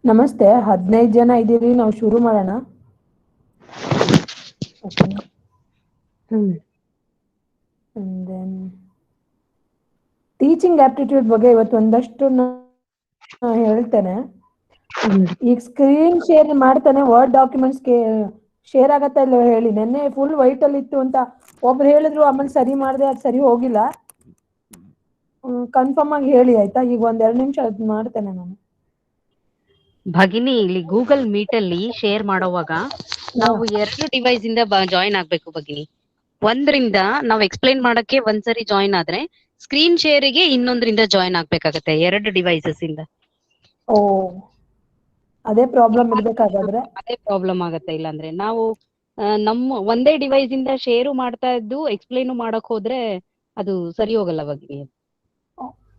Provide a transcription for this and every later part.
ನಮಸ್ತೆ, 15 ಜನ ಇದ್ದೀರಿ, ನಾವು ಶುರು ಮಾಡೋಣ. ಓಕೆನಾ? ಟೀಚಿಂಗ್ ಆಪ್ಟಿಟ್ಯೂಡ್ ಬಗ್ಗೆ ಇವತ್ತು ಒಂದಷ್ಟು ಹೇಳ್ತೇನೆ. ಈಗ ಸ್ಕ್ರೀನ್ ಶೇರ್ ಮಾಡ್ತಾನೆ, ವರ್ಡ್ ಡಾಕ್ಯುಮೆಂಟ್ಸ್ ಶೇರ್ ಆಗತ್ತಾ ಇಲ್ಲ ಹೇಳಿ. ನೆನ್ನೆ ಫುಲ್ ವೈಟ್ ಅಲ್ಲಿ ಇತ್ತು ಅಂತ ಒಬ್ರು ಹೇಳಿದ್ರು, ಆಮೇಲೆ ಸರಿ ಮಾಡಿದೆ, ಅದು ಸರಿ ಹೋಗಿಲ್ಲ. ಕನ್ಫರ್ಮ್ ಆಗಿ ಹೇಳಿ ಆಯ್ತಾ. ಈಗ 1-2 ನಿಮಿಷ ಅದು ಮಾಡ್ತೇನೆ ನಾನು. ಭಗಿನಿ, ಇಲ್ಲಿ ಗೂಗಲ್ ಮೀಟ್ ಅಲ್ಲಿ ಶೇರ್ ಮಾಡೋವಾಗ ನಾವು 2 ಡಿವೈಸ್ ಇಂದ ಜಾಯಿನ್ ಆಗ್ಬೇಕು ಭಗಿನಿ. ಒಂದ್ರಿಂದ ನಾವು ಎಕ್ಸ್ಪ್ಲೈನ್ ಮಾಡಕ್ಕೆ ಒಂದ್ಸರಿ ಜಾಯಿನ್ ಆದ್ರೆ ಸ್ಕ್ರೀನ್ ಶೇರಿಗೆ ಇನ್ನೊಂದ್ರಿಂದ ಜಾಯಿನ್ ಆಗ್ಬೇಕಾಗತ್ತೆ, 2 ಡಿವೈಸಸ್ ಇಂದ. ಓ, ಅದೇ ಪ್ರಾಬ್ಲಮ್ ಇರ್ಬೇಕಾಗಾದ್ರೆ. ಅದೇ ಪ್ರಾಬ್ಲಮ್ ಆಗತ್ತೆ. ಇಲ್ಲಾಂದ್ರೆ ನಾವು ನಮ್ಮ ಒಂದೇ ಡಿವೈಸ್ ಇಂದ ಶೇರು ಮಾಡ್ತಾ ಇದ್ದು ಎಕ್ಸ್ಪ್ಲೈನ್ ಮಾಡಕ್ ಹೋದ್ರೆ ಅದು ಸರಿ ಹೋಗಲ್ಲ ಭಗಿನಿ.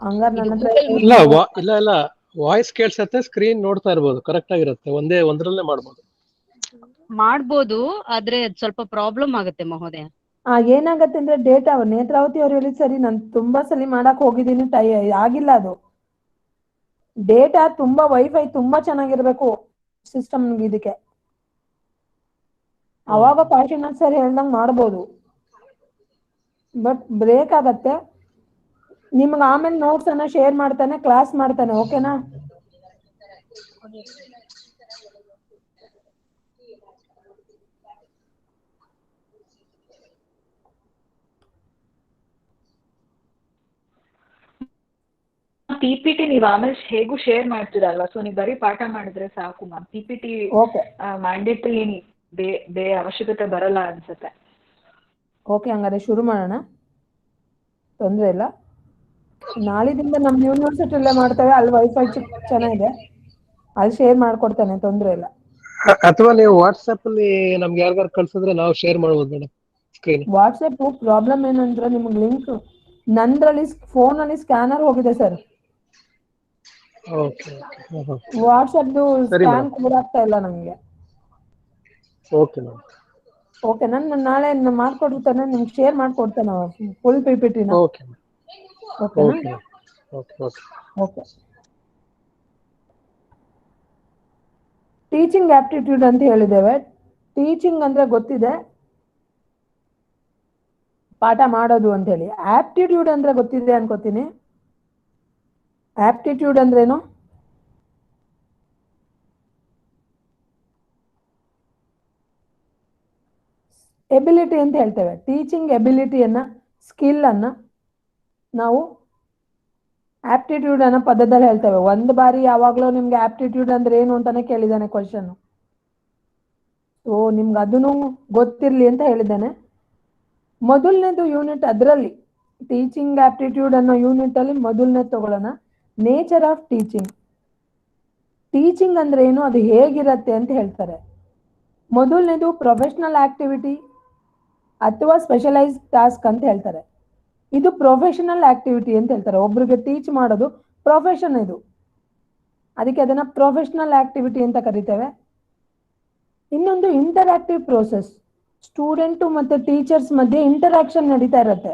ಹಂಗಾರೆ ನನ್ನ ಹತ್ರ ಇಲ್ಲ ವಾಯ್ಸ್ ಕೇಳ್ಸತ್ತೆ, ಸ್ಕ್ರೀನ್ ನೋಡ್ತಾ ಇರ್ಬೋದು, ಕರೆಕ್ಟ್ ಆಗಿರುತ್ತೆ. ಒಂದ್ರಲ್ಲೇ ಮಾಡ್ಬೋದು, ಆದ್ರೆ ಅದು ಸ್ವಲ್ಪ ಪ್ರಾಬ್ಲಮ್ ಆಗುತ್ತೆ ಮಹೋದಯ. ಏನಾಗತ್ತೆ ಅಂದ್ರೆ ಡೇಟಾ, ನೇತ್ರಾವತಿ ಅವ್ರು ಹೇಳಿದ್ ಸರಿ, ನಾನು ತುಂಬಾ ಸಲ ಮಾಡಕ್ ಹೋಗಿದ್ದೀನಿ, ಆಗಿಲ್ಲ ಅದು. ಡೇಟಾ ತುಂಬಾ ವೈಫೈ ತುಂಬಾ ಚೆನ್ನಾಗಿರ್ಬೇಕು ಸಿಸ್ಟಮ್ ಇದಕ್ಕೆ, ಅವಾಗ ಕಾಶಿನಾಥ್ ಸರ್ ಹೇಳ್ದಂಗ್ ಮಾಡ್ಬೋದು. ಬಟ್ ಬ್ರೇಕ್ ಆಗತ್ತೆ. ನಿಮ್ಗೆ ಆಮೇಲೆ ನೋಟ್ಸ್ ಅನ್ನ ಶೇರ್ ಮಾಡ್ತಾನೆ, ಕ್ಲಾಸ್ ಮಾಡ್ತಾನೆ. ಓಕೆನಾ? PPT ನೀವು ಆಮೇಲೆ ಹೇಗೂ ಶೇರ್ ಮಾಡ್ತೀರಲ್ವಾ, ಸೊ ನೀವು ಬರೀ ಪಾಠ ಮಾಡಿದ್ರೆ ಸಾಕು ಮ್ಯಾಮ್. PPT ಮ್ಯಾಂಡೇಟರಿ ಅವಶ್ಯಕತೆ ಬರಲ್ಲ ಅನ್ಸುತ್ತೆ. ಓಕೆ, ಹಂಗಾರೆ ಶುರು ಮಾಡೋಣ, ತೊಂದ್ರೆ ಇಲ್ಲ. ನಾಳಿದಿಂದ ನಮ್ಮ ಯೂನಿವರ್ಸಿಟಿಯಲ್ಲೇ ಮಾಡ್ತೇವೆ, ಅಲ್ಲಿ ವೈಫೈ ಚೆನ್ನಾಗಿದೆ, ಅಲ್ಲಿ ಶೇರ್ ಮಾಡ್ಕೊಡ್ತೇನೆ, ತೊಂದ್ರೆ ಇಲ್ಲ. ಅಥವಾ ನೀವು ವಾಟ್ಸ್ಆಪ್ ಅಲ್ಲಿ ನಮ್ಗೆ ಯಾರಿಗಾರು ಕಳ್ಸಿದ್ರೆ ನಾವು ಶೇರ್ ಮಾಡ್ಬೋದು ಮೇಡಮ್ ಸ್ಕ್ರೀನ್. ವಾಟ್ಸ್ಆಪ್ ಪ್ರಾಬ್ಲಮ್ ಏನಂದ್ರೆ ನಿಮ್ಗೆ ಲಿಂಕ್ ನಂದ್ರಲ್ಲಿ ಫೋನ್ ಅಲ್ಲಿ ಸ್ಕ್ಯಾನರ್ ಹೋಗಿದೆ ಸರ್. ವಾಟ್ಸ್ಆಪ್ ಸ್ಕ್ಯಾನ್ ಕೊಡಾಗ್ತಾ ಇಲ್ಲ ನಂಗೆ. ಓಕೆ, ನಾನು ನಾಳೆ ಮಾಡ್ಕೊಡ್ತಾನೆ, ನಿಮ್ಗೆ ಶೇರ್ ಮಾಡ್ಕೊಡ್ತೇನೆ ಫುಲ್ PPT-ನ. ಓಕೆನಾ? ಓಕೆ. ಟೀಚಿಂಗ್ ಆಪ್ಟಿಟ್ಯೂಡ್ ಅಂತ ಹೇಳಿದ್ದೇವೆ. ಟೀಚಿಂಗ್ ಅಂದ್ರೆ ಗೊತ್ತಿದೆ, ಪಾಠ ಮಾಡೋದು ಅಂತ ಹೇಳಿ. ಆಪ್ಟಿಟ್ಯೂಡ್ ಅಂದ್ರೆ ಗೊತ್ತಿದೆ ಅನ್ಕೋತೀನಿ. ಆಪ್ಟಿಟ್ಯೂಡ್ ಅಂದ್ರೇನು? ಎಬಿಲಿಟಿ ಅಂತ ಹೇಳ್ತೇವೆ. ಟೀಚಿಂಗ್ ಎಬಿಲಿಟಿಯನ್ನ, ಸ್ಕಿಲ್ ಅನ್ನ ನಾವು ಆಪ್ಟಿಟ್ಯೂಡ್ ಅನ್ನೋ ಪದದಲ್ಲಿ ಹೇಳ್ತೇವೆ. ಒಂದು ಬಾರಿ ಯಾವಾಗ್ಲೂ ನಿಮ್ಗೆ ಆಪ್ಟಿಟ್ಯೂಡ್ ಅಂದ್ರೆ ಏನು ಅಂತಾನೆ ಕೇಳಿದಾನೆ ಕ್ವಶನ್. ಸೊ ನಿಮ್ಗೆ ಅದನ್ನು ಗೊತ್ತಿರ್ಲಿ ಅಂತ ಹೇಳಿದ್ದಾನೆ. ಮೊದಲನೇದು ಯೂನಿಟ್, ಅದರಲ್ಲಿ ಟೀಚಿಂಗ್ ಆಪ್ಟಿಟ್ಯೂಡ್ ಅನ್ನೋ ಯೂನಿಟ್ ಅಲ್ಲಿ ಮೊದಲನೇ ತಗೊಳ್ಳೋಣ, ನೇಚರ್ ಆಫ್ ಟೀಚಿಂಗ್. ಟೀಚಿಂಗ್ ಅಂದ್ರೆ ಏನು, ಅದು ಹೇಗಿರತ್ತೆ ಅಂತ ಹೇಳ್ತಾರೆ. ಮೊದಲನೇದು ಪ್ರೊಫೆಷನಲ್ ಆಕ್ಟಿವಿಟಿ ಅಥವಾ ಸ್ಪೆಷಲೈಸ್ಡ್ ಟಾಸ್ಕ್ ಅಂತ ಹೇಳ್ತಾರೆ. ಇದು ಪ್ರೊಫೆಷನಲ್ ಆಕ್ಟಿವಿಟಿ ಅಂತ ಹೇಳ್ತಾರೆ. ಒಬ್ರಿಗೆ ಟೀಚ್ ಮಾಡೋದು ಪ್ರೊಫೆಷನ್ ಇದು, ಅದಕ್ಕೆ ಅದನ್ನ ಪ್ರೊಫೆಷನಲ್ ಆಕ್ಟಿವಿಟಿ ಅಂತ ಕರಿತೇವೆ. ಇನ್ನೊಂದು ಇಂಟರಾಕ್ಟಿವ್ ಪ್ರೋಸೆಸ್, ಸ್ಟೂಡೆಂಟು ಮತ್ತೆ ಟೀಚರ್ಸ್ ಮಧ್ಯೆ ಇಂಟರಾಕ್ಷನ್ ನಡೀತಾ ಇರುತ್ತೆ.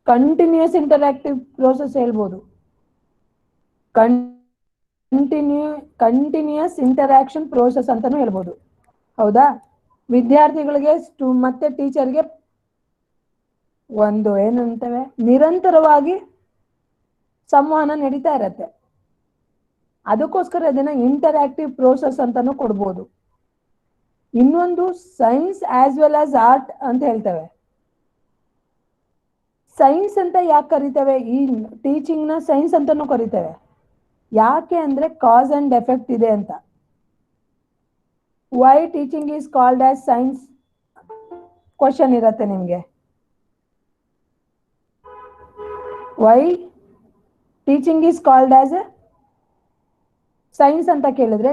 ಕಂಟಿನ್ಯೂಸ್ ಇಂಟರಾಕ್ಟಿವ್ ಪ್ರೋಸೆಸ್ ಹೇಳ್ಬೋದು, ಕಂಟಿನ್ಯೂಸ್ ಇಂಟರಾಕ್ಷನ್ ಪ್ರೋಸೆಸ್ ಅಂತಾನು ಹೇಳ್ಬೋದು. ಹೌದಾ? ವಿದ್ಯಾರ್ಥಿಗಳಿಗೆ ಮತ್ತೆ ಟೀಚರ್ಗೆ ಒಂದು ಏನಂತೇವೆ, ನಿರಂತರವಾಗಿ ಸಂವಹನ ನಡೀತಾ ಇರತ್ತೆ. ಅದಕ್ಕೋಸ್ಕರ ಇದನ್ನ ಇಂಟರಾಕ್ಟಿವ್ ಪ್ರೋಸೆಸ್ ಅಂತಾನು ಕೊಡ್ಬೋದು. ಇನ್ನೊಂದು science as well as art ಅಂತ ಹೇಳ್ತೇವೆ. ಸೈನ್ಸ್ ಅಂತ ಯಾಕೆ ಕರಿತೇವೆ? ಈ ಟೀಚಿಂಗ್ ನ ಸೈನ್ಸ್ ಅಂತಾನು ಕರಿತೇವೆ. ಯಾಕೆ ಅಂದ್ರೆ ಕಾಸ್ ಅಂಡ್ ಎಫೆಕ್ಟ್ ಇದೆ ಅಂತ. Why teaching is called as science question ಇರತ್ತೆ ನಿಮ್ಗೆ. Why teaching is called as science ಅಂತ ಕೇಳಿದ್ರೆ,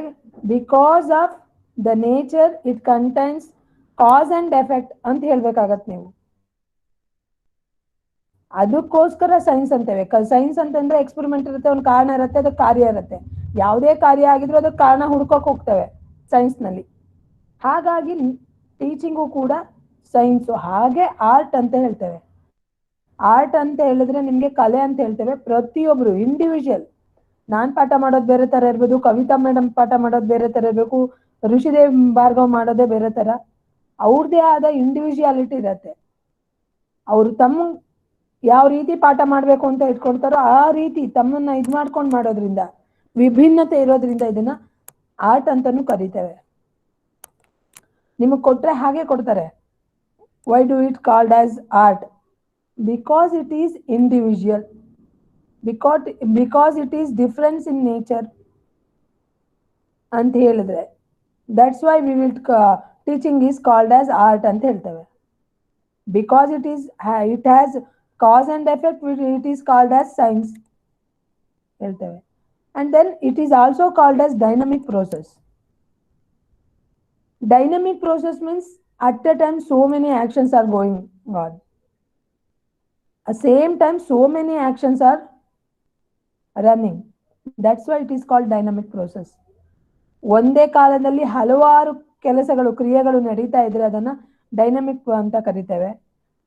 because of the nature it contains cause and effect ಅಂತ ಹೇಳ್ಬೇಕಾಗತ್ತೆ ನೀವು. ಅದಕ್ಕೋಸ್ಕರ ಸೈನ್ಸ್ ಅಂತೇವೆ. ಸೈನ್ಸ್ ಅಂತಂದ್ರೆ ಎಕ್ಸ್ಪೆರಿಮೆಂಟ್ ಇರುತ್ತೆ, ಒಂದು ಕಾರಣ ಇರುತ್ತೆ, ಅದಕ್ಕೆ ಕಾರ್ಯ ಇರುತ್ತೆ. ಯಾವುದೇ ಕಾರ್ಯ ಆಗಿದ್ರು ಅದಕ್ಕೆ ಕಾರಣ ಹುಡ್ಕೋಕ್ ಹೋಗ್ತೇವೆ ಸೈನ್ಸ್ ನಲ್ಲಿ. ಹಾಗಾಗಿ ಟೀಚಿಂಗು ಕೂಡ ಸೈನ್ಸು. ಹಾಗೆ ಆರ್ಟ್ ಅಂತ ಹೇಳ್ತೇವೆ. ಆರ್ಟ್ ಅಂತ ಹೇಳಿದ್ರೆ ನಿಮ್ಗೆ ಕಲೆ ಅಂತ ಹೇಳ್ತೇವೆ. ಪ್ರತಿಯೊಬ್ರು ಇಂಡಿವಿಜುವಲ್ ನಾನ್ ಪಾಠ ಮಾಡೋದು ಬೇರೆ ತರ ಇರ್ಬೋದು, ಕವಿತಾ ಮೇಡಮ್ ಪಾಠ ಮಾಡೋದು ಬೇರೆ ತರ ಇರ್ಬೇಕು, ಋಷಿದೇವ್ ಭಾರ್ಗವ್ ಮಾಡೋದೇ ಬೇರೆ ತರ. ಅವ್ರದೇ ಆದ ಇಂಡಿವಿಜುವಾಲಿಟಿ ಇರತ್ತೆ. ಅವ್ರು ತಮ್ಮ ಯಾವ ರೀತಿ ಪಾಠ ಮಾಡ್ಬೇಕು ಅಂತ ಇಟ್ಕೊಳ್ತಾರೋ ಆ ರೀತಿ ತಮ್ಮನ್ನ ಇದ್ ಮಾಡ್ಕೊಂಡು ಮಾಡೋದ್ರಿಂದ, ವಿಭಿನ್ನತೆ ಇರೋದ್ರಿಂದ ಇದನ್ನ ಆರ್ಟ್ ಅಂತಾನು ಕರಿತೇವೆ. ನಿಮಗ್ ಕೊಟ್ರೆ ಹಾಗೆ ಕೊಡ್ತಾರೆ. Why do it called as art? Because it is individual, because it is difference in nature ಅಂತ ಹೇಳಿದ್ರೆ, that's why we will teaching is called as art ಅಂತ ಹೇಳ್ತೇವೆ. Because it has cause and effect, it is called as science ಹೇಳ್ತೇವೆ. And then it is also called as dynamic process. Dynamic process means at a time so many actions are going on. At the same time so many actions are running. That's why it is called dynamic process. ಒಂದೇ ಕಾಲದಲ್ಲಿ ಹಲವಾರು ಕೆಲಸಗಳು, ಕ್ರಿಯೆಗಳು ನಡೀತಾ ಇದ್ರೆ ಅದನ್ನ dynamic ಅಂತ ಕರಿತೇವೆ.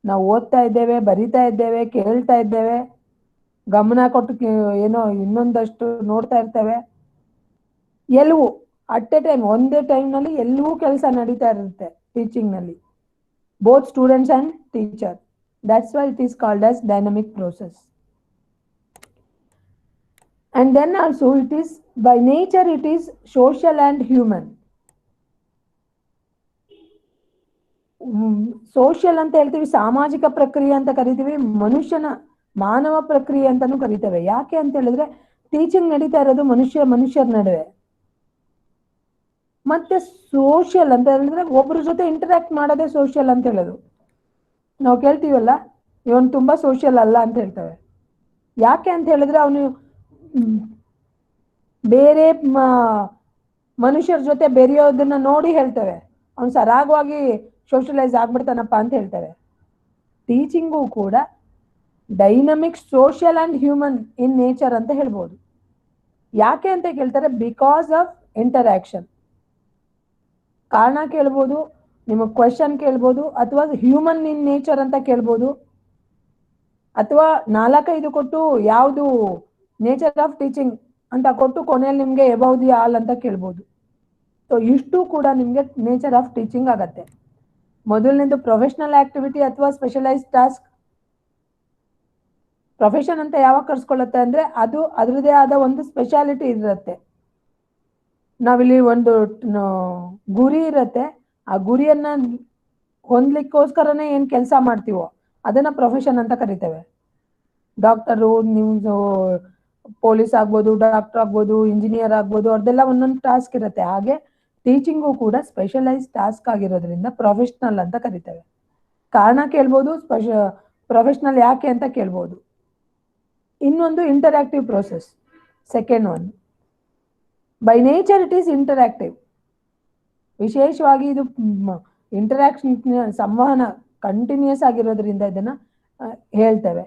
ನಾವು ಓದ್ತಾ ಇದ್ದೇವೆ, ಬರಿತಾ ಇದ್ದೇವೆ, ಕೇಳ್ತಾ ಇದ್ದೇವೆ, ಗಮನ ಕೊಟ್ಟು ಏನೋ ಇನ್ನೊಂದಷ್ಟು ನೋಡ್ತಾ ಇರ್ತೇವೆ. ಎಲ್ಲವೂ ಅಟ್ ಎ ಟೈಮ್, ಒಂದೇ ಟೈಮ್ ನಲ್ಲಿ ಎಲ್ಲವೂ ಕೆಲಸ ನಡೀತಾ ಇರುತ್ತೆ ಟೀಚಿಂಗ್ ನಲ್ಲಿ, both students and teacher. That's why it is called as dynamic process. And then also it is, by nature it is social and human. Social ಅಂತ ಹೇಳ್ತೀವಿ, ಸಾಮಾಜಿಕ ಪ್ರಕ್ರಿಯೆ ಅಂತ ಕರಿತೀವಿ, ಮಾನವ ಪ್ರಕ್ರಿಯೆ ಅಂತಾನು ಕರಿತೇವೆ. ಯಾಕೆ ಅಂತ ಹೇಳಿದ್ರೆ ಟೀಚಿಂಗ್ ನಡೀತಾ ಇರೋದು ಮನುಷ್ಯರ ನಡುವೆ. ಮತ್ತೆ ಸೋಷಿಯಲ್ ಅಂತ ಹೇಳಿದ್ರೆ ಒಬ್ಬರ ಜೊತೆ ಇಂಟರಾಕ್ಟ್ ಮಾಡೋದೇ ಸೋಷಿಯಲ್ ಅಂತ ಹೇಳೋದು. ನಾವು ಕೇಳ್ತೀವಲ್ಲ, ಇವನು ತುಂಬಾ ಸೋಷಿಯಲ್ ಅಲ್ಲ ಅಂತ ಹೇಳ್ತೇವೆ. ಯಾಕೆ ಅಂತ ಹೇಳಿದ್ರೆ ಅವನು ಬೇರೆ ಮನುಷ್ಯರ ಜೊತೆ ಬೆರೆಯೋದನ್ನ ನೋಡಿ ಹೇಳ್ತೇವೆ, ಅವ್ನು ಸರಾಗವಾಗಿ ಸೋಷಿಯಲೈಸ್ ಆಗ್ಬಿಡ್ತಾನಪ್ಪ ಅಂತ ಹೇಳ್ತೇವೆ. ಟೀಚಿಂಗು ಕೂಡ dynamic, social and human in nature ಅಂತ ಹೇಳ್ಬೋದು. ಯಾಕೆ ಅಂತ ಕೇಳ್ತಾರೆ, ಬಿಕಾಸ್ ಆಫ್ ಇಂಟರಾಕ್ಷನ್. ಕಾರಣ ಕೇಳ್ಬೋದು, ನಿಮಗೆ ಕ್ವೆಶನ್ ಕೇಳ್ಬೋದು, ಅಥವಾ ಹ್ಯೂಮನ್ ಇನ್ ನೇಚರ್ ಅಂತ ಕೇಳ್ಬೋದು, ಅಥವಾ 4-5 ಕೊಟ್ಟು ಯಾವುದು ನೇಚರ್ ಆಫ್ ಟೀಚಿಂಗ್ ಅಂತ ಕೊಟ್ಟು ಕೊನೆಯಲ್ಲಿ ನಿಮ್ಗೆ ಎಬೌವ್ ದಿ ಆಲ್ ಅಂತ ಕೇಳ್ಬೋದು. ಸೊ ಇಷ್ಟು ಕೂಡ ನಿಮ್ಗೆ ನೇಚರ್ ಆಫ್ ಟೀಚಿಂಗ್ ಆಗತ್ತೆ. ಮೊದಲನೇದು ಪ್ರೊಫೆಷನಲ್ ಆಕ್ಟಿವಿಟಿ ಅಥವಾ ಸ್ಪೆಷಲೈಸ್ಡ್ ಟಾಸ್ಕ್. ಪ್ರೊಫೆಷನ್ ಅಂತ ಯಾವಾಗ ಕರ್ಸ್ಕೊಳ್ಳುತ್ತೆ ಅಂದ್ರೆ ಅದು ಅದರದೇ ಆದ ಒಂದು ಸ್ಪೆಷಾಲಿಟಿ ಇರುತ್ತೆ. ನಾವಿಲ್ಲಿ ಒಂದು ಗುರಿ ಇರುತ್ತೆ, ಆ ಗುರಿಯನ್ನ ಹೊಂದ್ಲಿಕ್ಕೋಸ್ಕರನೇ ಏನ್ ಕೆಲಸ ಮಾಡ್ತೀವೋ ಅದನ್ನ ಪ್ರೊಫೆಷನ್ ಅಂತ ಕರಿತೇವೆ. ಡಾಕ್ಟರು, ನೀವು ಪೊಲೀಸ್ ಆಗ್ಬೋದು, ಡಾಕ್ಟರ್ ಆಗ್ಬೋದು, ಇಂಜಿನಿಯರ್ ಆಗ್ಬೋದು, ಅವ್ರದ್ದೆಲ್ಲ ಒಂದೊಂದು ಟಾಸ್ಕ್ ಇರುತ್ತೆ. ಹಾಗೆ ಟೀಚಿಂಗು ಕೂಡ ಸ್ಪೆಷಲೈಸ್ ಟಾಸ್ಕ್ ಆಗಿರೋದ್ರಿಂದ ಪ್ರೊಫೆಷನಲ್ ಅಂತ ಕರಿತೇವೆ. ಕಾರಣ ಕೇಳ್ಬೋದು, ಪ್ರೊಫೆಷನಲ್ ಯಾಕೆ ಅಂತ ಕೇಳ್ಬೋದು. ಇನ್ನೊಂದು interactive process, second one. By nature it is interactive. ವಿಶೇಷವಾಗಿ ಇದು ಇಂಟರಾಕ್ಷನ್, ಸಂವಹನ ಕಂಟಿನ್ಯೂಸ್ ಆಗಿರೋದ್ರಿಂದ ಇದನ್ನ ಹೇಳ್ತೇವೆ.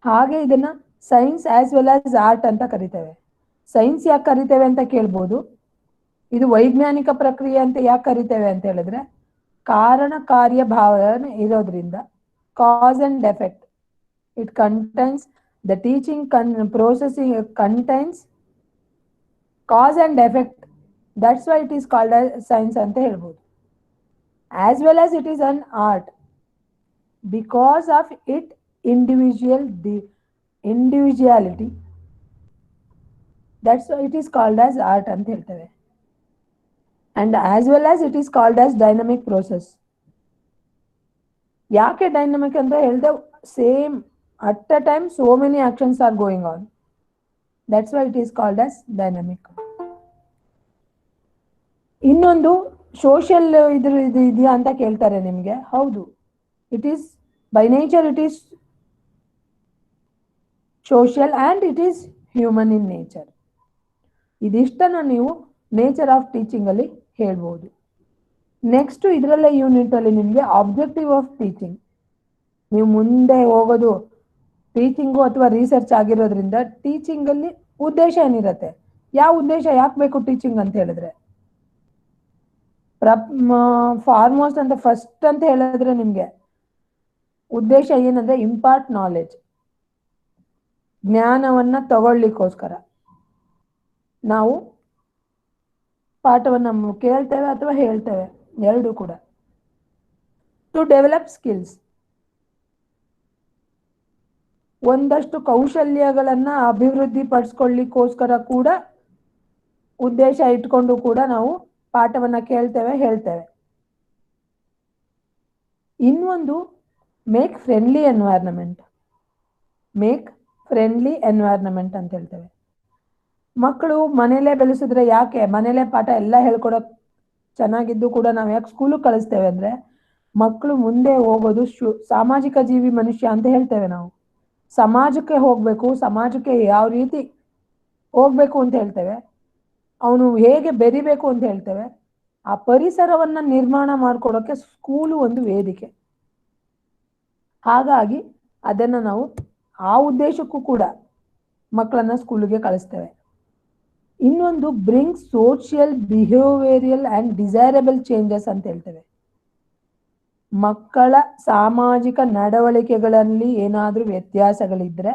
ಹಾಗೆ ಇದನ್ನ science as well as art ಅಂತ ಕರಿತೇವೆ. ಸೈನ್ಸ್ ಯಾಕೆ ಕರಿತೇವೆ ಅಂತ ಕೇಳ್ಬೋದು. ಇದು ವೈಜ್ಞಾನಿಕ ಪ್ರಕ್ರಿಯೆ ಅಂತ ಯಾಕೆ ಕರಿತೇವೆ ಅಂತ ಹೇಳಿದ್ರೆ, ಕಾರಣ ಕಾರ್ಯ ಭಾವನೆ ಇರೋದ್ರಿಂದ, ಕಾಸ್ and effect. It contains the teaching processing contains cause and effect. That's why it is called as science ಅಂತ ಹೇಳ್ಬೋದು. As well as it is an art because of its individuality. That's why it is called as art ಅಂತ ಹೇಳ್ತೇವೆ. And as well as it is called as dynamic process. ಯಾಕೆ dynamic ಅಂತ ಹೇಳಿದೆ, same at a time so many actions are going on. That's why it is called as dynamic. ಇನ್ನೊಂದು social ಇದೆಯಾ ಅಂತ ಕೇಳ್ತಾರೆ ನಿಮ್ಗೆ. ಹೌದು, it is by nature it is social and it is human in nature. ಇದಿಷ್ಟನ್ನ ನೀವು nature of teaching ಅಲ್ಲಿ ಹೇಳ್ಬೋದು. ನೆಕ್ಸ್ಟ್ ಇದರಲ್ಲೇ ಯೂನಿಟ್ ಅಲ್ಲಿ ನಿಮ್ಗೆ ಆಬ್ಜೆಕ್ಟಿವ್ ಆಫ್ ಟೀಚಿಂಗ್. ನೀವು ಮುಂದೆ ಹೋಗೋದು ಟೀಚಿಂಗು ಅಥವಾ ರಿಸರ್ಚ್ ಆಗಿರೋದ್ರಿಂದ ಟೀಚಿಂಗ್ ಅಲ್ಲಿ ಉದ್ದೇಶ ಏನಿರುತ್ತೆ, ಯಾವ ಉದ್ದೇಶ ಯಾಕೆ ಬೇಕು ಟೀಚಿಂಗ್ ಅಂತ ಹೇಳಿದ್ರೆ, ಫಾರ್ಮೋಸ್ಟ್ ಅಂತ ಫಸ್ಟ್ ಅಂತ ಹೇಳಿದ್ರೆ ನಿಮ್ಗೆ ಉದ್ದೇಶ ಏನಂದ್ರೆ ಇಂಪಾರ್ಟ್ ನಾಲೆಡ್ಜ್, ಜ್ಞಾನವನ್ನ ತಗೊಳ್ಳಿಕ್ಕೋಸ್ಕರ. ನಾವು ಪಾಠವನ್ನು ಕೇಳ್ತೇವೆ ಅಥವಾ ಹೇಳ್ತೇವೆ, ಎರಡೂ ಕೂಡ. ಟು ಡೆವಲಪ್ ಸ್ಕಿಲ್ಸ್, ಒಂದಷ್ಟು ಕೌಶಲ್ಯಗಳನ್ನ ಅಭಿವೃದ್ಧಿ ಪಡಿಸ್ಕೊಳ್ಳಿಕ್ಕೋಸ್ಕರ ಕೂಡ ಉದ್ದೇಶ ಇಟ್ಕೊಂಡು ಕೂಡ ನಾವು ಪಾಠವನ್ನ ಕೇಳ್ತೇವೆ, ಹೇಳ್ತೇವೆ. ಇನ್ನೊಂದು make friendly environment. Make friendly environment ಅಂತ ಹೇಳ್ತೇವೆ. ಮಕ್ಕಳು ಮನೇಲೆ ಬೆಳೆಸಿದ್ರೆ ಯಾಕೆ, ಮನೇಲೆ ಪಾಠ ಎಲ್ಲ ಹೇಳ್ಕೊಡಕ್ ಚೆನ್ನಾಗಿದ್ದು ಕೂಡ ನಾವು ಯಾಕೆ ಸ್ಕೂಲಿಗೆ ಕಳಿಸ್ತೇವೆ ಅಂದ್ರೆ, ಮಕ್ಕಳು ಮುಂದೆ ಹೋಗೋದು ಸಾಮಾಜಿಕ ಜೀವಿ ಮನುಷ್ಯ ಅಂತ ಹೇಳ್ತೇವೆ ನಾವು. ಸಮಾಜಕ್ಕೆ ಹೋಗ್ಬೇಕು, ಸಮಾಜಕ್ಕೆ ಯಾವ ರೀತಿ ಹೋಗ್ಬೇಕು ಅಂತ ಹೇಳ್ತೇವೆ, ಅವನು ಹೇಗೆ ಬೆರಿಬೇಕು ಅಂತ ಹೇಳ್ತೇವೆ. ಆ ಪರಿಸರವನ್ನ ನಿರ್ಮಾಣ ಮಾಡ್ಕೊಡೋಕೆ ಸ್ಕೂಲು ಒಂದು ವೇದಿಕೆ. ಹಾಗಾಗಿ ಅದನ್ನ ನಾವು ಆ ಉದ್ದೇಶಕ್ಕೂ ಕೂಡ ಮಕ್ಕಳನ್ನ ಸ್ಕೂಲಿಗೆ ಕಳಿಸ್ತೇವೆ. ಇನ್ನೊಂದು bring social, behavioural and desirable changes ಅಂತ ಹೇಳ್ತೇವೆ. ಮಕ್ಕಳ ಸಾಮಾಜಿಕ ನಡವಳಿಕೆಗಳಲ್ಲಿ ಏನಾದ್ರೂ ವ್ಯತ್ಯಾಸಗಳಿದ್ರೆ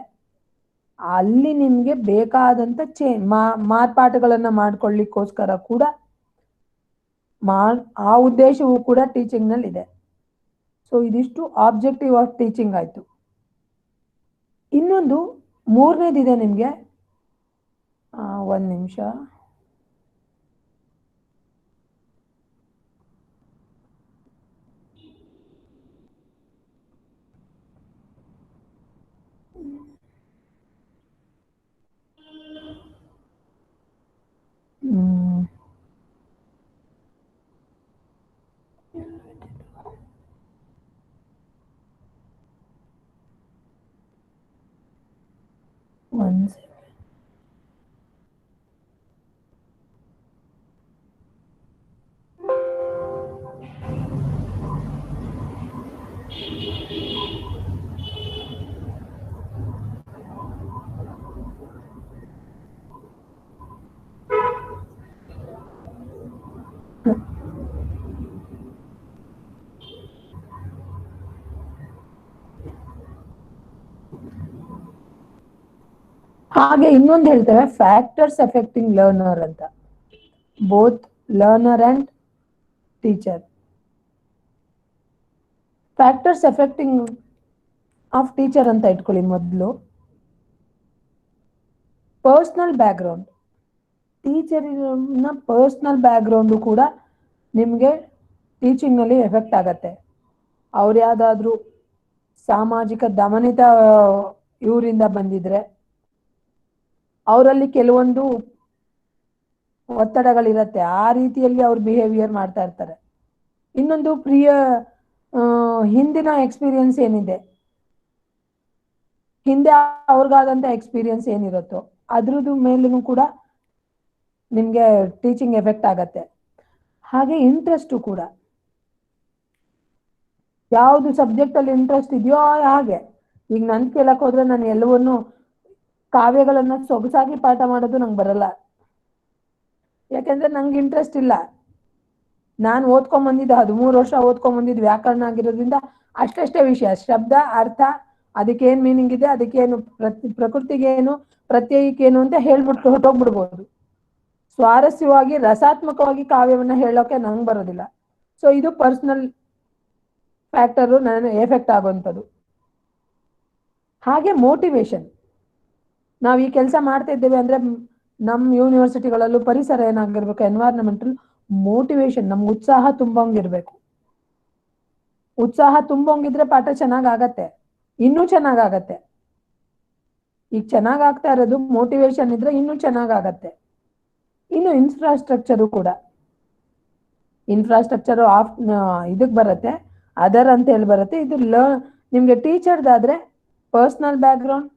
ಅಲ್ಲಿ ನಿಮ್ಗೆ ಬೇಕಾದಂತ ಮಾರ್ಪಾಟುಗಳನ್ನ ಮಾಡ್ಕೊಳ್ಳಿಕ್ಕೋಸ್ಕರ ಕೂಡ ಆ ಉದ್ದೇಶವೂ ಕೂಡ ಟೀಚಿಂಗ್ ನಲ್ಲಿ ಇದೆ. ಸೊ ಇದಿಷ್ಟು ಆಬ್ಜೆಕ್ಟಿವ್ ಆಫ್ ಟೀಚಿಂಗ್ ಆಯ್ತು. ಇನ್ನೊಂದು ಮೂರನೇದಿದೆ ನಿಮ್ಗೆ, ಒಂದ್ ನಿಮಿಷ. One second. ಹಾಗೆ ಇನ್ನೊಂದು ಹೇಳ್ತೇವೆ, ಫ್ಯಾಕ್ಟರ್ಸ್ ಎಫೆಕ್ಟಿಂಗ್ ಲರ್ನರ್ ಅಂತ. Both learner and teacher. Factors affecting of teacher ಅಂತ ಇಟ್ಕೊಳ್ಳಿ ಮೊದಲು. ಪರ್ಸನಲ್ ಬ್ಯಾಕ್ಗ್ರೌಂಡ್, ಟೀಚರಿನ ಪರ್ಸನಲ್ ಬ್ಯಾಕ್ಗ್ರೌಂಡು ಕೂಡ ನಿಮಗೆ ಟೀಚಿಂಗ್ ನಲ್ಲಿ ಎಫೆಕ್ಟ್ ಆಗತ್ತೆ. ಅವ್ರು ಯಾವ್ದಾದ್ರು ಸಾಮಾಜಿಕ ದಮನಿತ ಇವರಿಂದ ಬಂದಿದ್ರೆ ಅವರಲ್ಲಿ ಕೆಲವೊಂದು ಒತ್ತಡಗಳಿರತ್ತೆ, ಆ ರೀತಿಯಲ್ಲಿ ಅವ್ರು ಬಿಹೇವಿಯರ್ ಮಾಡ್ತಾ ಇರ್ತಾರೆ. ಇನ್ನೊಂದು ಹಿಂದಿನ ಎಕ್ಸ್ಪೀರಿಯನ್ಸ್ ಏನಿದೆ, ಹಿಂದೆ ಅವ್ರಿಗಾದಂತ ಎಕ್ಸ್ಪೀರಿಯನ್ಸ್ ಏನಿರುತ್ತೋ ಅದ್ರದ್ದು ಮೇಲೂ ಕೂಡ ನಿಮ್ಗೆ ಟೀಚಿಂಗ್ ಎಫೆಕ್ಟ್ ಆಗತ್ತೆ. ಹಾಗೆ ಇಂಟ್ರೆಸ್ಟ್ ಕೂಡ, ಯಾವ್ದು ಸಬ್ಜೆಕ್ಟ್ ಅಲ್ಲಿ ಇಂಟ್ರೆಸ್ಟ್ ಇದೆಯೋ ಹಾಗೆ. ಈಗ ನನ್ ಕೇಳಕ್ ಹೋದ್ರೆ ನಾನು ಎಲ್ಲವನ್ನೂ ಕಾವ್ಯಗಳನ್ನ ಸೊಗಸಾಗಿ ಪಾಠ ಮಾಡೋದು ನಂಗೆ ಬರಲ್ಲ, ಯಾಕಂದ್ರೆ ನಂಗೆ ಇಂಟ್ರೆಸ್ಟ್ ಇಲ್ಲ. ನಾನು ಓದ್ಕೊಂಡ್ ಬಂದಿದ್ದು 13 ವರ್ಷ ಓದ್ಕೊಂಡ್ ಬಂದಿದ್ದು ವ್ಯಾಕರಣ ಆಗಿರೋದ್ರಿಂದ ಅಷ್ಟೇ ವಿಷಯ, ಶಬ್ದ, ಅರ್ಥ, ಅದಕ್ಕೇನ್ ಮೀನಿಂಗ್ ಇದೆ, ಅದಕ್ಕೇನು ಪ್ರಕೃತಿಗೇನು, ಪ್ರತ್ಯಯಕ್ಕೇನು ಅಂತ ಹೇಳ್ಬಿಟ್ಟು ಹೊಟ್ಟೋಗ್ಬಿಡ್ಬೋದು. ಸ್ವಾರಸ್ಯವಾಗಿ ರಸಾತ್ಮಕವಾಗಿ ಕಾವ್ಯವನ್ನ ಹೇಳೋಕೆ ನಂಗೆ ಬರೋದಿಲ್ಲ. ಸೊ ಇದು ಪರ್ಸನಲ್ ಫ್ಯಾಕ್ಟರು ನಾನು ಎಫೆಕ್ಟ್ ಆಗುವಂಥದ್ದು. ಹಾಗೆ ಮೋಟಿವೇಶನ್, ನಾವು ಈ ಕೆಲಸ ಮಾಡ್ತಾ ಇದ್ದೇವೆ ಅಂದ್ರೆ ನಮ್ಮ ಯೂನಿವರ್ಸಿಟಿಗಳಲ್ಲೂ ಪರಿಸರ ಏನಾಗಿರ್ಬೇಕು, ಎನ್ವೈರನ್ಮೆಂಟಲ್ ಮೋಟಿವೇಶನ್, ನಮ್ಗೆ ಉತ್ಸಾಹ ತುಂಬಂಗಿರ್ಬೇಕು. ಉತ್ಸಾಹ ತುಂಬಂಗಿದ್ರೆ ಪಾಠ ಚೆನ್ನಾಗಾಗತ್ತೆ, ಇನ್ನೂ ಚೆನ್ನಾಗಾಗತ್ತೆ. ಈಗ ಚೆನ್ನಾಗಾಗ್ತಾ ಇರೋದು ಮೋಟಿವೇಶನ್ ಇದ್ರೆ ಇನ್ನೂ ಚೆನ್ನಾಗಾಗತ್ತೆ. ಇನ್ನು ಇನ್ಫ್ರಾಸ್ಟ್ರಕ್ಚರು ಕೂಡ, ಇನ್ಫ್ರಾಸ್ಟ್ರಕ್ಚರು ಇದಕ್ಕೆ ಬರುತ್ತೆ, ಅದರ್ ಅಂತ ಹೇಳಿ ಬರುತ್ತೆ. ಇದು ನಿಮ್ಗೆ ಟೀಚರ್ದಾದ್ರೆ personal background,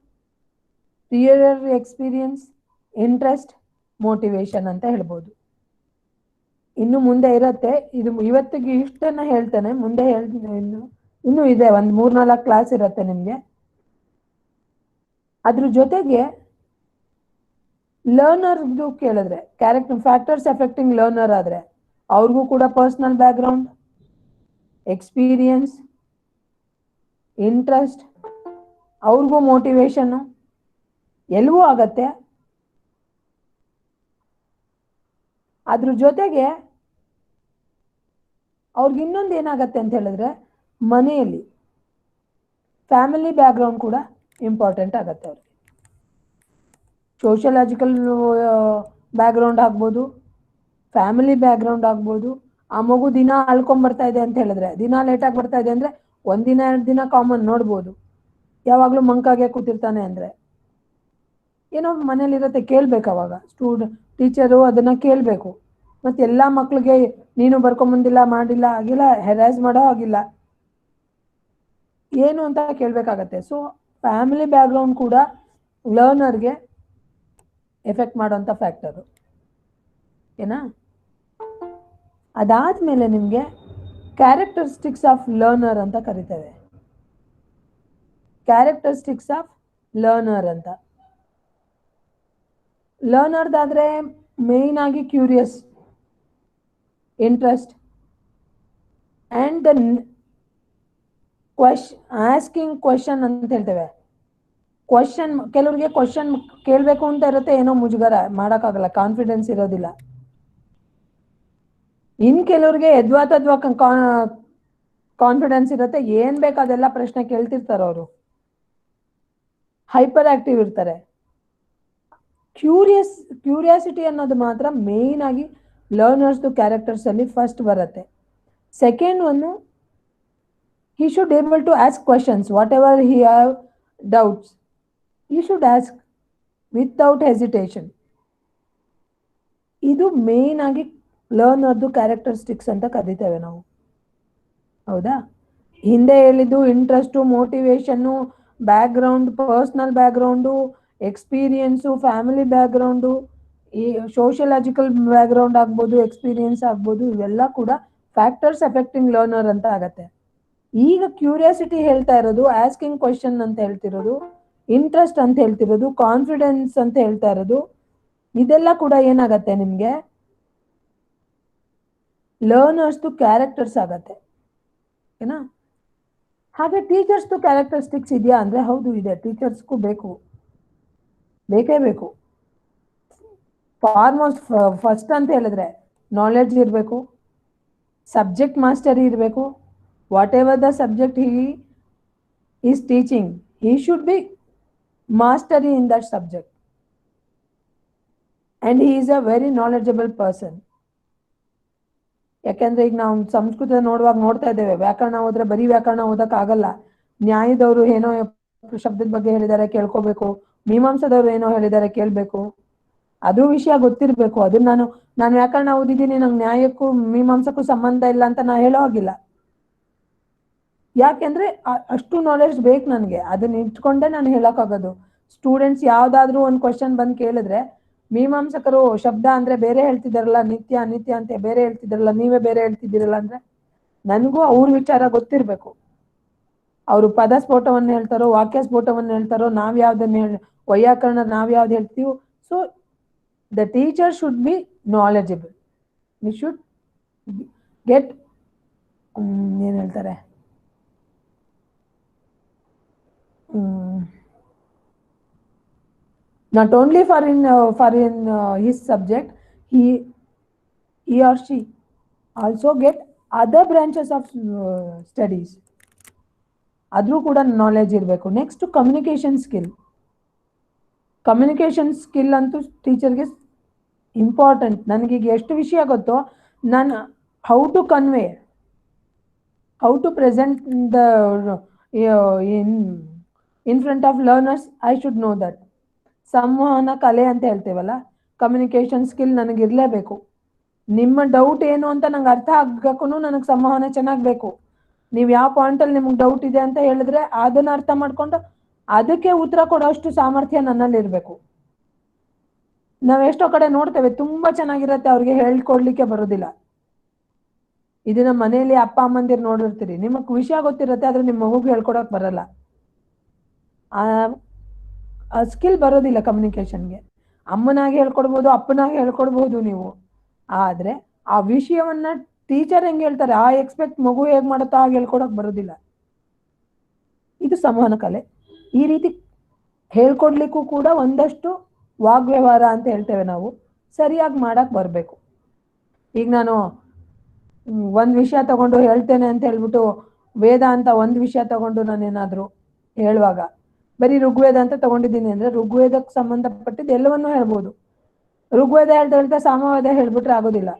prior experience, interest, motivation ಅಂತ ಹೇಳ್ಬೋದು. ಇನ್ನು ಮುಂದೆ ಇರತ್ತೆ, ಇದು ಇವತ್ತಿಗೆ ಇಷ್ಟನ್ನ ಹೇಳ್ತೇನೆ, ಮುಂದೆ ಇನ್ನೂ ಇದೆ, ಒಂದು 3-4 ಕ್ಲಾಸ್ ಇರತ್ತೆ ನಿಮ್ಗೆ. ಅದ್ರ ಜೊತೆಗೆ ಲರ್ನರ್ ಕೇಳಿದ್ರೆ, ಕ್ಯಾರೆಕ್ಟರ್ ಫ್ಯಾಕ್ಟರ್ಸ್ ಎಫೆಕ್ಟಿಂಗ್ ಲರ್ನರ್ ಆದ್ರೆ ಅವ್ರಿಗೂ ಕೂಡ ಪರ್ಸನಲ್ ಬ್ಯಾಕ್ಗ್ರೌಂಡ್, ಎಕ್ಸ್ಪೀರಿಯನ್ಸ್, ಇಂಟ್ರೆಸ್ಟ್, ಅವ್ರಿಗೂ ಮೋಟಿವೇಶನ್ ಎಲ್ಲವೂ ಆಗತ್ತೆ. ಅದ್ರ ಜೊತೆಗೆ ಅವ್ರಿಗೆ ಇನ್ನೊಂದು ಏನಾಗತ್ತೆ ಅಂತ ಹೇಳಿದ್ರೆ, ಮನೆಯಲ್ಲಿ ಫ್ಯಾಮಿಲಿ ಬ್ಯಾಕ್ಗ್ರೌಂಡ್ ಕೂಡ ಇಂಪಾರ್ಟೆಂಟ್ ಆಗತ್ತೆ ಅವ್ರಿಗೆ. ಸೋಷಿಯಲಾಜಿಕಲ್ ಬ್ಯಾಕ್ಗ್ರೌಂಡ್ ಆಗ್ಬೋದು, ಫ್ಯಾಮಿಲಿ ಬ್ಯಾಕ್ಗ್ರೌಂಡ್ ಆಗ್ಬೋದು. ಆ ಮಗು ದಿನ ಅಳ್ಕೊಂಬರ್ತಾ ಇದೆ ಅಂತ ಹೇಳಿದ್ರೆ, ದಿನ ಲೇಟಾಗಿ ಬರ್ತಾ ಇದೆ ಅಂದರೆ ಒಂದಿನ 2 ದಿನ ಕಾಮನ್ ನೋಡ್ಬೋದು. ಯಾವಾಗಲೂ ಮಂಕಾಗೆ ಕೂತಿರ್ತಾನೆ ಅಂದರೆ ಏನೋ ಮನೇಲಿರುತ್ತೆ, ಕೇಳಬೇಕು. ಅವಾಗ ಟೀಚರು ಅದನ್ನು ಕೇಳಬೇಕು. ಮತ್ತು ಎಲ್ಲ ಮಕ್ಳಿಗೆ ನೀನು ಬರ್ಕೊಂಬಂದಿಲ್ಲ, ಮಾಡಿಲ್ಲ, ಆಗಿಲ್ಲ, ಹೆರಾಸ್ ಮಾಡೋ ಆಗಿಲ್ಲ, ಏನು ಅಂತ ಕೇಳಬೇಕಾಗತ್ತೆ. ಸೊ ಫ್ಯಾಮಿಲಿ ಬ್ಯಾಕ್ಗ್ರೌಂಡ್ ಕೂಡ ಲರ್ನರ್ಗೆ ಎಫೆಕ್ಟ್ ಮಾಡೋಂಥ ಫ್ಯಾಕ್ಟರು ಏನಾ. ಅದಾದಮೇಲೆ ನಿಮಗೆ ಕ್ಯಾರೆಕ್ಟರಿಸ್ಟಿಕ್ಸ್ ಆಫ್ ಲರ್ನರ್ ಅಂತ ಕರಿತೇವೆ. ಕ್ಯಾರೆಕ್ಟರಿಸ್ಟಿಕ್ಸ್ ಆಫ್ ಲರ್ನರ್ ಅಂತ. ಲರ್ನರ್ದಾದರೆ ಮೇಯ್ನ್ ಆಗಿ curious, interest and the asking question ಅಂತ ಹೇಳ್ತೇವೆ. ಕ್ವಶನ್, ಕೆಲವ್ರಿಗೆ ಕ್ವಶನ್ ಕೇಳಬೇಕು ಅಂತ ಇರುತ್ತೆ, ಏನೋ ಮುಜುಗರ, ಮಾಡೋಕ್ಕಾಗಲ್ಲ, ಕಾನ್ಫಿಡೆನ್ಸ್ ಇರೋದಿಲ್ಲ. ಇನ್ನು ಕೆಲವ್ರಿಗೆ ಯದ್ವಾ ಕಾನ್ಫಿಡೆನ್ಸ್ ಇರುತ್ತೆ, ಏನು ಬೇಕು ಅದೆಲ್ಲ ಪ್ರಶ್ನೆ ಕೇಳ್ತಿರ್ತಾರೆ ಅವರು, ಹೈಪರ್ ಆಕ್ಟಿವ್ ಇರ್ತಾರೆ. ಕ್ಯೂರಿಯಾಸಿಟಿ ಅನ್ನೋದು ಮಾತ್ರ ಮೇಯ್ನ್ ಆಗಿ ಲರ್ನರ್ಸ್ದು ಕ್ಯಾರೆಕ್ಟರ್ಸಲ್ಲಿ ಫಸ್ಟ್ ಬರುತ್ತೆ. Second one, he should able to ask questions, whatever he have doubts, he should ask without hesitation. ಇದು ಮೇನ್ ಆಗಿ ಲರ್ನರ್ದು ಕ್ಯಾರೆಕ್ಟರಿಸ್ಟಿಕ್ಸ್ ಅಂತ ಕರಿತೇವೆ ನಾವು. ಹೌದಾ? ಹಿಂದೆ ಹೇಳಿದ್ದು interest, motivation, background, personal background, experience, family background, ಈ ಸೋಷಿಯಲಾಜಿಕಲ್ ಬ್ಯಾಕ್ಗ್ರೌಂಡ್ ಆಗ್ಬೋದು, ಎಕ್ಸ್ಪೀರಿಯನ್ಸ್ ಆಗ್ಬೋದು, ಇವೆಲ್ಲ ಕೂಡ ಫ್ಯಾಕ್ಟರ್ಸ್ ಎಫೆಕ್ಟಿಂಗ್ ಲರ್ನರ್ ಅಂತ ಆಗತ್ತೆ. ಈಗ ಕ್ಯೂರಿಯಾಸಿಟಿ ಹೇಳ್ತಾ ಇರೋದು, ಆಸ್ಕಿಂಗ್ ಕ್ವಶನ್ ಅಂತ ಹೇಳ್ತಿರೋದು, ಇಂಟ್ರೆಸ್ಟ್ ಅಂತ ಹೇಳ್ತಿರೋದು, ಕಾನ್ಫಿಡೆನ್ಸ್ ಅಂತ ಹೇಳ್ತಾ ಇರೋದು, ಇದೆಲ್ಲ ಕೂಡ ಏನಾಗತ್ತೆ ನಿಮಗೆ ಲರ್ನರ್ಸ್ದು ಕ್ಯಾರೆಕ್ಟರ್ಸ್ ಆಗತ್ತೆ ಏನಾ. ಹಾಗೆ ಟೀಚರ್ಸ್ದು ಕ್ಯಾರೆಕ್ಟರಿಸ್ಟಿಕ್ಸ್ ಇದೆಯಾ ಅಂದರೆ ಹೌದು ಇದೆ, ಟೀಚರ್ಸ್ಗೂ ಬೇಕೇ ಬೇಕು. ಫಾರ್ಮೋಸ್ಟ್ ಫಸ್ಟ್ ಅಂತ ಹೇಳಿದ್ರೆ ನಾಲೆಡ್ಜ್ ಇರಬೇಕು, ಸಬ್ಜೆಕ್ಟ್ ಮಾಸ್ಟರಿ ಇರಬೇಕು. Whatever the subject he is teaching, he should be mastery in that subject, and he is a very knowledgeable person. ಯಾಕೆಂದ್ರೆ ಈಗ ನಾವು ಸಂಸ್ಕೃತ ನೋಡ್ತಾ ಇದ್ದೇವೆ, ವ್ಯಾಕರಣ ಹೋದ್ರೆ ಬರೀ ವ್ಯಾಕರಣ ಓದಕ್ಕಾಗಲ್ಲ. ನ್ಯಾಯದವರು ಏನೋ ಶಬ್ದದ ಬಗ್ಗೆ ಹೇಳಿದ್ದಾರೆ ಕೇಳ್ಕೋಬೇಕು, ಮೀಮಾಂಸದವರು ಏನೋ ಹೇಳಿದ್ದಾರೆ ಕೇಳಬೇಕು, ಅದು ವಿಷಯ ಗೊತ್ತಿರಬೇಕು. ಅದು ನಾನು ವ್ಯಾಕರಣ ಓದಿದ್ದೀನಿ, ನಂಗೆ ನ್ಯಾಯಕ್ಕೂ ಮೀಮಾಂಸಕ್ಕೂ ಸಂಬಂಧ ಇಲ್ಲ ಅಂತ ನಾ ಹೇಳೋ ಹಾಗಿಲ್ಲ. ಯಾಕೆಂದ್ರೆ ಅಷ್ಟು ನಾಲೆಡ್ಜ್ ಬೇಕು ನನಗೆ, ಅದನ್ನ ಇಟ್ಕೊಂಡೆ ನಾನು ಹೇಳೋಕ್ಕಾಗೋದು. ಸ್ಟೂಡೆಂಟ್ಸ್ ಯಾವುದಾದ್ರೂ ಒಂದು ಕ್ವಶನ್ ಬಂದು ಕೇಳಿದ್ರೆ, ಮೀಮಾಂಸಕರು ಶಬ್ದ ಅಂದರೆ ಬೇರೆ ಹೇಳ್ತಿದ್ದಾರಲ್ಲ, ನಿತ್ಯ ಅನಿತ್ಯ ಅಂತ ಬೇರೆ ಹೇಳ್ತಿದ್ದಾರಲ್ಲ, ನೀವೇ ಬೇರೆ ಹೇಳ್ತಿದ್ದೀರಲ್ಲ ಅಂದರೆ ನನಗೂ ಅವ್ರ ವಿಚಾರ ಗೊತ್ತಿರಬೇಕು. ಅವರು ಪದ ಸ್ಫೋಟವನ್ನು ಹೇಳ್ತಾರೋ, ವಾಕ್ಯ ಸ್ಫೋಟವನ್ನು ಹೇಳ್ತಾರೋ, ನಾವು ಯಾವುದನ್ನು ವೈಯಾಕರಣ ನಾವು ಯಾವ್ದು ಹೇಳ್ತೀವೋ. So the teacher should be knowledgeable. We should get ಏನು ಹೇಳ್ತಾರೆ, not only for in his subject, he or she also get other branches of studies. ಆದರೂ ಕೂಡ ನಾಲೆಜ್ ಇರಬೇಕು. ನೆಕ್ಸ್ಟ್ ಕಮ್ಯುನಿಕೇಷನ್ ಸ್ಕಿಲ್ ಅಂತೂ ಟೀಚರ್ಗೆ ಇಂಪಾರ್ಟೆಂಟ್. ನನಗೀಗ ಎಷ್ಟು ವಿಷಯ ಗೊತ್ತೋ, ನಾನು how to convey, how to present the in front of learners, I should know that. ಸಂವಹನ ಕಲೆ ಅಂತ ಹೇಳ್ತೇವಲ್ಲ, ಕಮ್ಯುನಿಕೇಷನ್ ಸ್ಕಿಲ್ ನನಗಿರಲೇಬೇಕು. ನಿಮ್ಮ ಡೌಟ್ ಏನು ಅಂತ ನಂಗೆ ಅರ್ಥ ಆಗಕ್ಕೂ ನನಗೆ ಸಂವಹನ ಚೆನ್ನಾಗಿ ಬೇಕು. ನೀವು ಯಾವ ಪಾಯಿಂಟಲ್ಲಿ ನಿಮ್ಗೆ ಡೌಟ್ ಇದೆ ಅಂತ ಹೇಳಿದ್ರೆ ಅದನ್ನು ಅರ್ಥ ಮಾಡ್ಕೊಂಡು ಅದಕ್ಕೆ ಉತ್ತರ ಕೊಡೋಷ್ಟು ಸಾಮರ್ಥ್ಯ ನನ್ನಲ್ಲಿ ಇರಬೇಕು. ನಾವು ಎಷ್ಟೋ ಕಡೆ ನೋಡ್ತೇವೆ, ತುಂಬ ಚೆನ್ನಾಗಿರುತ್ತೆ, ಅವ್ರಿಗೆ ಹೇಳ್ಕೊಡ್ಲಿಕ್ಕೆ ಬರೋದಿಲ್ಲ. ಇದನ್ನ ಮನೆಯಲ್ಲಿ ಅಪ್ಪ ಅಮ್ಮಂದಿರು ನೋಡಿರ್ತೀರಿ, ನಿಮಗೆ ವಿಷಯ ಗೊತ್ತಿರುತ್ತೆ, ಆದರೆ ನಿಮ್ಮ ಮಗುಗೆ ಹೇಳ್ಕೊಡೋಕೆ ಬರಲ್ಲ. ಆ ಸ್ಕಿಲ್ ಬರೋದಿಲ್ಲ ಕಮ್ಯುನಿಕೇಷನ್ಗೆ. ಅಮ್ಮನಾಗಿ ಹೇಳ್ಕೊಡ್ಬೋದು, ಅಪ್ಪನಾಗಿ ಹೇಳ್ಕೊಡ್ಬೋದು ನೀವು, ಆದರೆ ಆ ವಿಷಯವನ್ನ ಟೀಚರ್ ಹೆಂಗೆ ಹೇಳ್ತಾರೆ ಆ ಎಕ್ಸ್ಪೆಕ್ಟ್ ಮಗು ಹೇಗೆ ಮಾಡುತ್ತೋ ಹಾಗೆ ಹೇಳ್ಕೊಡೋಕೆ ಬರೋದಿಲ್ಲ. ಇದು ಸಂವಹನ ಕಲೆ. ಈ ರೀತಿ ಹೇಳ್ಕೊಡ್ಲಿಕ್ಕೂ ಕೂಡ ಒಂದಷ್ಟು ವಾಗ್ವ್ಯವಹಾರ ಅಂತ ಹೇಳ್ತೇವೆ ನಾವು, ಸರಿಯಾಗಿ ಮಾಡಕ್ಕೆ ಬರಬೇಕು. ಈಗ ನಾನು ಒಂದು ವಿಷಯ ತಗೊಂಡು ಹೇಳ್ತೇನೆ ಅಂತ ಹೇಳ್ಬಿಟ್ಟು ವೇದ ಅಂತ ಒಂದು ವಿಷಯ ತಗೊಂಡು ನಾನೇನಾದರೂ ಹೇಳುವಾಗ ಬರೀ ಋಗ್ವೇದ ಅಂತ ತಗೊಂಡಿದ್ದೀನಿ ಅಂದರೆ ಋಗ್ವೇದಕ್ಕೆ ಸಂಬಂಧಪಟ್ಟಿದ್ದು ಎಲ್ಲವನ್ನೂ ಹೇಳ್ಬೋದು. ಋಗ್ವೇದ ಹೇಳ್ತಾ ಸಾಮವೇದ ಹೇಳ್ಬಿಟ್ರೆ ಆಗೋದಿಲ್ಲ.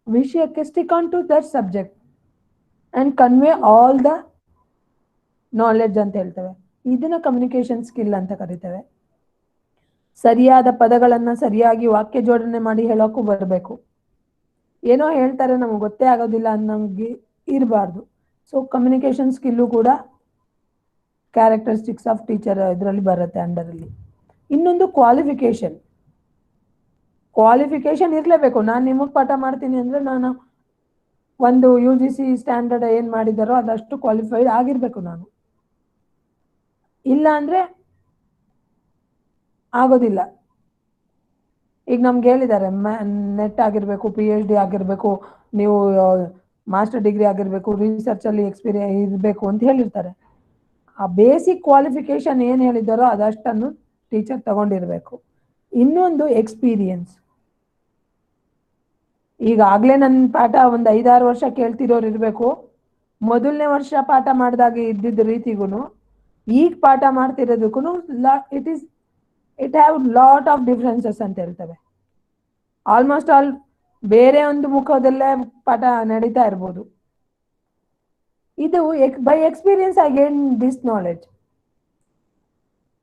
ವಿಷಯಕ್ಕೆ stick on to that subject and convey all the knowledge ಅಂತ ಹೇಳ್ತೇವೆ. ಇದನ್ನ ಕಮ್ಯುನಿಕೇಶನ್ ಸ್ಕಿಲ್ ಅಂತ ಕರಿತೇವೆ. ಸರಿಯಾದ ಪದಗಳನ್ನು ಸರಿಯಾಗಿ ವಾಕ್ಯ ಜೋಡಣೆ ಮಾಡಿ ಹೇಳೋಕ್ಕೂ ಬರಬೇಕು. ಏನೋ ಹೇಳ್ತಾರೆ ನಮಗೆ ಗೊತ್ತೇ ಆಗೋದಿಲ್ಲ ಅನ್ನೋಂಗೆ ಇರಬಾರ್ದು. ಸೊ ಕಮ್ಯುನಿಕೇಶನ್ ಸ್ಕಿಲ್ಲು ಕೂಡ ಕ್ಯಾರೆಕ್ಟರಿಸ್ಟಿಕ್ಸ್ ಆಫ್ ಟೀಚರ್ ಇದರಲ್ಲಿ ಬರುತ್ತೆ ಅಂಡರಲ್ಲಿ. ಇನ್ನೊಂದು ಕ್ವಾಲಿಫಿಕೇಶನ್ ಇರಲೇಬೇಕು. ನಾನು ನಿಮಗೆ ಪಾಠ ಮಾಡ್ತೀನಿ ಅಂದರೆ ನಾನು ಒಂದು UGC ಸ್ಟ್ಯಾಂಡರ್ಡ್ ಏನು ಮಾಡಿದಾರೋ ಅದಷ್ಟು ಕ್ವಾಲಿಫೈಡ್ ಆಗಿರಬೇಕು ನಾನು. ಇಲ್ಲ ಅಂದರೆ ಆಗೋದಿಲ್ಲ. ಈಗ ನಮ್ಗೆ ಹೇಳಿದ್ದಾರೆ ನೆಟ್ ಆಗಿರಬೇಕು, PhD ಆಗಿರಬೇಕು, ನೀವು ಮಾಸ್ಟರ್ ಡಿಗ್ರಿ ಆಗಿರಬೇಕು, ರಿಸರ್ಚಲ್ಲಿ ಎಕ್ಸ್ಪೀರಿಯನ್ಸ್ ಇರಬೇಕು ಅಂತ ಹೇಳಿರ್ತಾರೆ. ಆ ಬೇಸಿಕ್ ಕ್ವಾಲಿಫಿಕೇಶನ್ ಏನು ಹೇಳಿದ್ದಾರೋ ಅದಷ್ಟನ್ನು ಟೀಚರ್ ತಗೊಂಡಿರಬೇಕು. ಇನ್ನೊಂದು ಎಕ್ಸ್ಪೀರಿಯನ್ಸ್. ಈಗಾಗಲೇ ನನ್ನ ಪಾಠ ಒಂದು 5-6 ವರ್ಷ ಕೇಳ್ತಿರೋರು ಇರಬೇಕು. ಮೊದಲನೇ ವರ್ಷ ಪಾಠ ಮಾಡಿದಾಗ ಇದ್ದಿದ್ದ ರೀತಿಗೂ ಈಗ ಪಾಠ ಮಾಡ್ತಿರೋದಕ್ಕೂ it have lot of differences ಅಂತ ಹೇಳ್ತವೆ. ಆಲ್ಮೋಸ್ಟ್ ಆಲ್ ಬೇರೆ ಒಂದು ಮುಖದಲ್ಲೇ ಪಾಠ ನಡೀತಾ ಇರ್ಬೋದು. ಇದು by experience I gain this knowledge.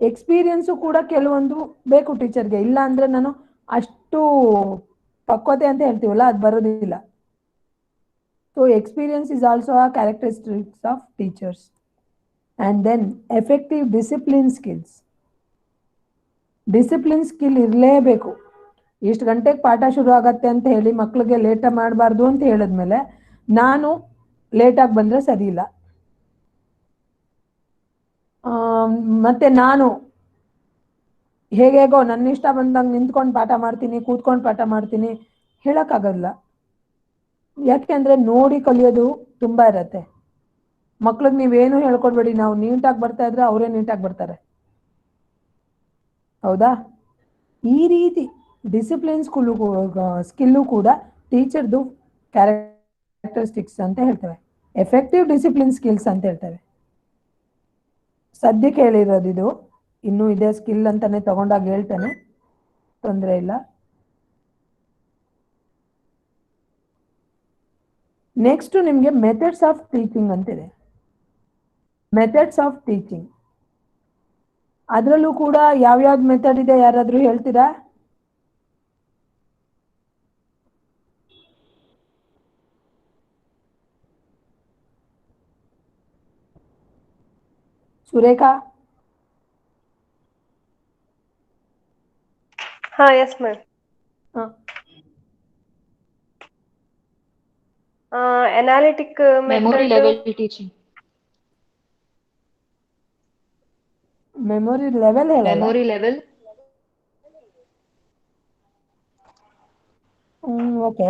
Experience ಕೂಡ ಕೆಲವೊಂದು ಬೇಕು ಟೀಚರ್ಗೆ. ಇಲ್ಲ ಅಂದರೆ ನಾನು ಅಷ್ಟು ಪಕ್ವತೆ ಅಂತ ಹೇಳ್ತೀವಲ್ಲ ಅದು ಬರೋದಿಲ್ಲ. So experience is also a characteristics of teachers. And then effective discipline skills. Discipline skill ಇರಲೇಬೇಕು. ಇಷ್ಟು ಗಂಟೆಗೆ ಪಾಠ ಶುರು ಆಗತ್ತೆ ಅಂತ ಹೇಳಿ ಮಕ್ಕಳಿಗೆ ಲೇಟ್ ಮಾಡಬಾರ್ದು ಅಂತ ಹೇಳಿದ್ಮೇಲೆ ನಾನು ಲೇಟಾಗಿ ಬಂದರೆ ಸರಿ ಇಲ್ಲ. ಮತ್ತು ನಾನು ಹೇಗೇಗೋ ನನ್ನ ಇಷ್ಟ ಬಂದಂಗೆ ನಿಂತ್ಕೊಂಡು ಪಾಠ ಮಾಡ್ತೀನಿ, ಕೂತ್ಕೊಂಡು ಪಾಠ ಮಾಡ್ತೀನಿ ಹೇಳೋಕ್ಕಾಗಲ್ಲ. ಯಾಕೆಂದರೆ ನೋಡಿ ಕಲಿಯೋದು ತುಂಬ ಇರತ್ತೆ. ಮಕ್ಳಿಗೆ ನೀವೇನು ಹೇಳ್ಕೊಡ್ಬೇಡಿ, ನಾವು ನೀಟಾಗಿ ಬರ್ತಾ ಇದ್ರೆ ಅವರೇ ನೀಟಾಗಿ ಬರ್ತಾರೆ. ಹೌದಾ? ಈ ರೀತಿ ಡಿಸಿಪ್ಲಿನ್ ಸ್ಕಿಲ್ಲು ಕೂಡ ಟೀಚರ್ದು ಕ್ಯಾರೆಕ್ಟರಿಸ್ಟಿಕ್ಸ್ ಅಂತ ಹೇಳ್ತೇವೆ. ಎಫೆಕ್ಟಿವ್ ಡಿಸಿಪ್ಲಿನ್ ಸ್ಕಿಲ್ಸ್ ಅಂತ ಹೇಳ್ತೇವೆ. ಸದ್ಯಕ್ಕೆ ಹೇಳಿರೋದು ಇದು. ಇನ್ನೂ ಇದೇ ಸ್ಕಿಲ್ ಅಂತಾನೆ ತಗೊಂಡಾಗ ಹೇಳ್ತೇನೆ, ತೊಂದರೆ ಇಲ್ಲ. ನೆಕ್ಸ್ಟ್ ನಿಮಗೆ ಮೆಥಡ್ಸ್ ಆಫ್ ಟೀಚಿಂಗ್ ಅಂತಿದೆ. ಮೆಥಡ್ಸ್ ಆಫ್ ಟೀಚಿಂಗ್ ಅದರಲ್ಲೂ ಕೂಡ ಯಾವ್ಯಾವ್ದು ಮೆಥಡ್ ಇದೆ ಯಾರಾದರೂ ಹೇಳ್ತೀರಾ? ಸುರೇಖಾ? हाँ yes ma'am. Analytic memory method. level teaching. Memory level ಹೇಳಲ್ಲ. Memory level. ಓಕೆ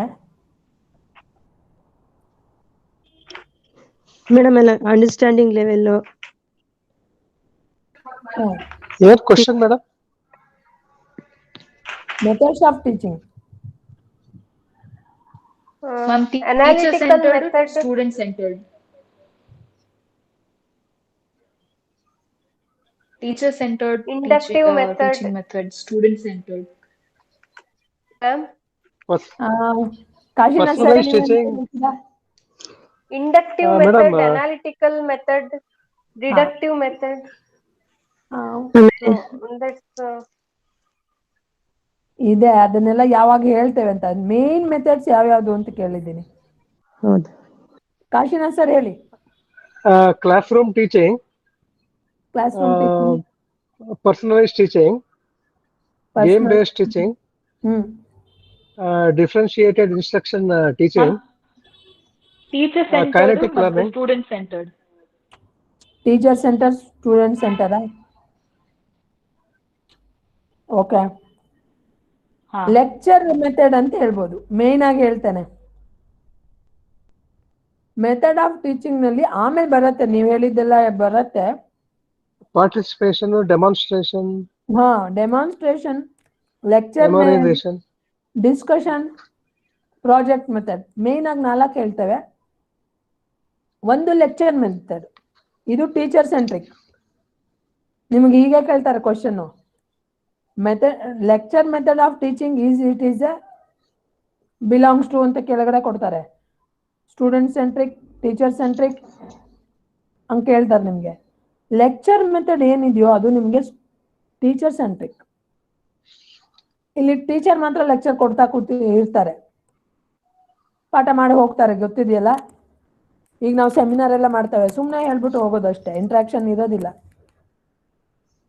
ಮೇಡಮ್ ಎಲ್ಲ ಅಂಡರ್ಸ್ಟ್ಯಾಂಡಿಂಗ್ ಲೆವೆಲ್. ಏನ್ question madam? Methods of teaching. Ma'am, teacher centered, student centered. Teacher centered Inductive method. teaching method, student centered. Ma'am, Kashinath sir Personalized teaching. inductive madam, method, analytical method, deductive method. That's ಇದೆ. ಅದನ್ನೆಲ್ಲ ಯಾವಾಗ ಹೇಳ್ತೇವೆ ಅಂತ main methods ಯಾವ್ಯಾವ್ದು ಅಂತ ಕೇಳಿದ್ದೀನಿ. ಹೌದು. Kashinath sir ಹೇಳಿ. Class room teaching, class room teaching, personalized teaching, game based teaching, differentiated instruction teaching, teacher centered kinetic ಮತ್ತು learning. Student centered. Teacher center, student center. Okay. Lecture method ಅಂತ ಹೇಳ್ಬೋದು. ಮೇನ್ ಆಗಿ ಹೇಳ್ತೇನೆ ಮೆಥಡ್ ಆಫ್ ಟೀಚಿಂಗ್ ನಲ್ಲಿ ಆಮೇಲೆ ಬರುತ್ತೆ, ನೀವು ಹೇಳಿದ್ದೆಲ್ಲ ಬರುತ್ತೆ. participation, demonstration, demonstration, lecture, memorization, discussion, project method. Main ಆಗಿ 4 ಹೇಳ್ತೇವೆ. ಒಂದು ಲೆಕ್ಚರ್ ಮೆಥಡ್, ಇದು ಟೀಚರ್ ಸೆಂಟ್ರಿಕ್. ನಿಮ್ಗೆ ಹೀಗೆ ಕೇಳ್ತಾರೆ question, method lecture method of teaching it is a belongs to ಅಂತ ಕೆಳಗಡೆ ಕೊಡ್ತಾರೆ. ಸ್ಟೂಡೆಂಟ್ ಸೆಂಟ್ರಿಕ್, ಟೀಚರ್ ಸೆಂಟ್ರಿಕ್ ಹಂಗೆ ಕೇಳ್ತಾರೆ ನಿಮಗೆ. ಲೆಕ್ಚರ್ ಮೆಥಡ್ ಏನಿದೆಯೋ ಅದು ನಿಮಗೆ ಟೀಚರ್ ಸೆಂಟ್ರಿಕ್. ಇಲ್ಲಿ ಟೀಚರ್ ಮಾತ್ರ ಲೆಕ್ಚರ್ ಕೊಡ್ತಾ ಇರ್ತಾರೆ, ಪಾಠ ಮಾಡಿ ಹೋಗ್ತಾರೆ, ಗೊತ್ತಿದೆಯಲ್ಲ. ಈಗ ನಾವು ಸೆಮಿನಾರ್ ಎಲ್ಲ ಮಾಡ್ತೇವೆ, ಸುಮ್ಮನೆ ಹೇಳ್ಬಿಟ್ಟು ಹೋಗೋದಷ್ಟೇ, ಇಂಟ್ರಾಕ್ಷನ್ ಇರೋದಿಲ್ಲ.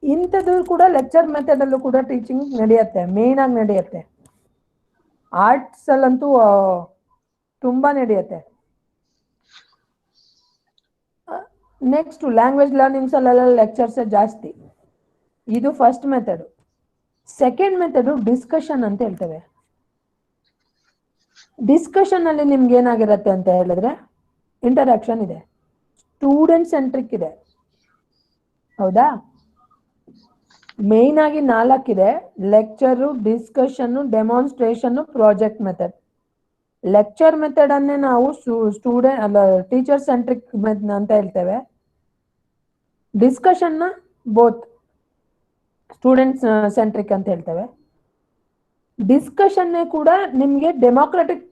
ಇಂಥದ್ದು ಕೂಡ ಲೆಕ್ಚರ್ ಮೆಥಡ್ ಅಲ್ಲೂ ಕೂಡ ಟೀಚಿಂಗ್ ನಡೆಯುತ್ತೆ, ಮೇನ್ ಆಗಿ ನಡೆಯುತ್ತೆ. ಆರ್ಟ್ಸ್ ಅಲ್ಲಂತೂ ತುಂಬಾ ನಡೆಯುತ್ತೆ. ನೆಕ್ಸ್ಟ್ ಲ್ಯಾಂಗ್ವೇಜ್ ಲರ್ನಿಂಗ್ಸ್ ಅಲ್ಲೆಲ್ಲ ಲೆಕ್ಚರ್ಸ್ ಜಾಸ್ತಿ. ಇದು first method. Second method discussion ಅಂತ ಹೇಳ್ತೇವೆ. ಡಿಸ್ಕಷನ್ ಅಲ್ಲಿ ನಿಮ್ಗೆ ಏನಾಗಿರುತ್ತೆ ಅಂತ ಹೇಳಿದ್ರೆ ಇಂಟರಾಕ್ಷನ್ ಇದೆ, ಸ್ಟೂಡೆಂಟ್ ಸೆಂಟ್ರಿಕ್ ಇದೆ, ಹೌದಾ. ಮೇನ್ ಆಗಿ 4 ಇದೆ: lecture, discussion, demonstration, project method. Lecture method ಅನ್ನೇ ನಾವು ಸ್ಟೂಡೆಂಟ್ ಅಲ್ಲ ಟೀಚರ್ ಸೆಂಟ್ರಿಕ್ ಅಂತ ಹೇಳ್ತೇವೆ. ಡಿಸ್ಕಷನ್ ನ ಬೋತ್ ಸ್ಟೂಡೆಂಟ್ ಸೆಂಟ್ರಿಕ್ ಅಂತ ಹೇಳ್ತೇವೆ. ಡಿಸ್ಕಷನ್ ಕೂಡ ನಿಮ್ಗೆ ಡೆಮೋಕ್ರೆಟಿಕ್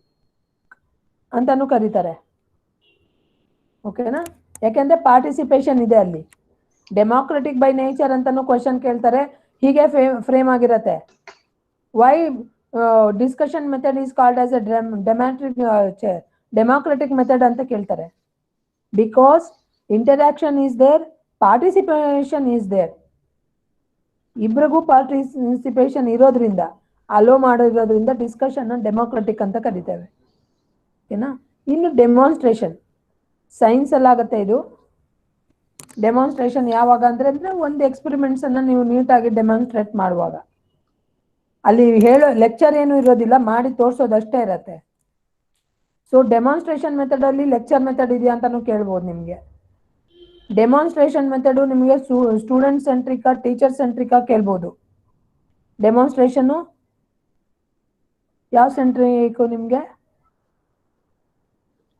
ಅಂತಾನು ಕರೀತಾರೆ, ಓಕೆನಾ. ಯಾಕೆಂದ್ರೆ ಪಾರ್ಟಿಸಿಪೇಷನ್ ಇದೆ ಅಲ್ಲಿ. ಡೆಮೋಕ್ರೆಟಿಕ್ ಬೈ ನೇಚರ್ ಅಂತಾನು ಕ್ವಶನ್ ಕೇಳ್ತಾರೆ, ಹೀಗೆ ಫ್ರೇಮ್ ಆಗಿರತ್ತೆ. Why discussion method is called as a democratic method ಅಂತ ಕೇಳ್ತಾರೆ. Because interaction is there, participation is there. ಇಬ್ರಿಗೂ ಪಾರ್ಟಿಸಿಪೇಷನ್ ಇರೋದ್ರಿಂದ, ಅಲೋ ಮಾಡಿರೋದ್ರಿಂದ ಡಿಸ್ಕಷನ್ ಡೆಮೋಕ್ರೆಟಿಕ್ ಅಂತ ಕರಿತೇವೆ, ಓಕೆನಾ. ಇನ್ನು ಡೆಮಾನ್ಸ್ಟ್ರೇಷನ್ ಸೈನ್ಸ್ ಅಲ್ಲಿ ಆಗುತ್ತೆ. ಇದು ಡೆಮಾನ್ಸ್ಟ್ರೇಷನ್ ಯಾವಾಗ ಅಂದ್ರೆ ಒಂದು ಎಕ್ಸ್ಪೆರಿಮೆಂಟ್ಸ್ ಅನ್ನ ನೀವು ನೀಟಾಗಿ ಡೆಮಾನ್ಸ್ಟ್ರೇಟ್ ಮಾಡುವಾಗ. ಅಲ್ಲಿ ಹೇಳೋ ಲೆಕ್ಚರ್ ಏನು ಇರೋದಿಲ್ಲ, ಮಾಡಿ ತೋರ್ಸೋದಷ್ಟೇ ಇರತ್ತೆ. ಸೊ ಡೆಮಾನ್ಸ್ಟ್ರೇಷನ್ ಮೆಥಡ್ ಅಲ್ಲಿ ಲೆಕ್ಚರ್ ಮೆಥಡ್ ಇದೆಯಾ ಅಂತಾನು ಕೇಳ್ಬೋದು ನಿಮ್ಗೆ. ಡೆಮಾನ್ಸ್ಟ್ರೇಷನ್ ಮೆಥಡ್ ನಿಮಗೆ ಸ್ಟೂಡೆಂಟ್ ಸೆಂಟ್ರಿಕಾ ಟೀಚರ್ ಸೆಂಟ್ರಿಕಾ ಕೇಳ್ಬೋದು. ಡೆಮಾನ್ಸ್ಟ್ರೇಷನ್ ಯಾವ ಸೆಂಟ್ರಿಕ್ ನಿಮ್ಗೆ?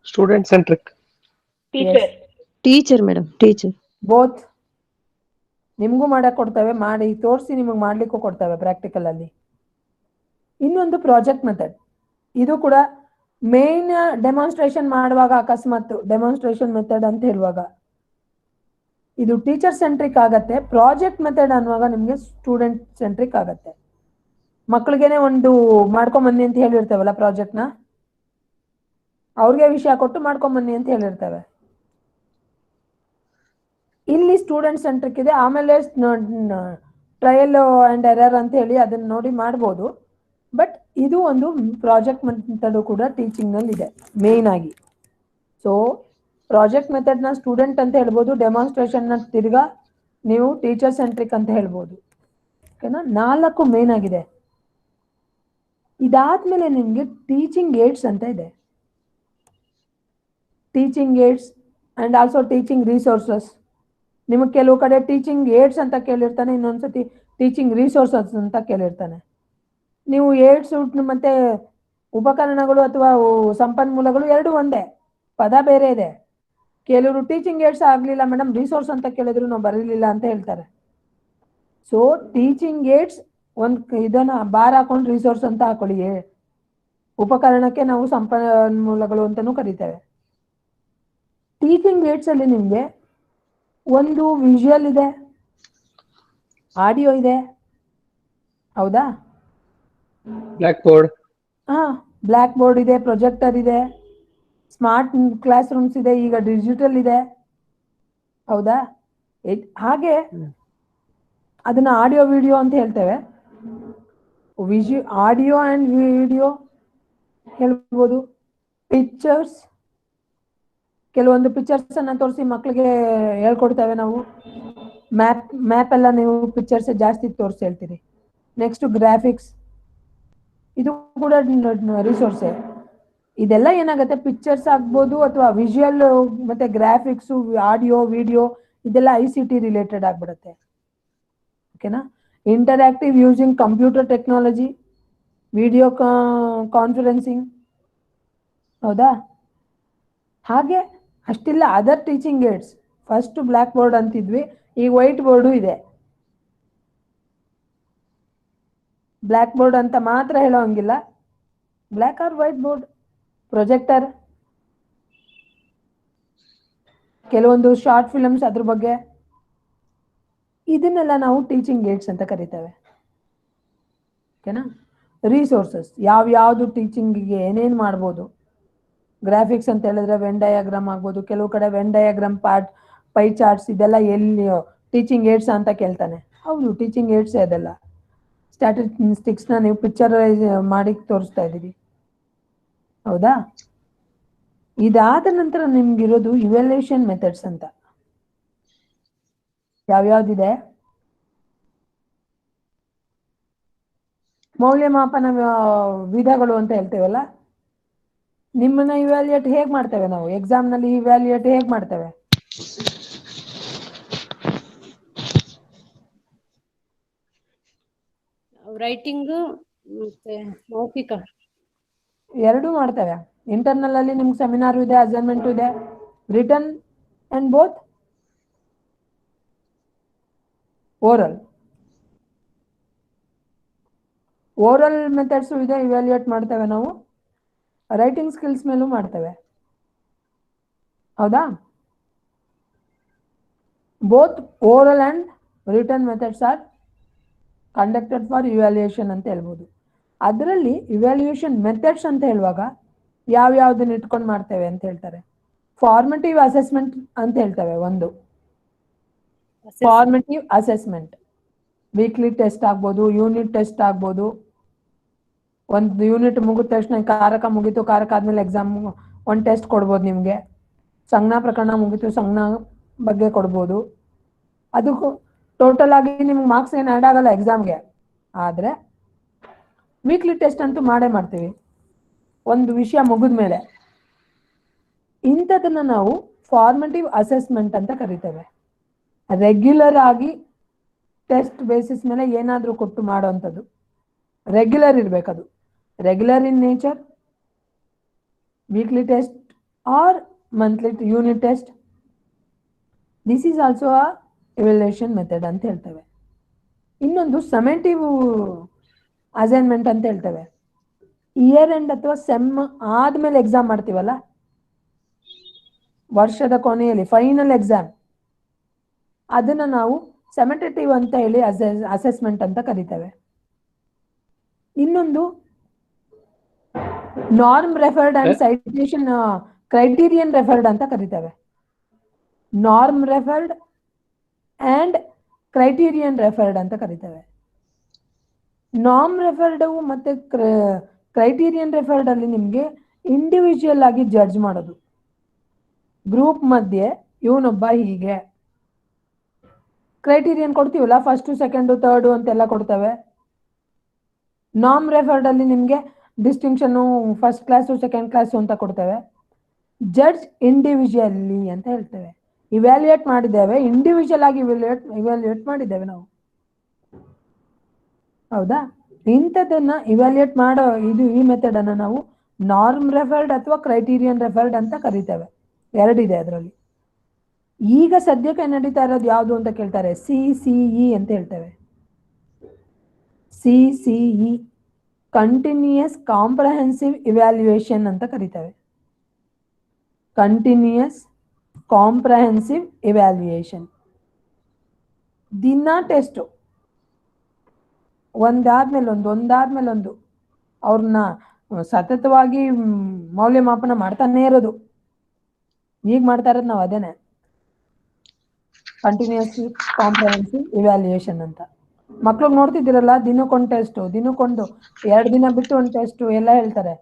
Student centric. Teacher madam, teacher. Both. ನಿಮ್ಗೂ ಮಾಡಕ್ ಕೊಡ್ತೇವೆ, ಮಾಡಿ ತೋರಿಸಿ ನಿಮಗೆ ಮಾಡ್ಲಿಕ್ಕೂ ಕೊಡ್ತೇವೆ ಪ್ರಾಕ್ಟಿಕಲ್ ಅಲ್ಲಿ. ಇನ್ನೊಂದು ಪ್ರಾಜೆಕ್ಟ್ ಮೆಥಡ್. ಇದು ಕೂಡ ಮೇನ್ ಡೆಮಾನ್ಸ್ಟ್ರೇಷನ್ ಮಾಡುವಾಗ, ಅಕಸ್ಮಾತ್ ಡೆಮಾನ್ಸ್ಟ್ರೇಷನ್ ಮೆಥಡ್ ಅಂತ ಹೇಳುವಾಗ ಇದು ಟೀಚರ್ ಸೆಂಟ್ರಿಕ್ ಆಗತ್ತೆ. ಪ್ರಾಜೆಕ್ಟ್ ಮೆಥಡ್ ಅನ್ನುವಾಗ ನಿಮ್ಗೆ ಸ್ಟೂಡೆಂಟ್ ಸೆಂಟ್ರಿಕ್ ಆಗತ್ತೆ. ಮಕ್ಳಿಗೆನೆ ಒಂದು ಮಾಡ್ಕೊಂಬನ್ನಿ ಅಂತ ಹೇಳಿರ್ತೇವಲ್ಲ ಪ್ರಾಜೆಕ್ಟ್ನ, ಅವ್ರಿಗೆ ವಿಷಯ ಕೊಟ್ಟು ಮಾಡ್ಕೊಂಬನ್ನಿ ಅಂತ ಹೇಳಿರ್ತೇವೆ. ಇಲ್ಲಿ ಸ್ಟೂಡೆಂಟ್ ಸೆಂಟ್ರಿಕ್ ಇದೆ. ಆಮೇಲೆ ಟ್ರಯಲ್ ಅಂಡ್ ಎರರ್ ಅಂತ ಹೇಳಿ ಅದನ್ನ ನೋಡಿ ಮಾಡ್ಬೋದು. ಬಟ್ ಇದು ಒಂದು ಪ್ರಾಜೆಕ್ಟ್ ಮೆಥಡ್ ಕೂಡ ಟೀಚಿಂಗ್ ನಲ್ಲಿ ಇದೆ ಮೇನ್ ಆಗಿ. ಸೊ ಪ್ರಾಜೆಕ್ಟ್ ಮೆಥಡ್ ನ ಸ್ಟೂಡೆಂಟ್ ಅಂತ ಹೇಳ್ಬೋದು, ಡೆಮಾನ್ಸ್ಟ್ರೇಷನ್ ನ ತಿರ್ಗಾ ನೀವು ಟೀಚರ್ ಸೆಂಟ್ರಿಕ್ ಅಂತ ಹೇಳ್ಬೋದು, ಓಕೆನಾ. 4 ಮೇನ್ ಆಗಿದೆ. ಇದಾದ್ಮೇಲೆ ನಿಮ್ಗೆ ಟೀಚಿಂಗ್ ಏಡ್ಸ್ ಅಂತ ಇದೆ. Teaching AIDS and also teaching resources. ನಿಮಗೆ ಕೆಲವು ಕಡೆ ಟೀಚಿಂಗ್ ಏಡ್ಸ್ ಅಂತ ಕೇಳಿರ್ತಾನೆ, ಇನ್ನೊಂದ್ಸತಿ ಟೀಚಿಂಗ್ ರಿಸೋರ್ಸಸ್ ಅಂತ ಕೇಳಿರ್ತಾನೆ. ನೀವು ಏಡ್ಸ್ ಮತ್ತೆ ಉಪಕರಣಗಳು ಅಥವಾ ಸಂಪನ್ಮೂಲಗಳು ಎರಡು ಒಂದೇ, ಪದ ಬೇರೆ ಇದೆ. ಕೆಲವರು ಟೀಚಿಂಗ್ ಏಡ್ಸ್ ಆಗ್ಲಿಲ್ಲ ಮೇಡಮ್, ರಿಸೋರ್ಸ್ ಅಂತ ಕೇಳಿದ್ರು ನಾವು ಬರಲಿಲ್ಲ ಅಂತ ಹೇಳ್ತಾರೆ. ಸೊ ಟೀಚಿಂಗ್ ಏಡ್ಸ್ ಇದನ್ನ ಬಾರ್ ಹಾಕೊಂಡು ರಿಸೋರ್ಸ್ ಅಂತ ಹಾಕೊಳ್ಳಿ. ಉಪಕರಣಕ್ಕೆ ನಾವು ಸಂಪನ್ಮೂಲಗಳು ಅಂತಾನೂ ಕರಿತೇವೆ. ಟೀಚಿಂಗ್ ಏಡ್ಸ್ ಅಲ್ಲಿ ನಿಮ್ಗೆ ಒಂದು ವಿಜುವಲ್ ಇದೆ, ಆಡಿಯೋ ಇದೆ, ಹೌದಾ. Black board. ಬ್ಲಾಕ್ ಬೋರ್ಡ್ ಇದೆ, ಪ್ರೊಜೆಕ್ಟರ್ ಇದೆ, ಸ್ಮಾರ್ಟ್ ಕ್ಲಾಸ್ ರೂಮ್ಸ್ ಇದೆ, ಈಗ ಡಿಜಿಟಲ್ ಇದೆ, ಹೌದಾ. ಹಾಗೆ ಅದನ್ನ ಆಡಿಯೋ ವಿಡಿಯೋ ಅಂತ ಹೇಳ್ತೇವೆ. ಆಡಿಯೋ ಅಂಡ್ ವಿಡಿಯೋ ಹೇಳ್ಬೋದು. ಪಿಕ್ಚರ್ಸ್, ಕೆಲವೊಂದು ಪಿಕ್ಚರ್ಸ್ ಅನ್ನ ತೋರಿಸಿ ಮಕ್ಕಳಿಗೆ ಹೇಳ್ಕೊಡ್ತೇವೆ ನಾವು. ಮ್ಯಾಪ್ ಎಲ್ಲ ನೀವು ಪಿಕ್ಚರ್ಸ್ ಜಾಸ್ತಿ ತೋರಿಸಿ ಹೇಳ್ತೀರಿ. ನೆಕ್ಸ್ಟ್ ಗ್ರಾಫಿಕ್ಸ್, ಇದು ಕೂಡ ರಿಸೋರ್ಸೆ. ಇದೆಲ್ಲ ಏನಾಗುತ್ತೆ, ಪಿಕ್ಚರ್ಸ್ ಆಗ್ಬೋದು ಅಥವಾ ವಿಜುವಲ್ ಮತ್ತೆ ಗ್ರಾಫಿಕ್ಸ್, ಆಡಿಯೋ ವಿಡಿಯೋ, ಇದೆಲ್ಲ ICT ರಿಲೇಟೆಡ್ ಆಗ್ಬಿಡುತ್ತೆ, ಓಕೆನಾ. Interactive using computer technology, video conferencing, ಹೌದಾ? ಹಾಗೆ ಅಷ್ಟಿಲ್ಲ, other teaching aids. First black board ಅಂತಿದ್ವಿ, ಈಗ ವೈಟ್ ಬೋರ್ಡು ಇದೆ. ಬ್ಲ್ಯಾಕ್ ಬೋರ್ಡ್ ಅಂತ ಮಾತ್ರ ಹೇಳೋ ಹಂಗಿಲ್ಲ, black or white board, projector, ಕೆಲವೊಂದು ಶಾರ್ಟ್ ಫಿಲಮ್ಸ್ ಅದ್ರ ಬಗ್ಗೆ, ಇದನ್ನೆಲ್ಲ ನಾವು ಟೀಚಿಂಗ್ ಏಡ್ಸ್ ಅಂತ ಕರಿತೇವೆ. ಓಕೆನಾ? ರಿಸೋರ್ಸಸ್ ಯಾವ್ಯಾವುದು ಟೀಚಿಂಗಿಗೆ ಏನೇನು ಮಾಡ್ಬೋದು. ಗ್ರಾಫಿಕ್ಸ್ ಅಂತ ಹೇಳಿದ್ರೆ ವೆನ್ ಡಯಾಗ್ರಾಮ್ ಆಗ್ಬೋದು, ಕೆಲವು ಕಡೆ Venn diagram part, pie charts, ಇದೆಲ್ಲ ಎಲ್ಲಿ ಟೀಚಿಂಗ್ ಏಡ್ಸ್ ಅಂತ ಕೇಳ್ತಾನೆ. ಹೌದು, ಟೀಚಿಂಗ್ ಏಡ್ಸ್ ಅದೆಲ್ಲ. ಸ್ಟ್ಯಾಟಿಸ್ಟಿಕ್ಸ್ನ ನೀವು ಪಿಕ್ಚರೈಸ್ ಮಾಡಿ ತೋರಿಸ್ತಾ ಇದ್ದೀವಿ. ಹೌದಾ? ಇದಾದ ನಂತರ ನಿಮ್ಗಿರೋದು ಇವ್ಯಾಲ್ಯೂಯೇಷನ್ ಮೆಥಡ್ಸ್ ಅಂತ. ಯಾವ್ಯಾವ್ದಿದೆ? ಮೌಲ್ಯಮಾಪನ ವಿಧಗಳು ಅಂತ ಹೇಳ್ತೇವಲ್ಲ, ನಿಮ್ಮನ್ನ ಇವ್ಯಾಲ್ಯೂಯೇಟ್ ಹೇಗೆ ಮಾಡ್ತೇವೆ ನಾವು? ಎಕ್ಸಾಮ್ನಲ್ಲಿ ಇವ್ಯಾಲ್ಯೂಯೇಟ್ ಹೇಗೆ ಮಾಡ್ತೇವೆ? ರೈಟಿಂಗ್ ಮತ್ತೆ ಮೌಖಿಕ ಎರಡೂ ಮಾಡ್ತೇವೆ. ಇಂಟರ್ನಲ್ ಅಲ್ಲಿ ನಿಮ್ಗೆ ಸೆಮಿನಾರು ಇದೆ, ಅಸೈನ್ಮೆಂಟು ಇದೆ, return and both oral. Oral methods ಇದೆ, ಇವ್ಯಾಲ್ಯೂಯೇಟ್ ಮಾಡ್ತೇವೆ ನಾವು. ರೈಟಿಂಗ್ ಸ್ಕಿಲ್ಸ್ ಮೇಲೂ ಮಾಡ್ತೇವೆ. ಹೌದಾ? Both oral and return methods are conducted for evaluation ಅಂತ ಹೇಳ್ಬೋದು. ಅದರಲ್ಲಿ ಇವ್ಯಾಲ್ಯೂಯೇಷನ್ ಮೆಥಡ್ಸ್ ಅಂತ ಹೇಳುವಾಗ ಯಾವ್ಯಾವ್ದನ್ನ ಇಟ್ಕೊಂಡು ಮಾಡ್ತೇವೆ ಅಂತ ಹೇಳ್ತಾರೆ. ಫಾರ್ಮೇಟಿವ್ ಅಸೆಸ್ಮೆಂಟ್ ಅಂತ ಹೇಳ್ತೇವೆ. ಒಂದು ಫಾರ್ಮೇಟಿವ್ ಅಸೆಸ್ಮೆಂಟ್, ವೀಕ್ಲಿ ಟೆಸ್ಟ್ ಆಗ್ಬೋದು, ಯೂನಿಟ್ ಟೆಸ್ಟ್ ಆಗ್ಬೋದು. ಒಂದು ಯೂನಿಟ್ ಮುಗಿದ ತಕ್ಷಣ ಕಾರಕ ಮುಗೀತು, ಕಾರಕ ಆದ್ಮೇಲೆ ಎಕ್ಸಾಮ್ ಒಂದು ಟೆಸ್ಟ್ ಕೊಡ್ಬೋದು ನಿಮಗೆ. ಸಂಜ್ಞಾ ಪ್ರಕರಣ ಮುಗೀತು, ಸಂಜ್ಞಾ ಬಗ್ಗೆ ಕೊಡ್ಬೋದು. ಅದಕ್ಕೂ ಟೋಟಲ್ ಆಗಿ ನಿಮ್ಗೆ ಮಾರ್ಕ್ಸ್ ಏನು ಆ್ಯಡ್ ಆಗಲ್ಲ ಎಕ್ಸಾಮ್ಗೆ, ಆದರೆ ವೀಕ್ಲಿ ಟೆಸ್ಟ್ ಅಂತೂ ಮಾಡೇ ಮಾಡ್ತೀವಿ ಒಂದು ವಿಷಯ ಮುಗಿದ ಮೇಲೆ. ಇಂಥದನ್ನ ನಾವು ಫಾರ್ಮೇಟಿವ್ ಅಸೆಸ್ಮೆಂಟ್ ಅಂತ ಕರಿತೇವೆ. ರೆಗ್ಯುಲರ್ ಆಗಿ ಟೆಸ್ಟ್ ಬೇಸಿಸ್ ಮೇಲೆ ಏನಾದರೂ ಕೊಟ್ಟು ಮಾಡೋವಂಥದ್ದು, ರೆಗ್ಯುಲರ್ ಇರಬೇಕದು. Regular in nature, weekly test or monthly unit test. This is also a evaluation method ಅಂತ ಹೇಳ್ತೇವೆ. ಇನ್ನೊಂದು ಸಮೇಟಿವ್ ಅಸೈನ್ಮೆಂಟ್ ಅಂತ ಹೇಳ್ತೇವೆ. ಇಯರ್ ಎಂಡ್ ಅಥವಾ ಸೆಮ್ ಆದ್ಮೇಲೆ ಎಕ್ಸಾಮ್ ಮಾಡ್ತೀವಲ್ಲ, ವರ್ಷದ ಕೊನೆಯಲ್ಲಿ ಫೈನಲ್ ಎಕ್ಸಾಮ್, ಅದನ್ನ ನಾವು ಸಮೆಟೇಟಿವ್ ಅಂತ ಹೇಳಿ ಅಸೆಸ್ಮೆಂಟ್ ಅಂತ ಕರಿತೇವೆ. ಇನ್ನೊಂದು norm referred and citation criterion referred ಅಂತ ಕರಿತೇವೆ. Norm referred and criterion referred ಅಂತ ಕರಿತೇವೆ. ನಾರ್ಮ್ ರೆಫರ್ಡ್ ಮತ್ತೆ ಕ್ರೈಟೀರಿಯನ್ ರೆಫರ್ಡ್ ಅಲ್ಲಿ ನಿಮಗೆ ಇಂಡಿವಿಜುವಲ್ ಆಗಿ ಜಡ್ಜ್ ಮಾಡೋದು. ಗ್ರೂಪ್ ಮಧ್ಯೆ ಇವನೊಬ್ಬ ಹೀಗೆ ಕ್ರೈಟೀರಿಯನ್ ಕೊಡ್ತೀವಲ್ಲ, ಫಸ್ಟ್ ಸೆಕೆಂಡು ಥರ್ಡು ಅಂತೆಲ್ಲ ಕೊಡ್ತೇವೆ. ನಾರ್ಮ್ ರೆಫರ್ಡ್ ಅಲ್ಲಿ ನಿಮಗೆ distinction first class second class ಅಂತ ಕೊಡ್ತೇವೆ. ಜಡ್ಜ್ ಇಂಡಿವಿಜುವಲಿ ಅಂತ ಹೇಳ್ತೇವೆ. ಇವ್ಯಾಲ್ಯೂಯೇಟ್ ಮಾಡಿದ್ದೇವೆ, ಇಂಡಿವಿಜುವಲ್ ಆಗಿ ಇವ್ಯಾಲ್ಯೂಯೇಟ್ ಮಾಡಿದ್ದೇವೆ ನಾವು. ಹೌದಾ? ಇಂಥದನ್ನ ಇವ್ಯಾಲ್ಯೂಯೇಟ್ ಮಾಡೋ ಈ ಮೆಥಡ್ ಅನ್ನ ನಾವು ನಾರ್ಮ್ ರೆಫರ್ಡ್ ಅಥವಾ ಕ್ರೈಟೀರಿಯನ್ ರೆಫರ್ಡ್ ಅಂತ ಕರಿತೇವೆ. ಎರಡಿದೆ ಅದರಲ್ಲಿ. ಈಗ ಸದ್ಯಕ್ಕೆ ನಡೀತಾ ಇರೋದು ಯಾವುದು ಅಂತ ಕೇಳ್ತಾರೆ, CCE ಅಂತ ಹೇಳ್ತೇವೆ. CCE ಕಂಟಿನ್ಯೂಯಸ್ ಕಾಂಪ್ರಹೆನ್ಸಿವ್ ಇವ್ಯಾಲ್ಯೂಯೇಷನ್ ಅಂತ ಕರಿತೇವೆ. Continuous comprehensive evaluation. ದಿನ ಟೆಸ್ಟ್ ಒಂದಾದ್ಮೇಲೆ ಒಂದು ಅವ್ರನ್ನ ಸತತವಾಗಿ ಮೌಲ್ಯಮಾಪನ ಮಾಡ್ತಾನೆ ಇರೋದು. ಈಗ ಮಾಡ್ತಾ ಇರೋದು ನಾವು ಅದೇನೆ, ಕಂಟಿನ್ಯೂಸ್ ಕಾಂಪ್ರಹೆನ್ಸಿವ್ ಇವ್ಯಾಲ್ಯೂಯೇಷನ್ ಅಂತ. ಮಕ್ಳಿಗೆ ನೋಡ್ತಿದ್ದೀರಲ್ಲ, ದಿನಕ್ಕೊಂದು ಟೆಸ್ಟು, ದಿನಕ್ಕೊಂದು 2 ದಿನ ಬಿಟ್ಟು ಒಂದು ಟೆಸ್ಟು ಎಲ್ಲ ಹೇಳ್ತಾರೆ.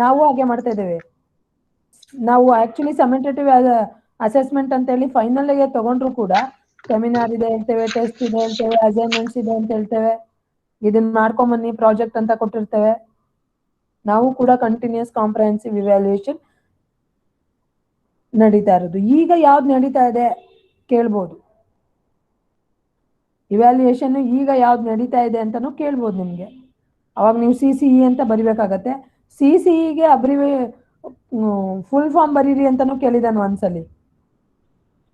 ನಾವು ಹಾಗೆ ಮಾಡ್ತಾ ಇದ್ದೇವೆ. ನಾವು ಆಕ್ಚುಲಿ ಸಮೆಂಟೇಟಿವ್ ಅಸೆಸ್ಮೆಂಟ್ ಅಂತ ಹೇಳಿ ಫೈನಲ್ಗೆ ತಗೊಂಡ್ರು ಕೂಡ ಸೆಮಿನಾರ್ ಇದೆ ಹೇಳ್ತೇವೆ, ಟೆಸ್ಟ್ ಇದೆ ಹೇಳ್ತೇವೆ, ಅಸೈನ್ಮೆಂಟ್ಸ್ ಇದೆ ಅಂತ ಹೇಳ್ತೇವೆ, ಇದನ್ನ ಮಾಡ್ಕೊಂಬನ್ನಿ ಪ್ರಾಜೆಕ್ಟ್ ಅಂತ ಕೊಟ್ಟಿರ್ತೇವೆ. ನಾವು ಕೂಡ ಕಂಟಿನ್ಯೂಸ್ ಕಾಂಪ್ರಹೆನ್ಸಿವ್ ಇವ್ಯಾಲ್ಯೂಯೇಷನ್ ನಡೀತಾ ಇರೋದು. ಈಗ ಯಾವ್ದು ನಡೀತಾ ಇದೆ ಕೇಳ್ಬೋದು. ಇವ್ಯಾಲ್ಯೂಯೇಷನ್ ಈಗ ಯಾವ್ದು ನಡೀತಾ ಇದೆ ಅಂತಲೂ ಕೇಳ್ಬೋದು ನಿಮಗೆ. ಅವಾಗ ನೀವು CCE ಅಂತ ಬರಿಬೇಕಾಗತ್ತೆ. CCEಗೆ ಫುಲ್ ಫಾರ್ಮ್ ಬರೀರಿ ಅಂತಾನು ಕೇಳಿದಾನು ಒಂದ್ಸಲಿ,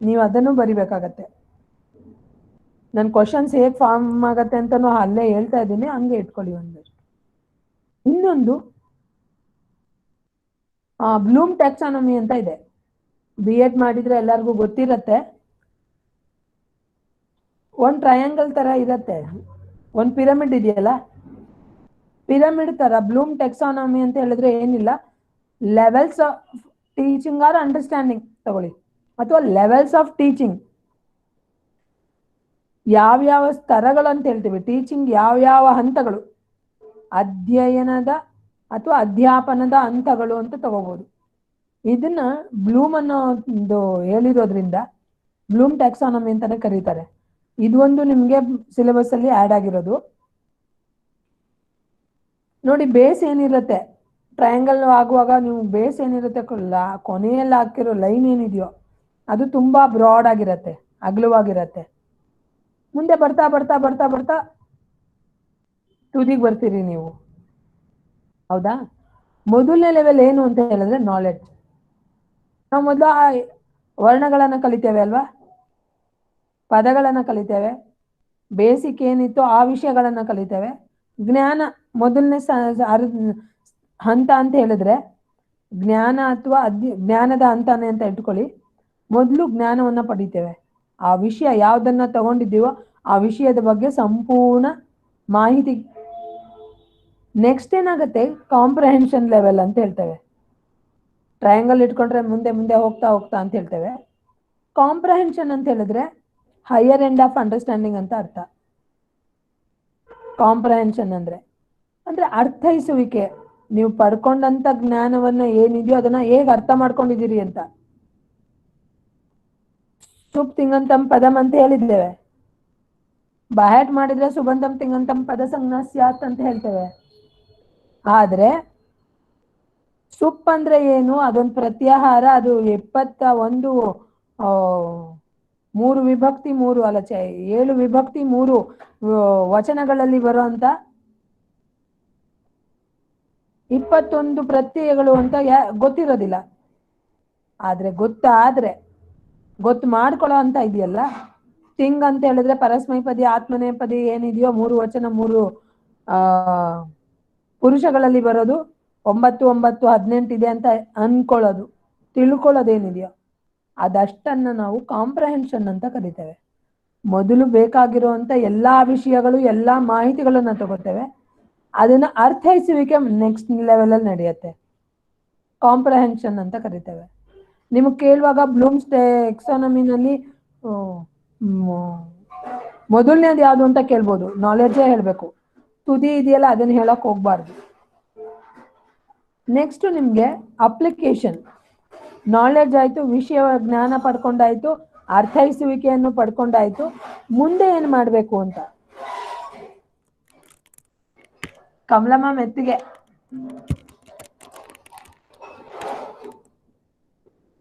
ನೀವು ಅದನ್ನು ಬರಿಬೇಕಾಗತ್ತೆ. ನನ್ನ ಕ್ವಶನ್ಸ್ ಹೇಗೆ ಫಾರ್ಮ್ ಆಗತ್ತೆ ಅಂತಾನು ಅಲ್ಲೇ ಹೇಳ್ತಾ ಇದ್ದೀನಿ, ಹಂಗೆ ಇಟ್ಕೊಳ್ಳಿ ಒಂದಷ್ಟು. ಇನ್ನೊಂದು ಬ್ಲೂಮ್ ಟ್ಯಾಕ್ಸಾನಮಿ ಅಂತ ಇದೆ, B.Ed ಮಾಡಿದ್ರೆ ಎಲ್ಲರಿಗೂ ಗೊತ್ತಿರತ್ತೆ. ಒಂದು ಟ್ರಯಾಂಗಲ್ ತರ ಇರತ್ತೆ, ಒಂದು ಪಿರಮಿಡ್ ಇದೆಯಲ್ಲ, ಪಿರಮಿಡ್ ತರ ಬ್ಲೂಮ್ ಟ್ಯಾಕ್ಸಾನಮಿ ಅಂತ ಹೇಳಿದ್ರೆ ಏನಿಲ್ಲ, levels of teaching are understanding ತಗೊಳ್ಳಿ, ಅಥವಾ ಲೆವೆಲ್ಸ್ ಆಫ್ ಟೀಚಿಂಗ್. ಯಾವ್ಯಾವ ಸ್ತರಗಳು ಅಂತ ಹೇಳ್ತೀವಿ, ಟೀಚಿಂಗ್ ಯಾವ್ಯಾವ ಹಂತಗಳು, ಅಧ್ಯಯನದ ಅಥವಾ ಅಧ್ಯಾಪನದ ಹಂತಗಳು ಅಂತ ತಗೋಬಹುದು. ಇದನ್ನ ಬ್ಲೂಮ್ ಅನ್ನೋ ಒಂದು ಹೇಳಿರೋದ್ರಿಂದ ಬ್ಲೂಮ್ ಟ್ಯಾಕ್ಸಾನಮಿ ಅಂತಾನೆ ಕರೀತಾರೆ. ಇದು ಒಂದು ನಿಮ್ಗೆ ಸಿಲೆಬಸ್ ಅಲ್ಲಿ ಆಡ್ ಆಗಿರೋದು. ನೋಡಿ, ಬೇಸ್ ಏನಿರುತ್ತೆ, ಟ್ರಯಾಂಗಲ್ ಆಗುವಾಗ ನೀವು ಬೇಸ್ ಏನಿರುತ್ತೆ, ಕೊನೆಯಲ್ಲಿ ಹಾಕಿರೋ ಲೈನ್ ಏನಿದೆಯೋ ಅದು ತುಂಬಾ ಬ್ರಾಡ್ ಆಗಿರತ್ತೆ, ಅಗಲವಾಗಿರತ್ತೆ. ಮುಂದೆ ಬರ್ತಾ ಬರ್ತಾ ಬರ್ತಾ ಬರ್ತಾ ತುದಿಗೆ ಬರ್ತೀರಿ ನೀವು, ಹೌದಾ? ಮೊದಲನೇ ಲೆವೆಲ್ ಏನು ಅಂತ ಹೇಳಿದ್ರೆ ನಾಲೆಡ್ಜ್. ನಾವು ಮೊದಲು ವರ್ಣಗಳನ್ನ ಕಲಿತೇವೆ ಅಲ್ವಾ, ಪದಗಳನ್ನ ಕಲಿತೇವೆ, ಬೇಸಿಕ್ ಏನಿತ್ತು ಆ ವಿಷಯಗಳನ್ನ ಕಲಿತೇವೆ. ಜ್ಞಾನ ಮೊದಲನೇ ಹಂತ ಅಂತ ಹೇಳಿದ್ರೆ ಜ್ಞಾನ ಅಥವಾ ಜ್ಞಾನದ ಹಂತನೇ ಅಂತ ಇಟ್ಕೊಳ್ಳಿ. ಮೊದಲು ಜ್ಞಾನವನ್ನ ಪಡಿತೇವೆ, ಆ ವಿಷಯ ಯಾವ್ದನ್ನ ತಗೊಂಡಿದ್ದೀವೋ ಆ ವಿಷಯದ ಬಗ್ಗೆ ಸಂಪೂರ್ಣ ಮಾಹಿತಿ. ನೆಕ್ಸ್ಟ್ ಏನಾಗುತ್ತೆ, ಕಾಂಪ್ರಹೆನ್ಷನ್ ಲೆವೆಲ್ ಅಂತ ಹೇಳ್ತೇವೆ. ಟ್ರಯಾಂಗಲ್ ಇಟ್ಕೊಂಡ್ರೆ ಮುಂದೆ ಮುಂದೆ ಹೋಗ್ತಾ ಹೋಗ್ತಾ ಅಂತ ಹೇಳ್ತೇವೆ. ಕಾಂಪ್ರಹೆನ್ಷನ್ ಅಂತ ಹೇಳಿದ್ರೆ ಹೈಯರ್ ಎಂಡ್ ಆಫ್ ಅಂಡರ್ಸ್ಟ್ಯಾಂಡಿಂಗ್ ಅಂತ ಅರ್ಥ. ಕಾಂಪ್ರಹೆನ್ಷನ್ ಅಂದ್ರೆ ಅರ್ಥೈಸುವಿಕೆ, ನೀವು ಪಡ್ಕೊಂಡಂತ ಜ್ಞಾನವನ್ನ ಏನಿದೆಯೋ ಅದನ್ನ ಹೇಗೆ ಅರ್ಥ ಮಾಡ್ಕೊಂಡಿದ್ದೀರಿ ಅಂತ. ಸುಪ್ ತಿಂಗಂತಂ ಪದಂ ಅಂತ ಹೇಳಿದ್ದೇವೆ, ಬಹ್ಯಾಟ್ ಮಾಡಿದ್ರೆ ಸುಬಂಧಂ ತಿಂಗಂತಂ ಪದ ಸಂಜ್ಞಾ ಸ್ಯಾತ್ ಅಂತ ಹೇಳ್ತೇವೆ. ಆದ್ರೆ ಸುಪ್ ಅಂದ್ರೆ ಏನು, ಅದೊಂದು ಪ್ರತ್ಯಾಹಾರ, ಅದು 71 3 ವಿಭಕ್ತಿ 3 ಅಲ್ಲ 7 ವಿಭಕ್ತಿ 3 ವಚನಗಳಲ್ಲಿ ಬರುವಂತ 21 ಪ್ರತ್ಯಯಗಳು ಅಂತ ಗೊತ್ತಿರೋದಿಲ್ಲ. ಆದ್ರೆ ಗೊತ್ತು ಮಾಡ್ಕೊಳ್ಳೋ ಅಂತ ಇದೆಯಲ್ಲ, ತಿಂಗ್ ಅಂತ ಹೇಳಿದ್ರೆ ಪರಸ್ಮೈಪದಿ ಆತ್ಮನೇಪದಿ ಏನಿದೆಯೋ 3 ವಚನ 3 ಪುರುಷಗಳಲ್ಲಿ ಬರೋದು, 9 9 18 ಇದೆ ಅಂತ ಅನ್ಕೊಳ್ಳೋದು, ತಿಳ್ಕೊಳ್ಳೋದೇನಿದೆಯೋ ಅದಷ್ಟನ್ನ ನಾವು ಕಾಂಪ್ರಹೆನ್ಷನ್ ಅಂತ ಕರಿತೇವೆ. ಮೊದಲು ಬೇಕಾಗಿರುವಂತ ಎಲ್ಲಾ ವಿಷಯಗಳು ಎಲ್ಲಾ ಮಾಹಿತಿಗಳನ್ನ ತಗೋತೇವೆ, ಅದನ್ನ ಅರ್ಥೈಸುವಿಕೆ ನೆಕ್ಸ್ಟ್ ಲೆವೆಲ್ ಅಲ್ಲಿ ನಡೆಯುತ್ತೆ, ಕಾಂಪ್ರಹೆನ್ಷನ್ ಅಂತ ಕರಿತೇವೆ. ನಿಮಗೆ ಕೇಳುವಾಗ ಬ್ಲೂಮ್ಸ್ ಟ್ಯಾಕ್ಸಾನಮಿನಲ್ಲಿ ಮೊದಲನೇದು ಯಾವುದು ಅಂತ ಕೇಳ್ಬೋದು, ನಾಲೆಡ್ಜೇ ಹೇಳ್ಬೇಕು, ತುದಿ ಇದೆಯಲ್ಲ ಅದನ್ನ ಹೇಳಕ್ ಹೋಗ್ಬಾರ್ದು. ನೆಕ್ಸ್ಟ್ ನಿಮ್ಗೆ ಅಪ್ಲಿಕೇಶನ್. ನಾಲೆಡ್ಜ್ ಆಯ್ತು, ವಿಷಯ ಜ್ಞಾನ ಪಡ್ಕೊಂಡಾಯ್ತು, ಅರ್ಥೈಸುವಿಕೆಯನ್ನು ಪಡ್ಕೊಂಡಾಯ್ತು, ಮುಂದೆ ಏನ್ ಮಾಡ್ಬೇಕು ಅಂತ. ಕಮಲಮ್ಮ ಮೆತ್ತಿಗೆ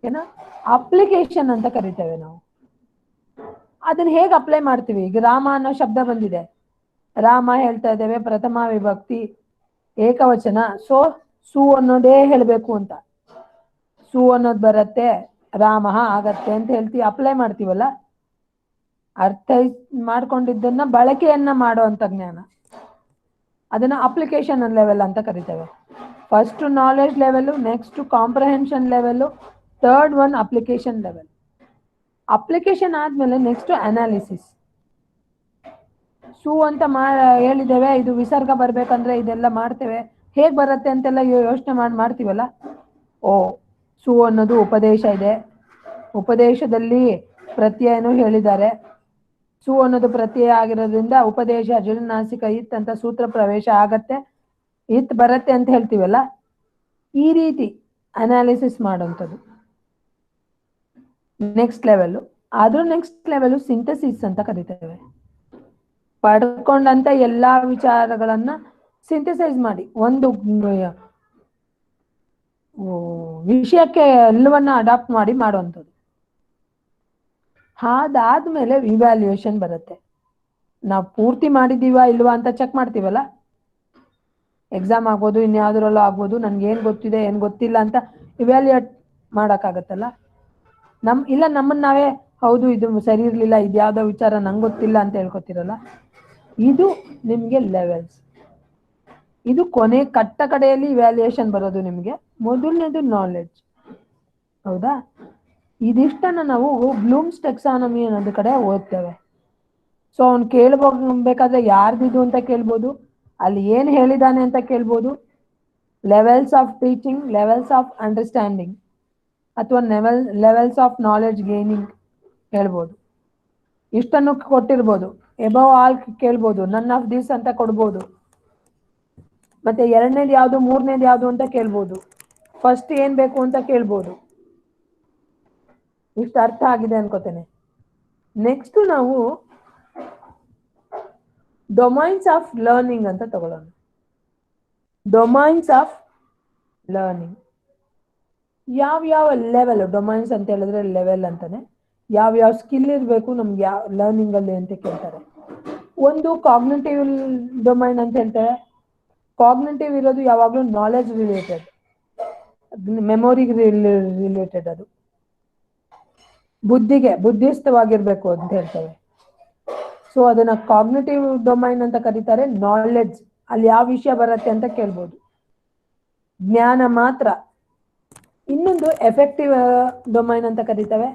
ಏನ ಅಪ್ಲಿಕೇಶನ್ ಅಂತ ಕರಿತೇವೆ ನಾವು. ಅದನ್ನ ಹೇಗೆ ಅಪ್ಲೈ ಮಾಡ್ತೀವಿ? ಈಗ ರಾಮ ಅನ್ನೋ ಶಬ್ದ ಬಂದಿದೆ, ರಾಮ ಹೇಳ್ತಾ ಇದ್ದೇವೆ, ಪ್ರಥಮ ವಿಭಕ್ತಿ ಏಕವಚನ, ಸು ಅನ್ನೋದೇ ಹೇಳ್ಬೇಕು ಅಂತ. ಸು ಅನ್ನೋದು ಬರತ್ತೆ, ರಾಮ ಆಗತ್ತೆ ಅಂತ ಹೇಳ್ತೀವಿ, ಅಪ್ಲೈ ಮಾಡ್ತೀವಲ್ಲ. ಮಾಡ್ಕೊಂಡಿದ್ದನ್ನ ಬಳಕೆಯನ್ನ ಮಾಡುವಂತ ಜ್ಞಾನ, ಅದನ್ನ ಅಪ್ಲಿಕೇಶನ್ ಲೆವೆಲ್ ಅಂತ ಕರಿತೇವೆ. First knowledge level, next comprehension level, third one application level. Application ಆದ್ಮೇಲೆ ನೆಕ್ಸ್ಟ್ ಅನಾಲಿಸಿಸ್. ಸು ಅಂತ ಹೇಳಿದ್ದೇವೆ, ಇದು ವಿಸರ್ಗ ಬರ್ಬೇಕಂದ್ರೆ ಇದೆಲ್ಲ ಮಾಡ್ತೇವೆ, ಹೇಗ್ ಬರುತ್ತೆ ಅಂತೆಲ್ಲ ಯೋಚನೆ ಮಾಡ್ತೀವಲ್ಲ. ಸು ಅನ್ನೋದು ಉಪದೇಶ ಇದೆ, ಉಪದೇಶದಲ್ಲಿ ಪ್ರತ್ಯಯನೂ ಹೇಳಿದ್ದಾರೆ, ಸು ಅನ್ನೋದು ಪ್ರತ್ಯಯ ಆಗಿರೋದ್ರಿಂದ ಉಪದೇಶ ಜುನಾಸಿಕ ಇತ್ ಅಂತ ಸೂತ್ರ ಪ್ರವೇಶ ಆಗತ್ತೆ, ಇತ್ ಬರುತ್ತೆ ಅಂತ ಹೇಳ್ತೀವಲ್ಲ. ಈ ರೀತಿ ಅನಾಲಿಸಿಸ್ ಮಾಡುವಂಥದ್ದು ನೆಕ್ಸ್ಟ್ ಲೆವೆಲ್. ಆದ್ರೂ ನೆಕ್ಸ್ಟ್ ಲೆವೆಲ್ ಸಿಂಥಸಿಸ್ ಅಂತ ಕರಿತೇವೆ. ಪಡ್ಕೊಂಡಂತ ಎಲ್ಲಾ ವಿಚಾರಗಳನ್ನ ಸಿಂಥಸೈಸ್ ಮಾಡಿ ಒಂದು ವಿಷಯಕ್ಕೆ ಎಲ್ಲವನ್ನ ಅಡಾಪ್ಟ್ ಮಾಡಿ ಮಾಡುವಂಥದ್ದು. ಅದಾದ್ಮೇಲೆ ಇವ್ಯಾಲ್ಯೂಯೇಷನ್ ಬರುತ್ತೆ. ನಾವು ಪೂರ್ತಿ ಮಾಡಿದೀವಾ ಇಲ್ವಾ ಅಂತ ಚೆಕ್ ಮಾಡ್ತೀವಲ್ಲ, ಎಕ್ಸಾಮ್ ಆಗ್ಬೋದು, ಇನ್ಯಾವುದ್ರಲ್ಲೂ ಆಗ್ಬೋದು, ನನ್ಗೆ ಏನು ಗೊತ್ತಿದೆ ಏನು ಗೊತ್ತಿಲ್ಲ ಅಂತ ಇವ್ಯಾಲ್ಯೂಯೇಟ್ ಮಾಡೋಕ್ಕಾಗತ್ತಲ್ಲ. ಇಲ್ಲ ನಮ್ಮನ್ನು ನಾವೇ ಹೌದು ಇದು ಸರಿ ಇರಲಿಲ್ಲ, ಇದು ಯಾವುದೋ ವಿಚಾರ ನಂಗೆ ಗೊತ್ತಿಲ್ಲ ಅಂತ ಹೇಳ್ಕೊತಿರಲ್ಲ. ಇದು ನಿಮಗೆ ಲೆವೆಲ್ಸ್. ಇದು ಕೊನೆ ಕಡೆಯಲ್ಲಿ ಇವ್ಯಾಲ್ಯೂಯೇಷನ್ ಬರೋದು ನಿಮಗೆ. ಮೊದಲನೇದು ನಾಲೆಡ್ಜ್. ಹೌದಾ? ಇದಿಷ್ಟನ್ನು ನಾವು ಬ್ಲೂಮ್ಸ್ ಟೆಕ್ಸಾನಮಿ ಅನ್ನೋದು ಕಡೆ ಓದ್ತೇವೆ. ಸೊ ಅವ್ನು ಕೇಳ್ಬೇಕಾದ್ರೆ ಯಾರ್ದಿದು ಅಂತ ಕೇಳ್ಬೋದು, ಅಲ್ಲಿ ಏನು ಹೇಳಿದಾನೆ ಅಂತ ಕೇಳ್ಬೋದು, levels of teaching, levels of understanding ಅಥವಾ ಲೆವೆಲ್ಸ್ ಆಫ್ ನಾಲೆಡ್ಜ್ ಗೇನಿಂಗ್ ಹೇಳ್ಬೋದು. ಇಷ್ಟನ್ನು ಕೊಟ್ಟಿರ್ಬೋದು. ಎಬವ್ ಆಲ್ ಕೇಳ್ಬೋದು, ನನ್ ಆಫ್ ದಿಸ್ ಅಂತ ಕೊಡ್ಬೋದು. ಮತ್ತೆ ಎರಡನೇದು ಯಾವುದು, ಮೂರನೇದು ಯಾವುದು ಅಂತ ಕೇಳ್ಬೋದು. ಫಸ್ಟ್ ಏನ್ ಬೇಕು ಅಂತ ಕೇಳ್ಬೋದು. ಇಷ್ಟು ಅರ್ಥ ಆಗಿದೆ ಅನ್ಕೋತೇನೆ. ನೆಕ್ಸ್ಟ್ ನಾವು ಡೊಮೈನ್ಸ್ ಆಫ್ ಲರ್ನಿಂಗ್ ಅಂತ ತಗೊಳ್ಳೋಣ. ಡೊಮೈನ್ಸ್ ಆಫ್ ಲರ್ನಿಂಗ್ ಯಾವ ಲೆವೆಲ್, ಡೊಮೈನ್ಸ್ ಅಂತ ಹೇಳಿದ್ರೆ ಲೆವೆಲ್ ಅಂತಾನೆ. ಯಾವ ಸ್ಕಿಲ್ ಇರಬೇಕು ನಮ್ಗೆ ಯಾವ ಲರ್ನಿಂಗ್ ಅಲ್ಲಿ ಅಂತ ಕೇಳ್ತಾರೆ. ಒಂದು ಕಾಗ್ನಿಟಿವ್ ಡೊಮೈನ್ ಅಂತ ಹೇಳ್ತಾರೆ. ಕಾಗ್ನಿಟಿವ್ ಇರೋದು ಯಾವಾಗಲೂ ನಾಲೆಜ್ ರಿಲೇಟೆಡ್, ಮೆಮೊರಿಗೆ ರಿಲೇಟೆಡ್. ಅದು ಬುದ್ಧಿಸ್ಥವಾಗಿರ್ಬೇಕು ಅಂತ ಹೇಳ್ತೇವೆ. ಸೊ ಅದನ್ನ ಕಾಗ್ನಿಟಿವ್ ಡೊಮೈನ್ ಅಂತ ಕರೀತಾರೆ. ನಾಲೆಡ್ಜ್ ಅಲ್ಲಿ ಯಾವ ವಿಷಯ ಬರುತ್ತೆ ಅಂತ ಕೇಳ್ಬೋದು, ಜ್ಞಾನ ಮಾತ್ರ. ಇನ್ನೊಂದು ಎಫೆಕ್ಟಿವ್ ಡೊಮೈನ್ ಅಂತ ಕರೀತೇವೆ.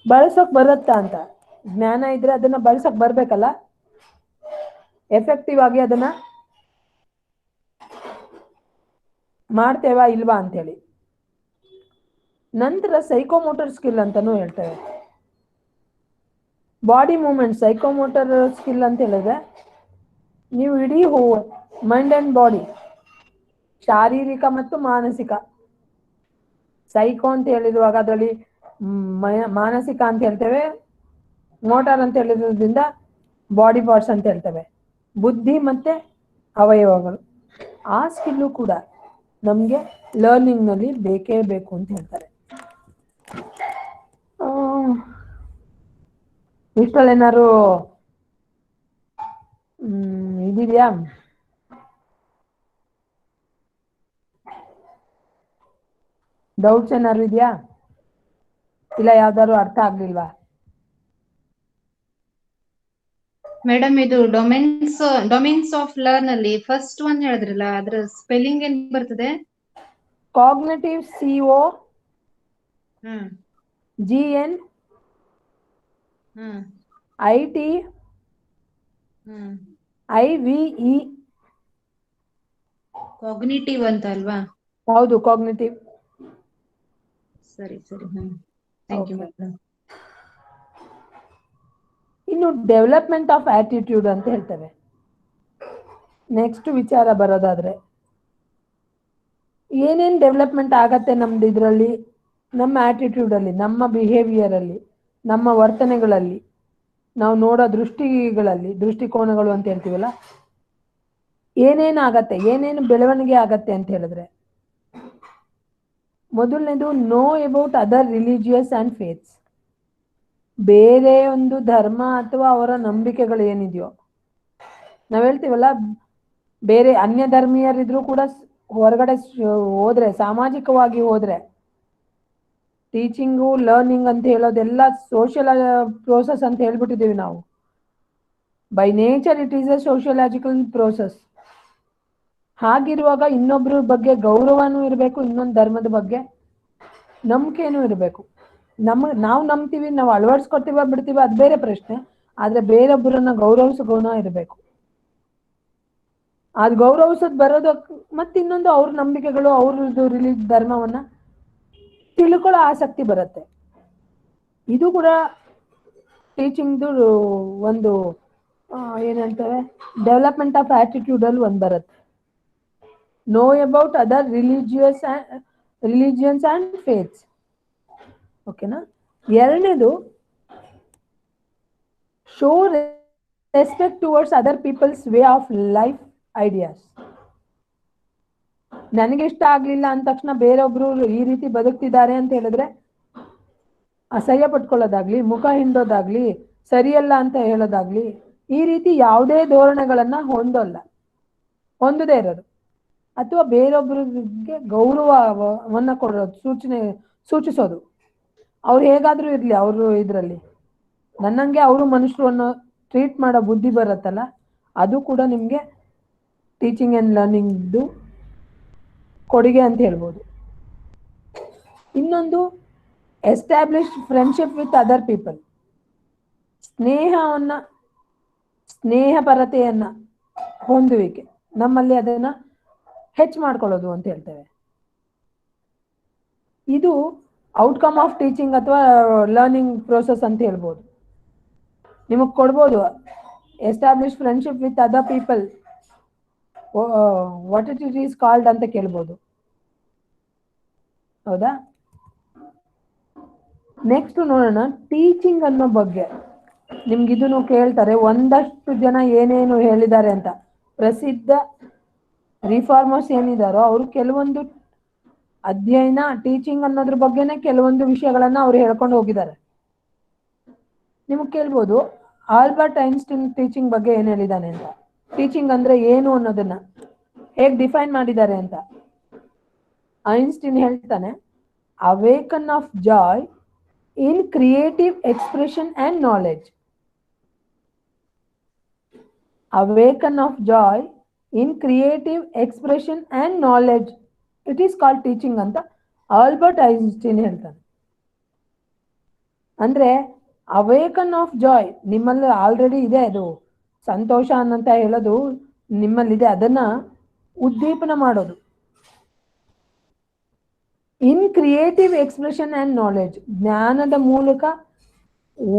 ಬಳಸೋಕ್ ಬರುತ್ತಾ ಅಂತ. ಜ್ಞಾನ ಇದ್ರೆ ಅದನ್ನ ಬಳಸಕ್ ಬರ್ಬೇಕಲ್ಲ, ಎಫೆಕ್ಟಿವ್ ಆಗಿ ಅದನ್ನ ಮಾಡ್ತೇವಾ ಇಲ್ವಾ ಅಂತೇಳಿ. ನಂತರ ಸೈಕೋಮೋಟರ್ ಸ್ಕಿಲ್ ಅಂತಾನೂ ಹೇಳ್ತೇವೆ. ಬಾಡಿ ಮೂವ್ಮೆಂಟ್ ಸೈಕೋಮೋಟರ್ ಸ್ಕಿಲ್ ಅಂತ ಹೇಳಿದ್ರೆ ನೀವು ಇಡೀ ಮೈಂಡ್ ಅಂಡ್ ಬಾಡಿ, ಶಾರೀರಿಕ ಮತ್ತು ಮಾನಸಿಕ. ಸೈಕೋ ಅಂತ ಹೇಳಿರುವಾಗ ಅದರಲ್ಲಿ ಮಾನಸಿಕ ಅಂತ ಹೇಳ್ತೇವೆ, ಮೋಟಾರ್ ಅಂತ ಹೇಳಿರೋದ್ರಿಂದ ಬಾಡಿ ಪಾರ್ಟ್ಸ್ ಅಂತ ಹೇಳ್ತೇವೆ, ಬುದ್ಧಿ ಮತ್ತೆ ಅವಯವಗಳು. ಆ ಸ್ಕಿಲ್ಲು ಕೂಡ ನಮಗೆ ಲರ್ನಿಂಗ್ನಲ್ಲಿ ಬೇಕೇ ಬೇಕು ಅಂತ ಹೇಳ್ತಾರೆ. ಇಷ್ಟರಲ್ಲಿ ಏನಾದ್ರು ಇದೆಯಾ? ಡೌಟ್ಸ್ ಏನಾದ್ರು ಇದೆಯಾ? ಇಲ್ಲ ಯಾವ್ದಾದ್ರು ಅರ್ಥ ಆಗ್ಲಿಲ್ವಾ? ಮೇಡಮ್ ಇದು ಡೊಮೈನ್ಸ್ ಆಫ್ ಲರ್ನ್ ಅಲ್ಲಿ ಫಸ್ಟ್ ಒನ್ ಹೇಳಿದ್ರಲ್ಲ, ಅದ್ರ ಸ್ಪೆಲ್ಲಿಂಗ್ ಏನ್ ಬರ್ತದೆ? Cognitive CO GN IT IVE. Cognitive ಅಂತ ಅಲ್ವಾ? ಹೌದು, ಕಾಗ್ನಿಟಿವ್. ಸರಿ ಥ್ಯಾಂಕ್ ಯು ಮೇಡಮ್. ಇನ್ನು ಡೆವಲಪ್ಮೆಂಟ್ ಆಫ್ ಆಟಿಟ್ಯೂಡ್ ಅಂತ ಹೇಳ್ತೇವೆ. ನೆಕ್ಸ್ಟ್ ವಿಚಾರ ಬರೋದಾದ್ರೆ ಏನೇನ್ ಡೆವಲಪ್ಮೆಂಟ್ ಆಗತ್ತೆ ನಮ್ದು ಇದರಲ್ಲಿ, ನಮ್ಮ ಆಟಿಟ್ಯೂಡ್ ಅಲ್ಲಿ, ನಮ್ಮ ಬಿಹೇವಿಯರ್ ಅಲ್ಲಿ, ನಮ್ಮ ವರ್ತನೆಗಳಲ್ಲಿ, ನಾವು ನೋಡೋ ದೃಷ್ಟಿಕೋನಗಳು ಅಂತ ಹೇಳ್ತೀವಲ್ಲ, ಏನೇನಾಗತ್ತೆ, ಏನೇನು ಬೆಳವಣಿಗೆ ಆಗತ್ತೆ ಅಂತ ಹೇಳಿದ್ರೆ, ಮೊದಲನೇದು know about other religious and faiths. ಬೇರೆ ಒಂದು ಧರ್ಮ ಅಥವಾ ಅವರ ನಂಬಿಕೆಗಳು ಏನಿದೆಯೋ, ನಾವು ಹೇಳ್ತೀವಲ್ಲ, ಬೇರೆ ಅನ್ಯ ಧರ್ಮೀಯರಿದ್ರು ಕೂಡ ಹೊರಗಡೆ ಹೋದ್ರೆ, ಸಾಮಾಜಿಕವಾಗಿ ಹೋದ್ರೆ, ಟೀಚಿಂಗು ಲರ್ನಿಂಗ್ ಅಂತ ಹೇಳೋದೆಲ್ಲ ಸೋಷಿಯಲ್ ಪ್ರೋಸೆಸ್ ಅಂತ ಹೇಳ್ಬಿಟ್ಟಿದ್ದೀವಿ ನಾವು. By nature it is A sociological process. ಹಾಗಿರುವಾಗ ಇನ್ನೊಬ್ರ ಬಗ್ಗೆ ಗೌರವನೂ ಇರಬೇಕು, ಇನ್ನೊಂದು ಧರ್ಮದ ಬಗ್ಗೆ ನಂಬಿಕೆನೂ ಇರಬೇಕು. ನಾವು ನಂಬ್ತೀವಿ, ನಾವು ಅಳವಡಿಸ್ಕೊತೀವ ಬಿಡ್ತೀವ ಅದು ಬೇರೆ ಪ್ರಶ್ನೆ. ಆದ್ರೆ ಬೇರೊಬ್ಬರನ್ನ ಗೌರವಿಸೋ ಗುಣ ಇರಬೇಕು. ಅದು ಗೌರವಿಸೋದು ಬರೋದಕ್ಕೆ ಮತ್ತೆ ಇನ್ನೊಂದು ಅವ್ರ ನಂಬಿಕೆಗಳು, ಅವ್ರದ್ದು ಧರ್ಮವನ್ನ ತಿಳ್ಕೊಳ್ಳೋ ಆಸಕ್ತಿ ಬರುತ್ತೆ. ಇದು ಕೂಡ ಟೀಚಿಂಗ್ದು ಒಂದು ಏನಂತಾರೆ, ಡೆವಲಪ್ಮೆಂಟ್ ಆಫ್ ಆಟಿಟ್ಯೂಡ್ ಅಲ್ಲಿ ಒಂದು ಬರುತ್ತೆ. Know about other religions and faiths. ಓಕೆನಾ? ಎರಡನೇದು show respect towards other people's way of life ideas. ನನಗೆ ಇಷ್ಟ ಆಗ್ಲಿಲ್ಲ ಅಂದ ತಕ್ಷಣ ಬೇರೊಬ್ರು ಈ ರೀತಿ ಬದುಕ್ತಿದ್ದಾರೆ ಅಂತ ಹೇಳಿದ್ರೆ ಅಸಹ್ಯ ಪಟ್ಕೊಳ್ಳೋದಾಗ್ಲಿ, ಮುಖ ಹಿಂಡೋದಾಗ್ಲಿ, ಸರಿಯಲ್ಲ ಅಂತ ಹೇಳೋದಾಗ್ಲಿ, ಈ ರೀತಿ ಯಾವುದೇ ಧೋರಣೆಗಳನ್ನ ಹೊಂದದೇ ಇರೋದು, ಅಥವಾ ಬೇರೊಬ್ಬರಿಗೆ ಗೌರವವನ್ನ ಕೊಡೋದು, ಸೂಚಿಸೋದು. ಅವ್ರು ಹೇಗಾದ್ರೂ ಇರ್ಲಿ, ಅವರು ಇದರಲ್ಲಿ ನನ್ನಂಗೆ ಅವರು ಮನುಷ್ಯರು ಅನ್ನೋ ಟ್ರೀಟ್ ಮಾಡೋ ಬುದ್ಧಿ ಬರುತ್ತಲ್ಲ, ಅದು ಕೂಡ ನಿಮಗೆ ಟೀಚಿಂಗ್ ಆ್ಯಂಡ್ ಲರ್ನಿಂಗ್ದು ಕೊಡುಗೆ ಅಂತ ಹೇಳ್ಬೋದು. ಇನ್ನೊಂದು establish friendship with other people. ಸ್ನೇಹಪರತೆಯನ್ನ ಹೊಂದುವಿಕೆ, ನಮ್ಮಲ್ಲಿ ಅದನ್ನ ಹೆಚ್ಚು ಮಾಡ್ಕೊಳ್ಳೋದು ಅಂತ ಹೇಳ್ತೇವೆ. ಇದು ಔಟ್ಕಮ್ ಆಫ್ ಟೀಚಿಂಗ್ ಅಥವಾ ಲರ್ನಿಂಗ್ ಪ್ರೋಸೆಸ್ ಅಂತ ಹೇಳ್ಬೋದು. ನಿಮಗೆ ಕೊಡ್ಬೋದು establish friendship with other people, what it is called ಅಂತ ಕೇಳ್ಬೋದು. ಹೌದಾ? ನೆಕ್ಸ್ಟ್ ನೋಡೋಣ ಟೀಚಿಂಗ್ ಅನ್ನೋ ಬಗ್ಗೆ. ನಿಮ್ಗಿದನ್ನು ಕೇಳ್ತಾರೆ, ಒಂದಷ್ಟು ಜನ ಏನೇನು ಹೇಳಿದ್ದಾರೆ ಅಂತ. ಪ್ರಸಿದ್ಧ ರಿಫಾರ್ಮರ್ಸ್ ಏನಿದಾರೋ ಅವರು ಕೆಲವೊಂದು ಅಧ್ಯಯನ ಟೀಚಿಂಗ್ ಅನ್ನೋದ್ರ ಬಗ್ಗೆನೇ ಕೆಲವೊಂದು ವಿಷಯಗಳನ್ನ ಅವ್ರು ಹೇಳ್ಕೊಂಡು ಹೋಗಿದ್ದಾರೆ. ನಿಮಗೆ ಕೇಳ್ಬೋದು ಆಲ್ಬರ್ಟ್ ಐನ್ಸ್ಟೀನ್ ಟೀಚಿಂಗ್ ಬಗ್ಗೆ ಏನ್ ಹೇಳಿದಾನೆ ಅಂತ. ಟೀಚಿಂಗ್ ಅಂದ್ರೆ ಏನು ಅನ್ನೋದನ್ನ ಹೇಗೆ ಡಿಫೈನ್ ಮಾಡಿದ್ದಾರೆ ಅಂತ. ಐನ್ಸ್ಟೀನ್ ಹೇಳ್ತಾನೆ, awaken of Joy in creative expression and knowledge. Awaken of Joy in creative expression and knowledge, it is called teaching ಅಂತ ಆಲ್ಬರ್ಟ್ ಐನ್ಸ್ಟೀನ್ ಹೇಳ್ತಾನೆ. ಅಂದ್ರೆ ಅವೇಕನ್ ಆಫ್ ಜಾಯ್ ನಿಮ್ಮಲ್ಲಿ ಆಲ್ರೆಡಿ ಇದೆ, ಅದು ಸಂತೋಷ ಅನ್ನಂತ ಹೇಳೋದು ನಿಮ್ಮಲ್ಲಿದೆ, ಅದನ್ನ ಉದ್ದೀಪನ ಮಾಡೋದು. ಇನ್ ಕ್ರಿಯೇಟಿವ್ ಎಕ್ಸ್ಪ್ರೆಷನ್ ಅಂಡ್ ನಾಲೆಡ್ಜ್, ಜ್ಞಾನದ ಮೂಲಕ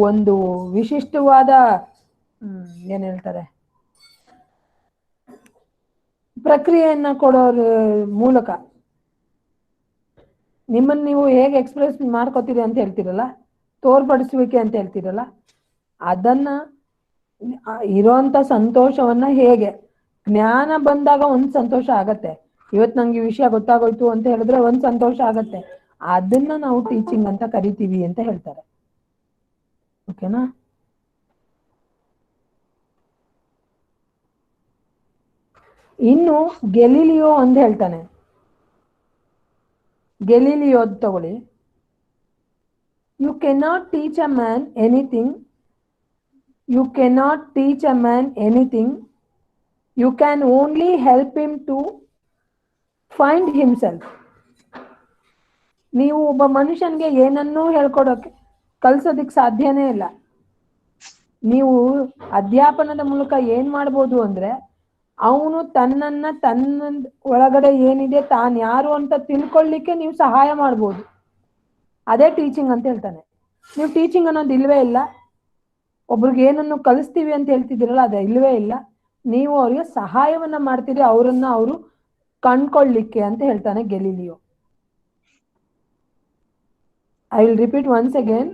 ಒಂದು ವಿಶಿಷ್ಟವಾದ ಏನ್ ಹೇಳ್ತಾರೆ ಪ್ರಕ್ರಿಯೆಯನ್ನ ಕೊಡೋರ ಮೂಲಕ ನಿಮ್ಮನ್ನು ನೀವು ಹೇಗೆ ಎಕ್ಸ್ಪ್ರೆಸ್ ಮಾಡ್ಕೋತೀರಿ ಅಂತ ಹೇಳ್ತೀರಲ್ಲ, ತೋರ್ಪಡಿಸುವಿಕೆ ಅಂತ ಹೇಳ್ತೀರಲ್ಲ, ಅದನ್ನ ಇರೋಂಥ ಸಂತೋಷವನ್ನ ಹೇಗೆ ಜ್ಞಾನ ಬಂದಾಗ ಒಂದು ಸಂತೋಷ ಆಗತ್ತೆ. ಇವತ್ತು ನಂಗೆ ಈ ವಿಷಯ ಗೊತ್ತಾಗೋಯ್ತು ಅಂತ ಹೇಳಿದ್ರೆ ಒಂದು ಸಂತೋಷ ಆಗತ್ತೆ. ಅದನ್ನ ನಾವು ಟೀಚಿಂಗ್ ಅಂತ ಕರಿತೀವಿ ಅಂತ ಹೇಳ್ತಾರೆ. ಓಕೆನಾ? ಇನ್ನು ಗೆಲಿಲಿಯೋ ಅಂತ ಹೇಳ್ತಾನೆ. ಗೆಲಿಲಿಯೋ ತಗೊಳ್ಳಿ. You cannot teach a man anything, you cannot teach a man anything, you can only help him to find himself. ನೀವು ಒಬ್ಬ ಮನುಷ್ಯನ್ಗೆ ಏನನ್ನೂ ಹೇಳ್ಕೊಡೋಕೆ ಕಲ್ಸೋದಿಕ್ ಸಾಧ್ಯನೇ ಇಲ್ಲ. ನೀವು ಅಧ್ಯಾಪನದ ಮೂಲಕ ಏನ್ ಮಾಡ್ಬೋದು ಅಂದ್ರೆ, ಅವನು ತನ್ನ ಒಳಗಡೆ ಏನಿದೆ, ತಾನು ಯಾರು ಅಂತ ತಿಳ್ಕೊಳ್ಳಿಕ್ಕೆ ನೀವು ಸಹಾಯ ಮಾಡ್ಬೋದು. ಅದೇ ಟೀಚಿಂಗ್ ಅಂತ ಹೇಳ್ತಾನೆ. ನೀವು ಟೀಚಿಂಗ್ ಅನ್ನೋದು ಇಲ್ವೇ ಇಲ್ಲ. ಒಬ್ರಿಗೆ ಏನನ್ನು ಕಲಿಸ್ತೀವಿ ಅಂತ ಹೇಳ್ತಿದ್ದೀರಲ್ಲ, ಅದೇ ಇಲ್ವೇ ಇಲ್ಲ. ನೀವು ಅವ್ರಿಗೆ ಸಹಾಯವನ್ನ ಮಾಡ್ತೀರಿ, ಅವರನ್ನ ಅವರು ಕಂಡ್ಕೊಳ್ಳಿಕ್ಕೆ ಅಂತ ಹೇಳ್ತಾನೆ Galileo. I will repeat once again.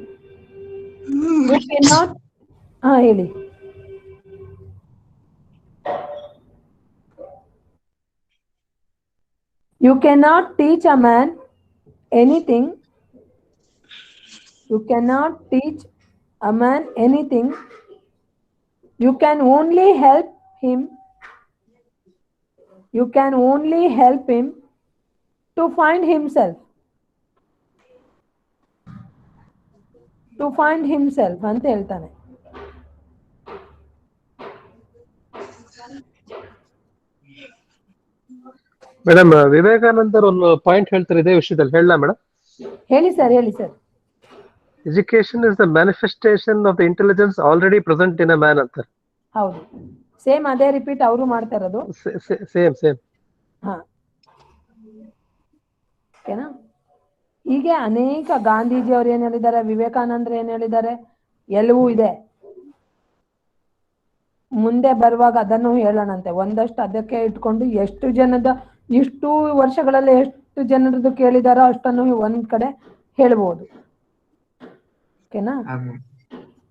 You cannot, ಹೇಳಿ. You cannot teach a man anything. You cannot teach a man anything. You can only help him. You can only help him to find himself. To find himself ಅಂತ ಹೇಳ್ತಾನೆ. Madam, ವಿವೇಕಾನಂದರ್ ಒಂದು point ಹೇಳ್ತಾರೆ ಇದೇ ವಿಷಯದಲ್ಲಿ, ಹೇಳಲಾ madam? ಹೇಳಿ sir, ಹೇಳಿ sir. Education is the manifestation of the intelligence already present in a man ಅಂತಾರೆ. ಹೌದು, ಸೇಮ್ ಅದೇ ರಿಪೀಟ್ ಅವರು ಮಾಡ್ತಾ ಇರೋದು. ಸೇಮ್. ಹಾ, ಓಕೆನಾ? ಹೀಗೆ ಅನೇಕ ಗಾಂಧೀಜಿ ಅವ್ರು ಏನ್ ಹೇಳಿದ್ದಾರೆ, ವಿವೇಕಾನಂದರು ಏನ್ ಹೇಳಿದ್ದಾರೆ, ಎಲ್ಲವೂ ಇದೆ. ಮುಂದೆ ಬರುವಾಗ ಅದನ್ನು ಹೇಳೋಣಂತೆ. ಒಂದಷ್ಟು ಅದಕ್ಕೆ ಇಟ್ಕೊಂಡು ಇಷ್ಟು ವರ್ಷಗಳಲ್ಲಿ ಎಷ್ಟು ಜನರದ್ದು ಕೇಳಿದಾರೋ ಅಷ್ಟನ್ನು ಒಂದ್ ಕಡೆ ಹೇಳ್ಬೋದು. ಓಕೆನಾ?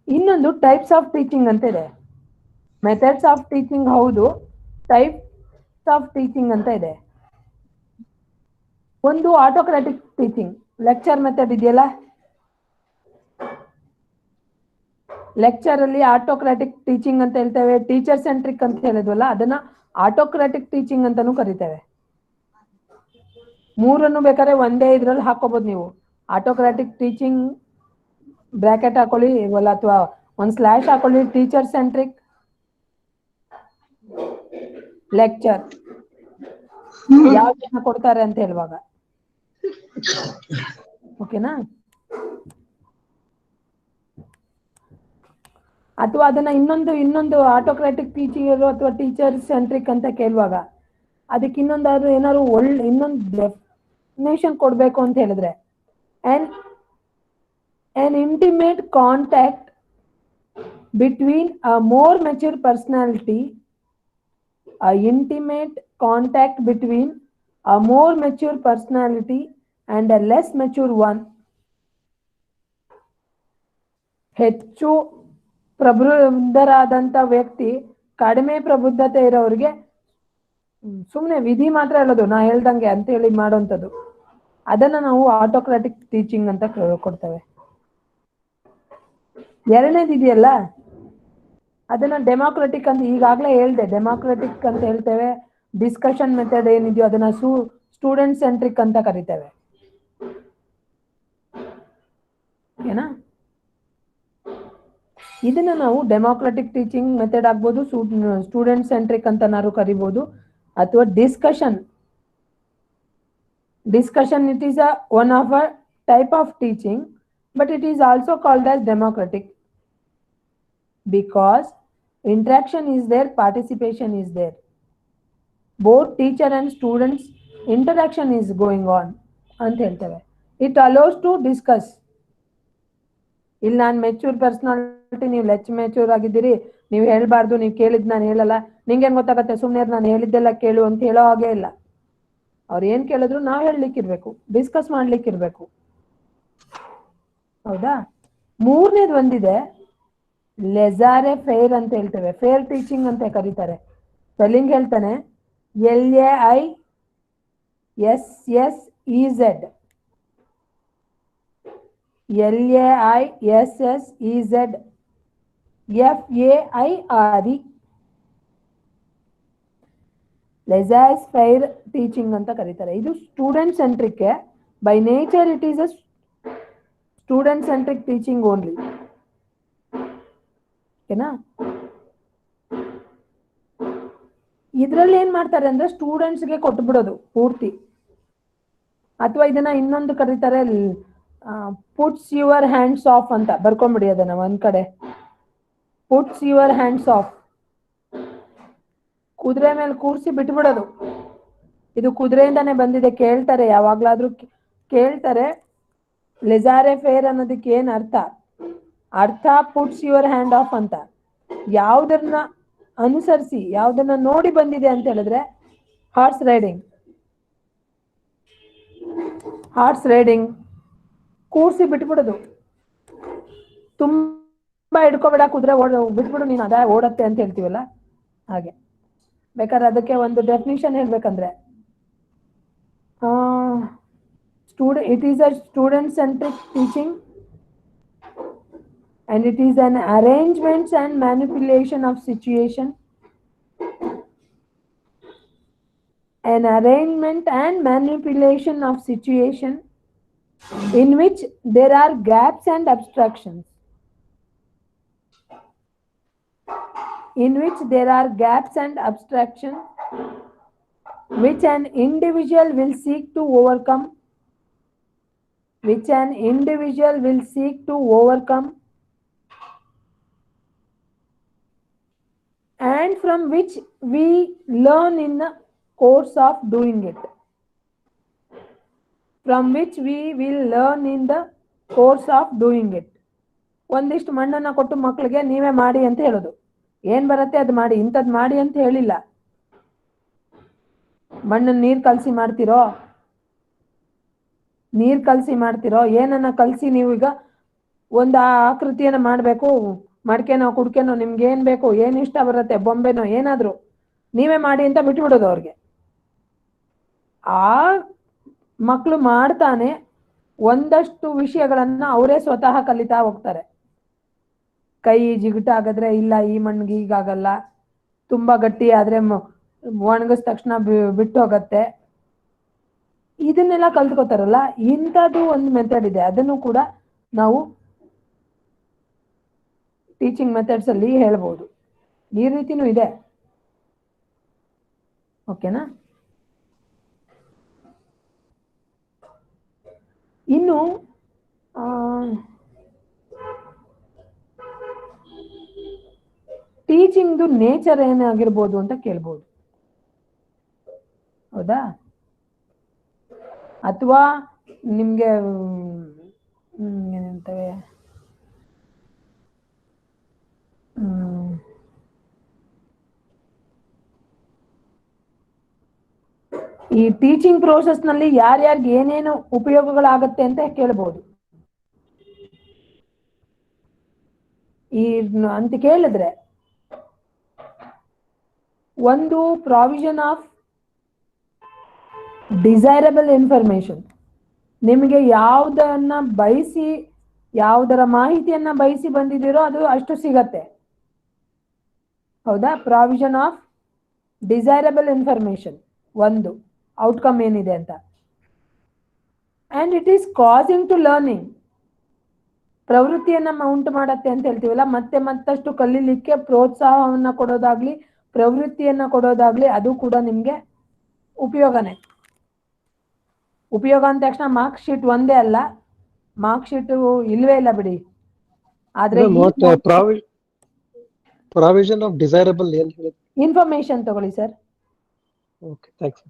ಇನ್ನೊಂದು ಟೈಪ್ಸ್ ಆಫ್ ಟೀಚಿಂಗ್ ಅಂತ ಇದೆ. ಮೆಥಡ್ಸ್ ಆಫ್ ಟೀಚಿಂಗ್ ಹೌದು, ಟೈಪ್ಸ್ ಆಫ್ ಟೀಚಿಂಗ್ ಅಂತ ಇದೆ. ಒಂದು ಆಟೋಕ್ರಾಟಿಕ್ ಟೀಚಿಂಗ್, ಲೆಕ್ಚರ್ ಮೆಥಡ್ ಇದೆಯಲ್ಲ, ಲೆಕ್ಚರ್ ಅಲ್ಲಿ ಆಟೋಕ್ರಾಟಿಕ್ ಟೀಚಿಂಗ್ ಅಂತ ಹೇಳ್ತೇವೆ, ಟೀಚರ್ ಸೆಂಟ್ರಿಕ್ ಅಂತ ಹೇಳಿದ್ವಲ್ಲ, ಅದನ್ನ ಆಟೋಕ್ರಾಟಿಕ್ ಟೀಚಿಂಗ್ ಅಂತಾನೂ ಕರಿತೇವೆ. ಮೂರನ್ನು ಬೇಕಾದ್ರೆ ಒಂದೇ ಇದ್ರಲ್ಲಿ ಹಾಕೋಬಹುದು ನೀವು. ಆಟೋಕ್ರಾಟಿಕ್ ಟೀಚಿಂಗ್ ಬ್ರಾಕೆಟ್ ಹಾಕೊಳ್ಳಿ ಅಥವಾ ಒಂದು ಸ್ಲ್ಯಾಶ್ ಹಾಕೊಳ್ಳಿ, ಟೀಚರ್ ಸೆಂಟ್ರಿಕ್ ಲೆಕ್ಚರ್ ಯಾವ ಜನ ಕೊಡ್ತಾರೆ ಅಂತ ಹೇಳುವಾಗ. ಓಕೆನಾ? ಅಥವಾ ಅದನ್ನ ಇನ್ನೊಂದು ಆಟೋಕ್ರಾಟಿಕ್ ಟೀಚಿಂಗ್ ಅಥವಾ ಟೀಚರ್ ಸೆಂಟ್ರಿಕ್ ಅಂತ ಕೇಳುವಾಗ ಅದಕ್ಕೆ ಇನ್ನೊಂದಾದ್ರು ಏನಾದ್ರು ಇನ್ನೊಂದು ಡೆಫಿನೇಷನ್ ಕೊಡ್ಬೇಕು ಅಂತ ಹೇಳಿದ್ರೆ, an intimate contact between a more mature personality, and a less mature one. ಹೆಚ್ಚು ಪ್ರಬುದ್ಧರಾದಂತ ವ್ಯಕ್ತಿ ಕಡಿಮೆ ಪ್ರಬುದ್ಧತೆ ಇರೋರಿಗೆ ಸುಮ್ಮನೆ ವಿಧಿ ಮಾತ್ರ ಹೇಳೋದು, ನಾ ಹೇಳ್ದಂಗೆ ಅಂತ ಹೇಳಿ ಮಾಡೋಂಥದ್ದು, ಅದನ್ನ ನಾವು ಆಟೋಕ್ರಾಟಿಕ್ ಟೀಚಿಂಗ್ ಅಂತ ಕೊಡ್ತೇವೆ. ಎರಡನೇದು ಇದೆಯಲ್ಲ ಅದನ್ನ ಡೆಮಾಕ್ರೆಟಿಕ್ ಅಂತ ಈಗಾಗಲೇ ಹೇಳ್ದೆ. ಡೆಮಾಕ್ರೆಟಿಕ್ ಅಂತ ಹೇಳ್ತೇವೆ. ಡಿಸ್ಕಷನ್ ಮೆಥಡ್ ಏನಿದೆಯೋ ಅದನ್ನ ಸ್ಟೂಡೆಂಟ್ ಸೆಂಟ್ರಿಕ್ ಅಂತ ಕರಿತೇವೆ. ಏನಾ? ಇದನ್ನ ನಾವು ಡೆಮಾಕ್ರೆಟಿಕ್ ಟೀಚಿಂಗ್ ಮೆಥಡ್ ಆಗ್ಬೋದು, ಸ್ಟೂಡೆಂಟ್ ಸೆಂಟ್ರಿಕ್ ಅಂತ ನಾವು ಕರಿಬಹುದು, ಅಥವಾ discussion it is one of a type of teaching, but it is also called as democratic because interaction is there, participation is there, both teacher and students interaction is going on ಅಂತ ಹೇಳ್ತೇವೆ. It allows to discuss. ಇಲ್ಲಿ ನಾನು mature personality, ನೀವು ಲೆಚ್ mature ಆಗಿದ್ದೀರಿ, ನೀವು ಹೇಳ್ಬಾರ್ದು, ನೀವು ಕೇಳಿದ್ ನಾನು ಹೇಳಲ್ಲ, ನಿಂಗೇನ್ ಗೊತ್ತಾಗತ್ತೆ, ಸುಮ್ಮನೆ ನಾನು ಹೇಳಿದ್ದೆಲ್ಲ ಕೇಳು ಅಂತ ಹೇಳೋ ಹಾಗೆ ಇಲ್ಲ. ಅವ್ರು ಏನ್ ಕೇಳಿದ್ರು ನಾವು ಹೇಳಲಿಕ್ಕಿರ್ಬೇಕು, ಡಿಸ್ಕಸ್ ಮಾಡ್ಲಿಕ್ಕಿರ್ಬೇಕು. ಹೌದಾ? ಮೂರನೇದು ಒಂದಿದೆ, ಲೆಜಾರೆ ಫೇರ್ ಅಂತ ಹೇಳ್ತೇವೆ. ಫೇರ್ ಟೀಚಿಂಗ್ ಅಂತ ಕರೀತಾರೆ. ಸ್ಪೆಲ್ಲಿಂಗ್ ಹೇಳ್ತಾನೆ, LAISSEZ FAIRE. ಲೆಜಾಸ್ ಫೈರ್ ಟೀಚಿಂಗ್ ಅಂತ ಕರೀತಾರೆ. ಇದು student centric. By nature it is a student centric teaching only. ಓಕೆನಾ? ಇದ್ರಲ್ಲಿ ಏನ್ ಮಾಡ್ತಾರೆ ಅಂದ್ರೆ ಸ್ಟೂಡೆಂಟ್ಸ್ಗೆ ಕೊಟ್ಟು ಬಿಡೋದು ಪೂರ್ತಿ. ಅಥವಾ ಇದನ್ನ ಇನ್ನೊಂದು ಕರೀತಾರೆ, ಪುಟ್ಸ್ ಯುವರ್ ಹ್ಯಾಂಡ್ಸ್ ಆಫ್ ಅಂತ. ಬರ್ಕೊಂಡ್ಬಿಡಿ ಅದನ್ನ ಒಂದ್ ಕಡೆ. ಪುಟ್ಸ್ ಯುವರ್ ಹ್ಯಾಂಡ್ಸ್ ಆಫ್, ಕುದುರೆ ಮೇಲೆ ಕೂರಿಸಿ ಬಿಟ್ಬಿಡೋದು. ಇದು ಕುದುರೆಯಿಂದಾನೆ ಬಂದಿದೆ. ಕೇಳ್ತಾರೆ, ಯಾವಾಗ್ಲಾದ್ರೂ ಕೇಳ್ತಾರೆ, ಲೆಜಾರೆ ಫೇರ್ ಅನ್ನೋದಕ್ಕೆ ಏನ್ ಅರ್ಥ ಪುಟ್ಸ್ ಯುವರ್ ಹ್ಯಾಂಡ್ ಆಫ್ ಅಂತ. ಯಾವ್ದನ್ನ ಅನುಸರಿಸಿ, ಯಾವ್ದನ್ನ ನೋಡಿ ಬಂದಿದೆ ಅಂತ ಹೇಳಿದ್ರೆ ಹಾರ್ಸ್ ರೈಡಿಂಗ್ ಕೂರ್ಸಿ ಬಿಟ್ಬಿಡೋದು. ತುಂಬಾ ಹಿಡ್ಕೊಬೇಡ, ಕುದುರೆ ಬಿಟ್ಬಿಡು ನೀನು, ಅದ ಓಡತ್ತೆ ಅಂತ ಹೇಳ್ತೀವಲ್ಲ ಹಾಗೆ. ಬೇಕಾದ್ರೆ ಅದಕ್ಕೆ ಒಂದು ಡೆಫಿನಿಷನ್ ಹೇಳ್ಬೇಕಂದ್ರೆ, it is a student centric teaching and it is an arrangement and manipulation of situation, in which there are gaps and abstractions. Which an individual will seek to overcome, and from which we learn in the course of doing it. ಒಂದಿಷ್ಟು ಮಣ್ಣನ್ನ ಕೊಟ್ಟು ಮಕ್ಕಳಿಗೆ ನೀವೇ ಮಾಡಿ ಅಂತ ಹೇಳೋದು. ಏನ್ ಬರುತ್ತೆ ಅದು ಮಾಡಿ, ಇಂಥದ್ ಮಾಡಿ ಅಂತ ಹೇಳಿಲ್ಲ. ಮಣ್ಣನ್ನ ನೀರ್ ಕಲಸಿ ಮಾಡ್ತಿರೋ, ಏನನ್ನ ಕಲಸಿ ನೀವು ಈಗ ಒಂದು ಆಕೃತಿಯನ್ನ ಮಾಡ್ಬೇಕು, ಮಡ್ಕೆನೋ ಕುಡ್ಕೆನೋ ನಿಮ್ಗೆ ಏನ್ ಬೇಕು, ಏನ್ ಇಷ್ಟ ಬರುತ್ತೆ, ಬೊಂಬೆನೋ ಏನಾದ್ರು ನೀವೇ ಮಾಡಿ ಅಂತ ಬಿಟ್ಬಿಡೋದು ಅವ್ರಿಗೆ. ಆ ಮಕ್ಕಳು ಮಾಡ್ತಾನೆ ಒಂದಷ್ಟು ವಿಷಯಗಳನ್ನ ಅವರೇ ಸ್ವತಃ ಕಲಿತಾ ಹೋಗ್ತಾರೆ. ಕೈ ಜಿಗುಟಾಗದ್ರೆ ಇಲ್ಲ ಈ ಮಣ್ಣಿಗೆ ಹೀಗಾಗಲ್ಲ, ತುಂಬಾ ಗಟ್ಟಿ ಆದ್ರೆ ಒಣಗಿದ ತಕ್ಷಣ ಬಿಟ್ಟು ಹೋಗತ್ತೆ. ಇದನ್ನೆಲ್ಲ ಕಲ್ತ್ಕೋತಾರಲ್ಲ, ಇಂಥದ್ದು ಒಂದು ಮೆಥಡ್ ಇದೆ, ಅದನ್ನು ಕೂಡ ನಾವು ಟೀಚಿಂಗ್ ಮೆಥಡ್ಸ್ ಅಲ್ಲಿ ಹೇಳ್ಬೋದು. ಈ ರೀತಿನೂ ಇದೆ. ಓಕೆನಾ? ಇನ್ನು ಟೀಚಿಂಗ್ದು ನೇಚರ್ ಏನಾಗಿರ್ಬೋದು ಅಂತ ಕೇಳ್ಬೋದು. ಹೌದಾ? ಅಥವಾ ನಿಮ್ಗೆ ಏನಂತವೆ ಈ ಟೀಚಿಂಗ್ ಪ್ರೋಸೆಸ್ ನಲ್ಲಿ ಯಾರ್ಯಾರಿಗೆ ಏನೇನು ಉಪಯೋಗಗಳಾಗತ್ತೆ ಅಂತ ಕೇಳ್ಬೋದು. ಈ ಅಂತ ಕೇಳಿದ್ರೆ, ಒಂದು ಪ್ರಾವಿಷನ್ ಆಫ್ ಡಿಸೈರಬಲ್ ಇನ್ಫಾರ್ಮೇಶನ್. ನಿಮಗೆ ಯಾವುದನ್ನ ಬಯಸಿ, ಯಾವುದರ ಮಾಹಿತಿಯನ್ನ ಬಯಸಿ ಬಂದಿದ್ದೀರೋ ಅದು ಅಷ್ಟು ಸಿಗತ್ತೆ. ಹೌದಾ? ಪ್ರಾವಿಷನ್ ಆಫ್ ಡಿಸೈರಬಲ್ ಇನ್ಫಾರ್ಮೇಶನ್ ಒಂದು ಔಟ್ಕಮ್ ಏನಿದೆ ಅಂತ. And it is causing to learning, ಪ್ರವೃತ್ತಿಯನ್ನ ಉಂಟು ಮಾಡತ್ತೆ ಅಂತ ಹೇಳ್ತೀವಲ್ಲ, ಮತ್ತೆ ಮತ್ತಷ್ಟು ಕಲೀಲಿಕ್ಕೆ ಪ್ರೋತ್ಸಾಹವನ್ನ ಕೊಡೋದಾಗ್ಲಿ, ಪ್ರವೃತ್ತಿಯನ್ನ ಕೊಡೋದಾಗ್ಲಿ, ಅದು ಕೂಡ ನಿಮ್ಗೆ ಉಪಯೋಗನೇ. ಉಪಯೋಗ ಅಂದ ತಕ್ಷಣ ಮಾರ್ಕ್ ಶೀಟ್ ಒಂದೇ ಅಲ್ಲ, ಮಾರ್ಕ್ ಶೀಟ್ ಇಲ್ವೇ ಇಲ್ಲ ಬಿಡಿ. ಆದ್ರೆ ಪ್ರಾವಿಷನ್ ಆಫ್ ಡಿಸೈರಬಲ್ ಇನ್ಫಾರ್ಮೇಶನ್ ತಗೊಳ್ಳಿ ಸರ್. Okay, thanks.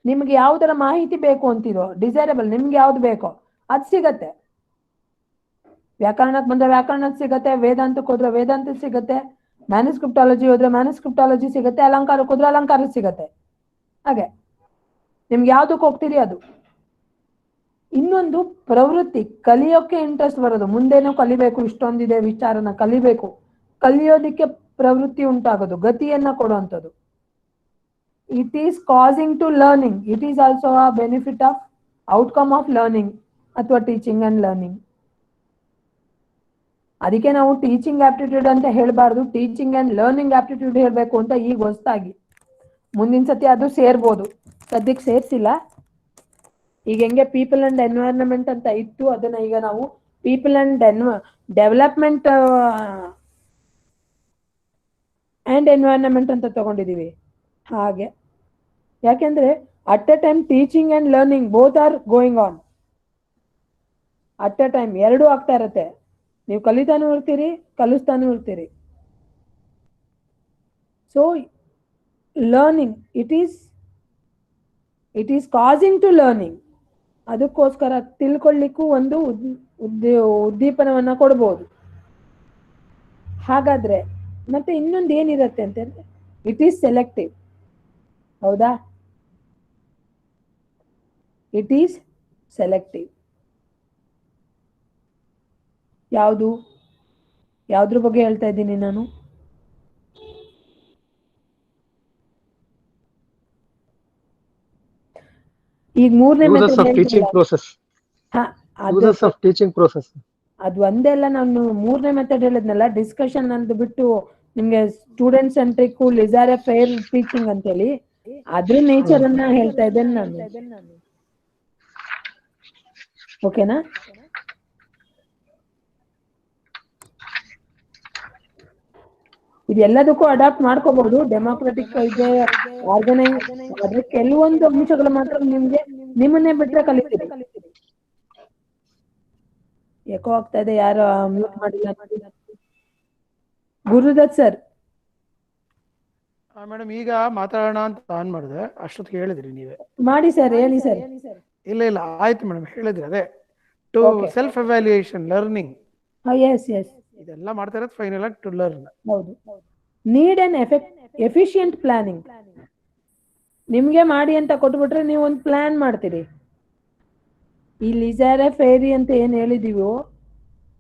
ನಿಮ್ಗೆ ಯಾವ್ದರ ಮಾಹಿತಿ ಬೇಕು ಅಂತಿರೋ, ಡಿಸೈರಬಲ್ ನಿಮ್ಗೆ ಯಾವ್ದು ಬೇಕೋ ಅದು ಸಿಗತ್ತೆ. ವ್ಯಾಕರಣಕ್ಕೆ ಬಂದ್ರೆ ವ್ಯಾಕರಣಕ್ಕೆ ಸಿಗತ್ತೆ, ವೇದಾಂತಕ್ಕೆ ಹೋದ್ರೆ ವೇದಾಂತ ಸಿಗತ್ತೆ, ಮ್ಯಾನುಸ್ಕ್ರಿಪ್ಟಾಲಜಿ ಹೋದ್ರೆ ಮ್ಯಾನುಸ್ಕ್ರಿಪ್ಟಾಲಜಿ ಸಿಗತ್ತೆ, ಅಲಂಕಾರಕ್ಕೆ ಹೋದ್ರೆ ಅಲಂಕಾರ ಸಿಗತ್ತೆ. ಹಾಗೆ ನಿಮ್ಗೆ ಯಾವ್ದಕ್ಕೆ ಹೋಗ್ತೀರಿ ಅದು. ಇನ್ನೊಂದು ಪ್ರವೃತ್ತಿ, ಕಲಿಯೋಕೆ ಇಂಟ್ರೆಸ್ಟ್ ಬರೋದು, ಮುಂದೇನೋ ಕಲಿಬೇಕು, ಇಷ್ಟೊಂದಿದೆ ವಿಚಾರನ ಕಲಿಬೇಕು, ಕಲಿಯೋದಿಕ್ಕೆ ಪ್ರವೃತ್ತಿ ಉಂಟಾಗೋದು, ಗತಿಯನ್ನ ಕೊಡುವಂಥದ್ದು. It is causing to learning. It is also a benefit of outcome of learning ಅಥವಾ ಟೀಚಿಂಗ್ ಅಂಡ್ ಲರ್ನಿಂಗ್. ಅದಕ್ಕೆ ನಾವು ಟೀಚಿಂಗ್ ಆಪ್ಟಿಟ್ಯೂಡ್ ಅಂತ ಹೇಳ್ಬಾರ್ದು, ಟೀಚಿಂಗ್ ಅಂಡ್ ಲರ್ನಿಂಗ್ ಆಪ್ಟಿಟ್ಯೂಡ್ ಹೇಳ್ಬೇಕು ಅಂತ ಈಗ ಹೊಸದಾಗಿ. ಮುಂದಿನ ಸತಿ ಅದು ಸೇರ್ಬೋದು, ಸದ್ಯಕ್ಕೆ ಸೇರ್ಸಿಲ್ಲ. ಈಗ ಹೆಂಗೆ ಪೀಪಲ್ ಅಂಡ್ ಎನ್ವೈರನ್ಮೆಂಟ್ ಅಂತ ಇತ್ತು, ಅದನ್ನ ಈಗ ನಾವು people and development and environment ಅಂತ ತಗೊಂಡಿದೀವಿ. ಹಾಗೆ ಯಾಕೆಂದ್ರೆ at a time teaching and learning both are going on at a time. ಎರಡೂ ಆಗ್ತಾ ಇರತ್ತೆ. ನೀವು ಕಲಿತಾನೂ ಇರ್ತೀರಿ, ಕಲಿಸ್ತಾನೂ ಇರ್ತೀರಿ. So learning it is causing to learning. ಅದಕ್ಕೋಸ್ಕರ ತಿಳ್ಕೊಳ್ಳಿಕ್ಕೂ ಒಂದು ಉದ್ದೀಪನವನ್ನ ಕೊಡ್ಬೋದು. ಹಾಗಾದ್ರೆ ಮತ್ತೆ ಇನ್ನೊಂದು ಏನಿರತ್ತೆ ಅಂತಂದ್ರೆ ಇಟ್ ಈಸ್ ಸೆಲೆಕ್ಟಿವ್. ಹೌದಾ? It is selective. ಯಾವ್ದ್ರ ಬಗ್ಗೆ ಹೇಳ್ತಾ ಇದ್ದೀನಿ ನಾನು? ಈಗ ಮೂರನೇ ಅದು ಒಂದೇ ಅಲ್ಲ. ನಾನು ಮೂರನೇ ಮೆಥಡ್ ಹೇಳಿದ್ನಲ್ಲ, ಡಿಸ್ಕಷನ್ ಅಂತ ಬಿಟ್ಟು ನಿಮ್ಗೆ ಸ್ಟೂಡೆಂಟ್ ಸೆಂಟ್ರಿಕ್ ಲಿಸಾರೆ ಫೇರ್ ಟೀಚಿಂಗ್ ಅಂತೇಳಿ, ಅದ್ರ ನೇಚರ್ ಅನ್ನ ಹೇಳ್ತಾ ಇದ್ದೇನೆ ನಾನು. ಓಕೆನಾ? ಇದೆಲ್ಲದಕ್ಕೂ ಅಡಾಪ್ಟ್ ಮಾಡ್ಕೋಬಹುದು. ಡೆಮೋಕ್ರೆಟಿಕ್ ಇದೆ, ಆರ್ಗನೈಸ್, ಆದ್ರೆ ಕೆಲವೊಂದು ಅಂಶಗಳು ಮಾತ್ರ ನಿಮ್ಮನ್ನೇ ಬಿಟ್ರೆ ಕಲಿತೀರಿ. ಎಕೋ ಆಗ್ತಾ ಇದೆ, ಯಾರು ಮ್ಯೂಟ್ ಮಾಡಿಲ್ಲ. ಗುರುದತ್ ಸರ್. ಮೇಡಮ್ ಈಗ ಮಾತಾಡೋಣ ಅಂತ ಆನ್ ಮಾಡಿದೆ, ಅಷ್ಟೊತ್ತಿಗೆ ಹೇಳಿದ್ರಿ ನೀವೇ. ಮಾಡಿ ಸರ್, ಹೇಳಿ ಸರ್. ಇಲ್ಲ ಆಯ್ತು ಮೇಡಮ್, ಹೇಳಿದ್ರಿ ಅದೇ to self evaluation learning. Yes ಇದೆಲ್ಲ ಮಾಡ್ತಾ ಇರೋದು ಫೈನಲ್ ಆಗಿ ಟು ಲರ್ನ್. ಹೌದು. Need and efficient planning. ನಿಮ್ಗೆ ಮಾಡಿ ಅಂತ ಕೊಟ್ಬಿಟ್ರೆ ನೀವು ಒಂದು ಪ್ಲಾನ್ ಮಾಡ್ತೀರಿ. ಈ ಲಿಸಾರೆ ಫೇರಿ ಅಂತ ಏನ್ ಹೇಳಿದೀವೋ,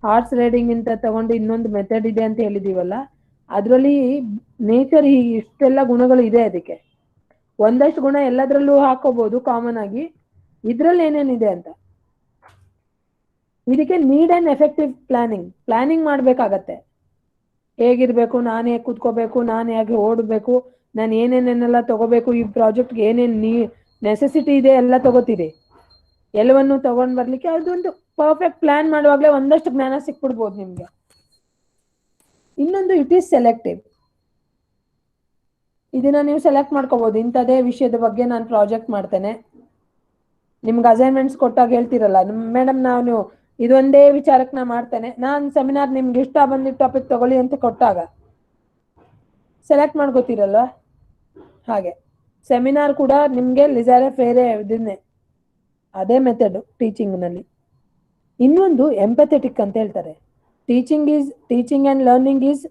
ಹಾರ್ಸ್ ರೈಡಿಂಗ್ ಅಂತ ತಗೊಂಡು ಇನ್ನೊಂದು ಮೆಥಡ್ ಇದೆ ಅಂತ ಹೇಳಿದೀವಲ್ಲ, ಅದರಲ್ಲಿ ನೇಚರ್ ಇಷ್ಟೆಲ್ಲ ಗುಣಗಳು ಇದೆ. ಅದಕ್ಕೆ ಒಂದಷ್ಟು ಗುಣ ಎಲ್ಲದರಲ್ಲೂ ಹಾಕೋಬಹುದು ಕಾಮನ್ ಆಗಿ. ಇದ್ರಲ್ಲಿ ಏನೇನಿದೆ ಅಂತ, ಇದಕ್ಕೆ ನೀಡ್ ಅಂಡ್ ಎಫೆಕ್ಟಿವ್ ಪ್ಲಾನಿಂಗ್ ಮಾಡ್ಬೇಕಾಗತ್ತೆ. ಹೇಗಿರ್ಬೇಕು, ನಾನು ಹೇಗೆ ಕೂತ್ಕೋಬೇಕು, ನಾನು ಹೇಗೆ ಓಡಬೇಕು, ನಾನು ಏನೇನೆಲ್ಲ ತಗೋಬೇಕು, ಈ ಪ್ರಾಜೆಕ್ಟ್ಗೆ ಏನೇನು ನೆಸೆಸಿಟಿ ಇದೆ ಎಲ್ಲ ತಗೋತೀರಿ. ಎಲ್ಲವನ್ನು ತಗೊಂಡ್ ಬರ್ಲಿಕ್ಕೆ ಅದೊಂದು ಪರ್ಫೆಕ್ಟ್ ಪ್ಲಾನ್ ಮಾಡುವಾಗಲೇ ಒಂದಷ್ಟು ಜ್ಞಾನ ಸಿಕ್ಬಿಡ್ಬೋದು ನಿಮ್ಗೆ. ಇನ್ನೊಂದು ಇಟ್ ಈಸ್ ಸೆಲೆಕ್ಟಿವ್. ಇದನ್ನ ನೀವು ಸೆಲೆಕ್ಟ್ ಮಾಡ್ಕೋಬಹುದು. ಇಂಥದೇ ವಿಷಯದ ಬಗ್ಗೆ ನಾನು ಪ್ರಾಜೆಕ್ಟ್ ಮಾಡ್ತೇನೆ, ನಿಮ್ಗೆ ಅಸೈನ್ಮೆಂಟ್ಸ್ ಕೊಟ್ಟಾಗ ಹೇಳ್ತಿರಲ್ಲ, ಮೇಡಮ್ ನಾನು ಇದೊಂದೇ ವಿಚಾರಕ್ಕೆ ನಾ ಮಾಡ್ತೇನೆ, ನಾನು ಸೆಮಿನಾರ್ ನಿಮ್ಗೆ ಇಷ್ಟ ಬಂದಿದ್ದ ಟಾಪಿಕ್ ತಗೊಳ್ಳಿ ಅಂತ ಕೊಟ್ಟಾಗ ಸೆಲೆಕ್ಟ್ ಮಾಡ್ಕೋತೀರಲ್ಲ, ಹಾಗೆ ಸೆಮಿನಾರ್ ಕೂಡ ನಿಮ್ಗೆ ಲಿಸಾರೆ ಫೇರೆ ಇದನ್ನೇ ಅದೇ ಮೆಥಡ್ ಟೀಚಿಂಗ್ನಲ್ಲಿ. ಇನ್ನೊಂದು ಎಂಪಥೆಟಿಕ್ ಅಂತ ಹೇಳ್ತಾರೆ. Teaching and learning is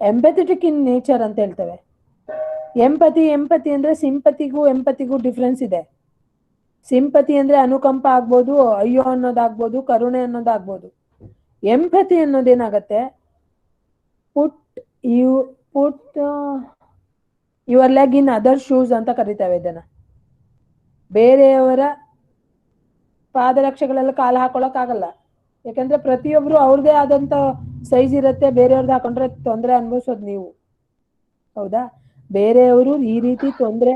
empathetic in nature ಅಂತ ಹೇಳ್ತೇವೆ. ಎಂಪತಿ ಅಂದ್ರೆ ಸಿಂಪತಿಗೂ ಎಂಪತಿಗೂ ಡಿಫ್ರೆನ್ಸ್ ಇದೆ. ಸಿಂಪತಿ ಅಂದ್ರೆ ಅನುಕಂಪ ಆಗ್ಬೋದು, ಅಯ್ಯೋ ಅನ್ನೋದಾಗ್ಬೋದು, ಕರುಣೆ ಅನ್ನೋದಾಗ್ಬೋದು. ಎಂಪತಿ ಅನ್ನೋದೇನಾಗತ್ತೆ, put your leg in other shoes ಅಂತ ಕರಿತೇವೆ ಇದನ್ನ. ಬೇರೆಯವರ ಪಾದರಕ್ಷೆಗಳೆಲ್ಲ ಕಾಲು ಹಾಕೊಳಕ್ ಆಗಲ್ಲ, ಯಾಕಂದ್ರೆ ಪ್ರತಿಯೊಬ್ರು ಅವ್ರದೇ ಆದಂತ ಸೈಜ್ ಇರುತ್ತೆ. ಬೇರೆಯವ್ರದ್ದು ಹಾಕೊಂಡ್ರೆ ತೊಂದರೆ ಅನುಭವಿಸೋದು ನೀವು, ಹೌದಾ? ಬೇರೆಯವರು ಈ ರೀತಿ ತೊಂದರೆ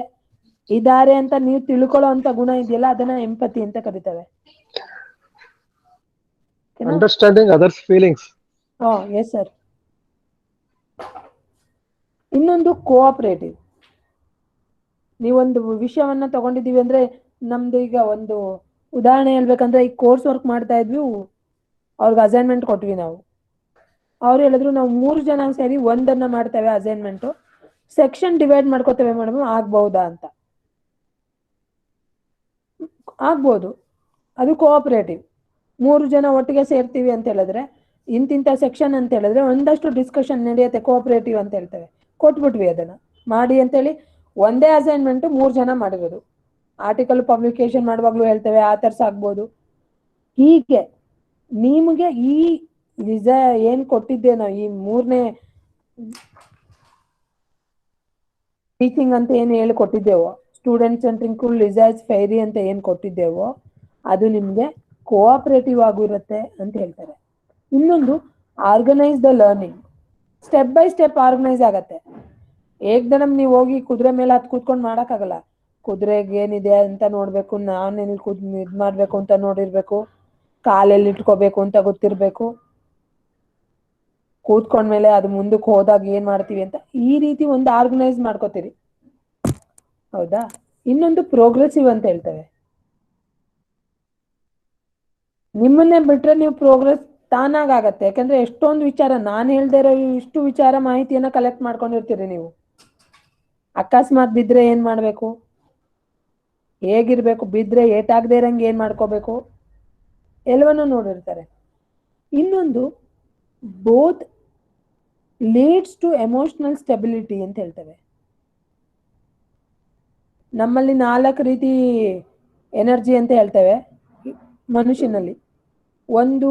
ಇದ್ದಾರೆ ಅಂತ ನೀವು ತಿಳ್ಕೊಳ್ಳೋ ಅಂತ ಗುಣ ಇದೆಯಲ್ಲ, ಅದನ್ನ ಎಂಪತಿ ಅಂತ ಕರಿತೇವೆ. Understanding others feelings. Yes sir. ಇನ್ನೊಂದು ಕೋಆಪರೇಟಿವ್. ನೀವೊಂದು ವಿಷಯವನ್ನ ತಗೊಂಡಿದೀವಿ ಅಂದ್ರೆ, ನಮ್ದು ಈಗ ಒಂದು ಉದಾಹರಣೆ ಹೇಳ್ಬೇಕಂದ್ರೆ, ಈ ಕೋರ್ಸ್ ವರ್ಕ್ ಮಾಡ್ತಾ ಇದ್ವಿ, ಅವ್ರಿಗೆ ಅಸೈನ್ಮೆಂಟ್ ಕೊಟ್ವಿ ನಾವು. ಅವ್ರು ಹೇಳಿದ್ರು ನಾವು 3 ಜನ ಸೇರಿ ಒಂದನ್ನ ಮಾಡ್ತೇವೆ ಅಸೈನ್ಮೆಂಟ್, ಸೆಕ್ಷನ್ ಡಿವೈಡ್ ಮಾಡ್ಕೋತೇವೆ ಮೇಡಮ್, ಆಗ್ಬಹುದಾ ಅಂತ. ಆಗ್ಬೋದು, ಅದು ಕೋಆಪರೇಟಿವ್. 3 ಜನ ಒಟ್ಟಿಗೆ ಸೇರ್ತೀವಿ ಅಂತ ಹೇಳಿದ್ರೆ, ಇಂತಿಂಥ ಸೆಕ್ಷನ್ ಅಂತ ಹೇಳಿದ್ರೆ ಒಂದಷ್ಟು ಡಿಸ್ಕಷನ್ ನಡೆಯುತ್ತೆ, ಕೋಆಪರೇಟಿವ್ ಅಂತ ಹೇಳ್ತೇವೆ. ಕೊಟ್ಬಿಟ್ವಿ ಅದನ್ನ ಮಾಡಿ ಅಂತೇಳಿ, ಒಂದೇ ಅಸೈನ್ಮೆಂಟ್ 3 ಜನ ಮಾಡಿರೋದು. ಆರ್ಟಿಕಲ್ ಪಬ್ಲಿಕೇಶನ್ ಮಾಡುವಾಗ್ಲೂ ಹೇಳ್ತೇವೆ, ಆಥರ್ಸ್ ಆಗ್ಬೋದು. ಹೀಗೆ ನಿಮಗೆ ಈ ಏನ್ ಕೊಟ್ಟಿದ್ದೆ ನಾವು, ಈ 3ನೇ ಟೀಚಿಂಗ್ ಅಂತ ಏನು ಹೇಳಿಕೊಟ್ಟಿದ್ದೇವೋ, ಸ್ಟೂಡೆಂಟ್ ಸೆಂಟ್ರಿಂಗ್ ಲಿಸೈಸ್ ಫೈರಿ ಅಂತ ಏನು ಕೊಟ್ಟಿದ್ದೇವೋ, ಅದು ನಿಮ್ಗೆ ಕೋಆಪರೇಟಿವ್ ಆಗಿರುತ್ತೆ ಅಂತ ಹೇಳ್ತಾರೆ. ಇನ್ನೊಂದು organise the learning. Step by step organise ಆಗತ್ತೆ. ಏಕ್ದಮ್ ನೀವು ಹೋಗಿ ಕುದುರೆ ಮೇಲೆ ಹತ್ತು ಕೂತ್ಕೊಂಡು ಮಾಡೋಕ್ಕಾಗಲ್ಲ. ಕುದುರೆಗೆ ಏನಿದೆ ಅಂತ ನೋಡ್ಬೇಕು, ನಾನು ಎಲ್ಲಿ ಇದು ಮಾಡ್ಬೇಕು ಅಂತ ನೋಡಿರ್ಬೇಕು, ಕಾಲೆಲ್ಲಿ ಇಟ್ಕೋಬೇಕು ಅಂತ ಗೊತ್ತಿರ್ಬೇಕು, ಕೂತ್ಕೊಂಡ್ಮೇಲೆ ಅದು ಮುಂದಕ್ಕೆ ಹೋದಾಗ ಏನ್ ಮಾಡ್ತೀವಿ ಅಂತ ಈ ರೀತಿ ಒಂದು ಆರ್ಗನೈಸ್ ಮಾಡ್ಕೋತೀರಿ, ಹೌದಾ? ಇನ್ನೊಂದು ಪ್ರೋಗ್ರೆಸಿವ್ ಅಂತ ಹೇಳ್ತೇವೆ. ನಿಮ್ಮನ್ನೇ ಬಿಟ್ರೆ ನೀವು ಪ್ರೋಗ್ರೆಸ್ ತಾನಾಗತ್ತೆ. ಯಾಕಂದ್ರೆ ಎಷ್ಟೊಂದು ವಿಚಾರ, ನಾನು ಹೇಳ್ದೇ ಇರೋ ಇಷ್ಟು ವಿಚಾರ ಮಾಹಿತಿಯನ್ನ ಕಲೆಕ್ಟ್ ಮಾಡ್ಕೊಂಡಿರ್ತೀರಿ ನೀವು. ಅಕಸ್ಮಾತ್ ಬಿದ್ರೆ ಏನ್ ಮಾಡ್ಬೇಕು, ಹೇಗಿರ್ಬೇಕು, ಬಿದ್ರೆ ಏಟಾಗದೆ ಇರಂಗೆ ಏನ್ ಮಾಡ್ಕೋಬೇಕು, ಎಲ್ಲವನ್ನೂ ನೋಡಿರ್ತಾರೆ. ಇನ್ನೊಂದು both leads to emotional stability ಅಂತ ಹೇಳ್ತೇವೆ. ನಮ್ಮಲ್ಲಿ 4 ರೀತಿ ಎನರ್ಜಿ ಅಂತ ಹೇಳ್ತೇವೆ ಮನುಷ್ಯನಲ್ಲಿ. ಒಂದು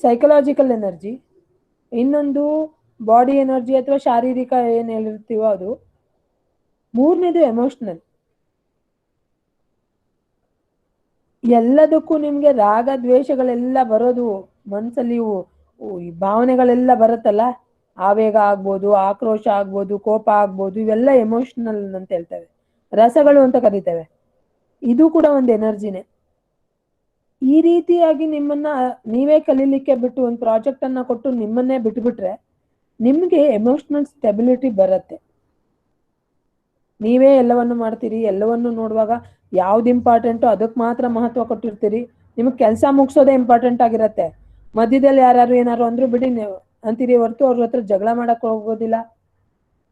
ಸೈಕಲಾಜಿಕಲ್ ಎನರ್ಜಿ, ಇನ್ನೊಂದು ಬಾಡಿ ಎನರ್ಜಿ ಅಥವಾ ಶಾರೀರಿಕ ಏನು ಹೇಳಿರ್ತೀವೋ ಅದು, 3ನೇದು ಎಮೋಷನಲ್. ಎಲ್ಲದಕ್ಕೂ ನಿಮ್ಗೆ ರಾಗ ದ್ವೇಷಗಳೆಲ್ಲ ಬರೋದು ಮನಸ್ಸಲ್ಲಿ, ಈ ಭಾವನೆಗಳೆಲ್ಲ ಬರುತ್ತಲ್ಲ, ಆವೇಗ ಆಗ್ಬೋದು, ಆಕ್ರೋಶ ಆಗ್ಬೋದು, ಕೋಪ ಆಗ್ಬೋದು, ಇವೆಲ್ಲ ಎಮೋಷನಲ್ ಅಂತ ಹೇಳ್ತೇವೆ. ರಸಗಳು ಅಂತ ಕರಿತೇವೆ. ಇದು ಕೂಡ ಒಂದು ಎನರ್ಜಿನೇ. ಈ ರೀತಿಯಾಗಿ ನಿಮ್ಮನ್ನ ನೀವೇ ಕಲೀಲಿಕ್ಕೆ ಬಿಟ್ಟು ಒಂದು ಪ್ರಾಜೆಕ್ಟ್ ಅನ್ನ ಕೊಟ್ಟು ನಿಮ್ಮನ್ನೇ ಬಿಟ್ಬಿಟ್ರೆ ನಿಮ್ಗೆ ಎಮೋಷನಲ್ ಸ್ಟೆಬಿಲಿಟಿ ಬರುತ್ತೆ. ನೀವೇ ಎಲ್ಲವನ್ನು ಮಾಡ್ತೀರಿ, ಎಲ್ಲವನ್ನು ನೋಡುವಾಗ ಯಾವ್ದು ಇಂಪಾರ್ಟೆಂಟು ಅದಕ್ಕೆ ಮಾತ್ರ ಮಹತ್ವ ಕೊಟ್ಟಿರ್ತೀರಿ. ನಿಮಗೆ ಕೆಲಸ ಮುಗಿಸೋದೇ ಇಂಪಾರ್ಟೆಂಟ್ ಆಗಿರತ್ತೆ. ಮಧ್ಯದಲ್ಲಿ ಯಾರು ಏನಾರು ಅಂದ್ರು ಬಿಡಿ ನೀವು ಅಂತೀರಿ ಹೊರತು ಅವ್ರ ಹತ್ರ ಜಗಳ ಮಾಡಕ್ ಹೋಗೋದಿಲ್ಲ.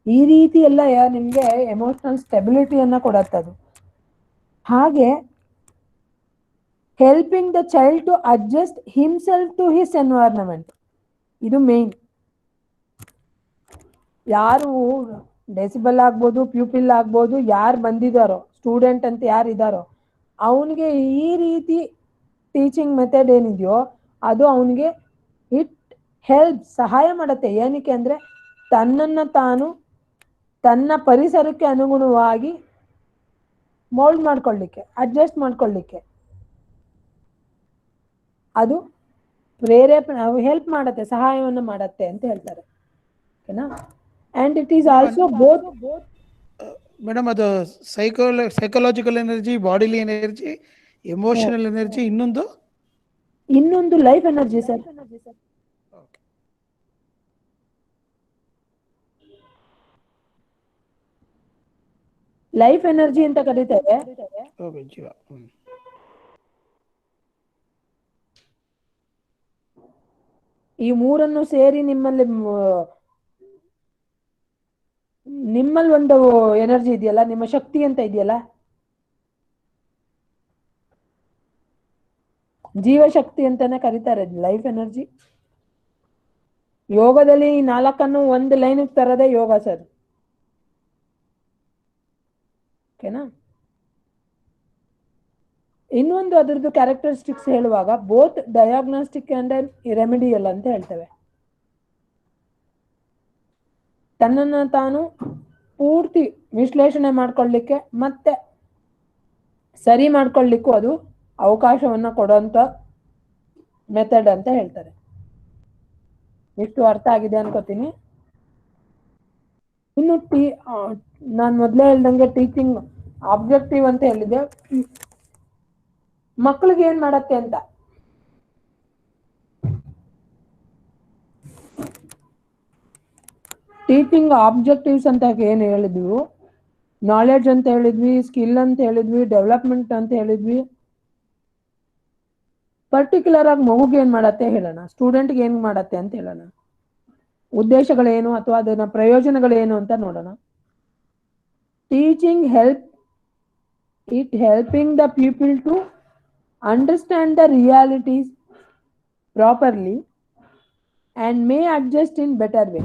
ಈ ರೀತಿ ಎಲ್ಲ ನಿಮ್ಗೆ ಎಮೋಷನಲ್ ಸ್ಟೆಬಿಲಿಟಿಯನ್ನ ಕೊಡತ್ತದು. ಹಾಗೆ helping the child to adjust himself to his environment, ಇದು ಮೇನ್. ಯಾರು ಡೆಸಿಬಲ್ ಆಗ್ಬೋದು, ಪ್ಯೂಪಿಲ್ ಆಗ್ಬೋದು, ಯಾರು ಬಂದಿದ್ದಾರೋ, ಸ್ಟೂಡೆಂಟ್ ಅಂತ ಯಾರು ಇದ್ದಾರೋ, ಅವನಿಗೆ ಈ ರೀತಿ ಟೀಚಿಂಗ್ ಮೆಥಡ್ ಏನಿದೆಯೋ ಅದು ಅವನಿಗೆ ಇಟ್ ಹೆಲ್ಪ್, ಸಹಾಯ ಮಾಡುತ್ತೆ. ಏನಕ್ಕೆ ಅಂದರೆ ತನ್ನನ್ನು ತಾನು ತನ್ನ ಪರಿಸರಕ್ಕೆ ಅನುಗುಣವಾಗಿ ಮೋಲ್ಡ್ ಮಾಡ್ಕೊಳ್ಳಿಕ್ಕೆ, ಅಡ್ಜಸ್ಟ್ ಮಾಡ್ಕೊಳ್ಳಿಕ್ಕೆ ಅದು ಪ್ರೇರೇಪಣೆ ಹೆಲ್ಪ್ ಮಾಡತ್ತೆ, ಸಹಾಯವನ್ನು ಮಾಡತ್ತೆ ಅಂತ ಹೇಳ್ತಾರೆ. ಓಕೆನಾ? And it is also both. Madam ಅದು ಸೈಕಲಾಜಿಕಲ್ ಎನರ್ಜಿ, ಬಾಡಿಲಿ ಎನರ್ಜಿ, ಎಮೋಷನಲ್ ಎನರ್ಜಿ, ಇನ್ನೊಂದು life energy sir. Life energy ಅಂತ ಕರೀತಾರೆ. ಈ ಮೂರನ್ನು ಸೇರಿ ನಿಮ್ಮಲ್ಲಿ ಒಂದು ಎನರ್ಜಿ ಇದೆಯಲ್ಲ, ನಿಮ್ಮ ಶಕ್ತಿ ಅಂತ ಇದೆಯಲ್ಲ, ಜೀವಶಕ್ತಿ ಅಂತಾನೆ ಕರೀತಾರೆ ಲೈಫ್ ಎನರ್ಜಿ. ಯೋಗದಲ್ಲಿ ಈ 4 ಒಂದು ಲೈನ್ ತರದೇ ಯೋಗ ಸರ್. ಓಕೆನಾ? ಇನ್ನೊಂದು ಅದರದ್ದು ಕ್ಯಾರೆಕ್ಟರಿಸ್ಟಿಕ್ಸ್ ಹೇಳುವಾಗ ಬೋತ್ ಡಯಾಗ್ನೋಸ್ಟಿಕ್ ಅಂಡ್ ರೆಮಿಡಿಯಲ್ ಅಂತ ಹೇಳ್ತೇವೆ. ತನ್ನನ್ನು ತಾನು ಪೂರ್ತಿ ವಿಶ್ಲೇಷಣೆ ಮಾಡ್ಕೊಳ್ಳಿಕ್ಕೆ ಮತ್ತೆ ಸರಿ ಮಾಡ್ಕೊಳ್ಳಿಕ್ಕೂ ಅದು ಅವಕಾಶವನ್ನ ಕೊಡುವಂತ ಮೆಥಡ್ ಅಂತ ಹೇಳ್ತಾರೆ. ಇಷ್ಟು ಅರ್ಥ ಆಗಿದೆ ಅನ್ಕೋತೀನಿ. ಇನ್ನು ನಾನು ಮೊದಲೇ ಹೇಳ್ದಂಗೆ ಟೀಚಿಂಗ್ ಆಬ್ಜೆಕ್ಟಿವ್ ಅಂತ ಹೇಳಿದೆ. ಮಕ್ಕಳಿಗೆ ಏನ್ ಮಾಡತ್ತೆ ಅಂತ, ಟೀಚಿಂಗ್ ಆಬ್ಜೆಕ್ಟಿವ್ಸ್ ಅಂತ ಏನ್ ಹೇಳಿದ್ವಿ, ನಾಲೆಡ್ಜ್ ಅಂತ ಹೇಳಿದ್ವಿ, ಸ್ಕಿಲ್ ಅಂತ ಹೇಳಿದ್ವಿ, ಡೆವಲಪ್ಮೆಂಟ್ ಅಂತ ಹೇಳಿದ್ವಿ. ಪರ್ಟಿಕ್ಯುಲರ್ ಆಗಿ ಮಗುಗೆ ಏನ್ ಮಾಡತ್ತೆ ಹೇಳೋಣ, ಸ್ಟೂಡೆಂಟ್ಗೆ ಏನ್ ಮಾಡತ್ತೆ ಅಂತ ಹೇಳೋಣ, ಉದ್ದೇಶಗಳೇನು ಅಥವಾ ಅದನ್ನ ಪ್ರಯೋಜನಗಳೇನು ಅಂತ ನೋಡೋಣ. Teaching helping the people to understand the realities properly and may adjust in better way.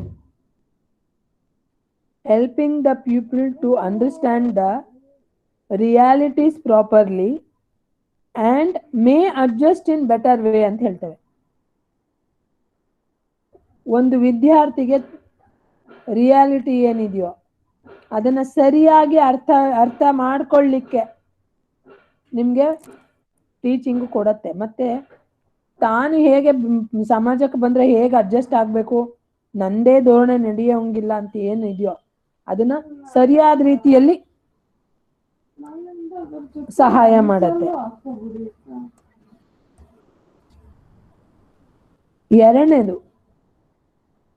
Helping the pupil to understand the realities properly and may adjust in better way ಅಂತ ಹೇಳ್ತೇವೆ. ಒಂದು ವಿದ್ಯಾರ್ಥಿಗೆ ರಿಯಾಲಿಟಿ ಏನಿದೆಯೋ ಅದನ್ನ ಸರಿಯಾಗಿ ಅರ್ಥ ಮಾಡ್ಕೊಳ್ಳಿಕ್ಕೆ ನಿಮ್ಗೆ ಟೀಚಿಂಗ್ ಕೊಡತ್ತೆ. ಮತ್ತೆ ತಾನು ಹೇಗೆ ಸಮಾಜಕ್ಕೆ ಬಂದ್ರೆ ಹೇಗೆ ಅಡ್ಜಸ್ಟ್ ಆಗ್ಬೇಕು, ನಂದೇ ಧೋರಣೆ ನಡೆಯೋಂಗಿಲ್ಲ ಅಂತ ಏನಿದೆಯೋ ಅದನ್ನ ಸರಿಯಾದ ರೀತಿಯಲ್ಲಿ ಸಹಾಯ ಮಾಡತ್ತೆ. ಎರಡನೇದು,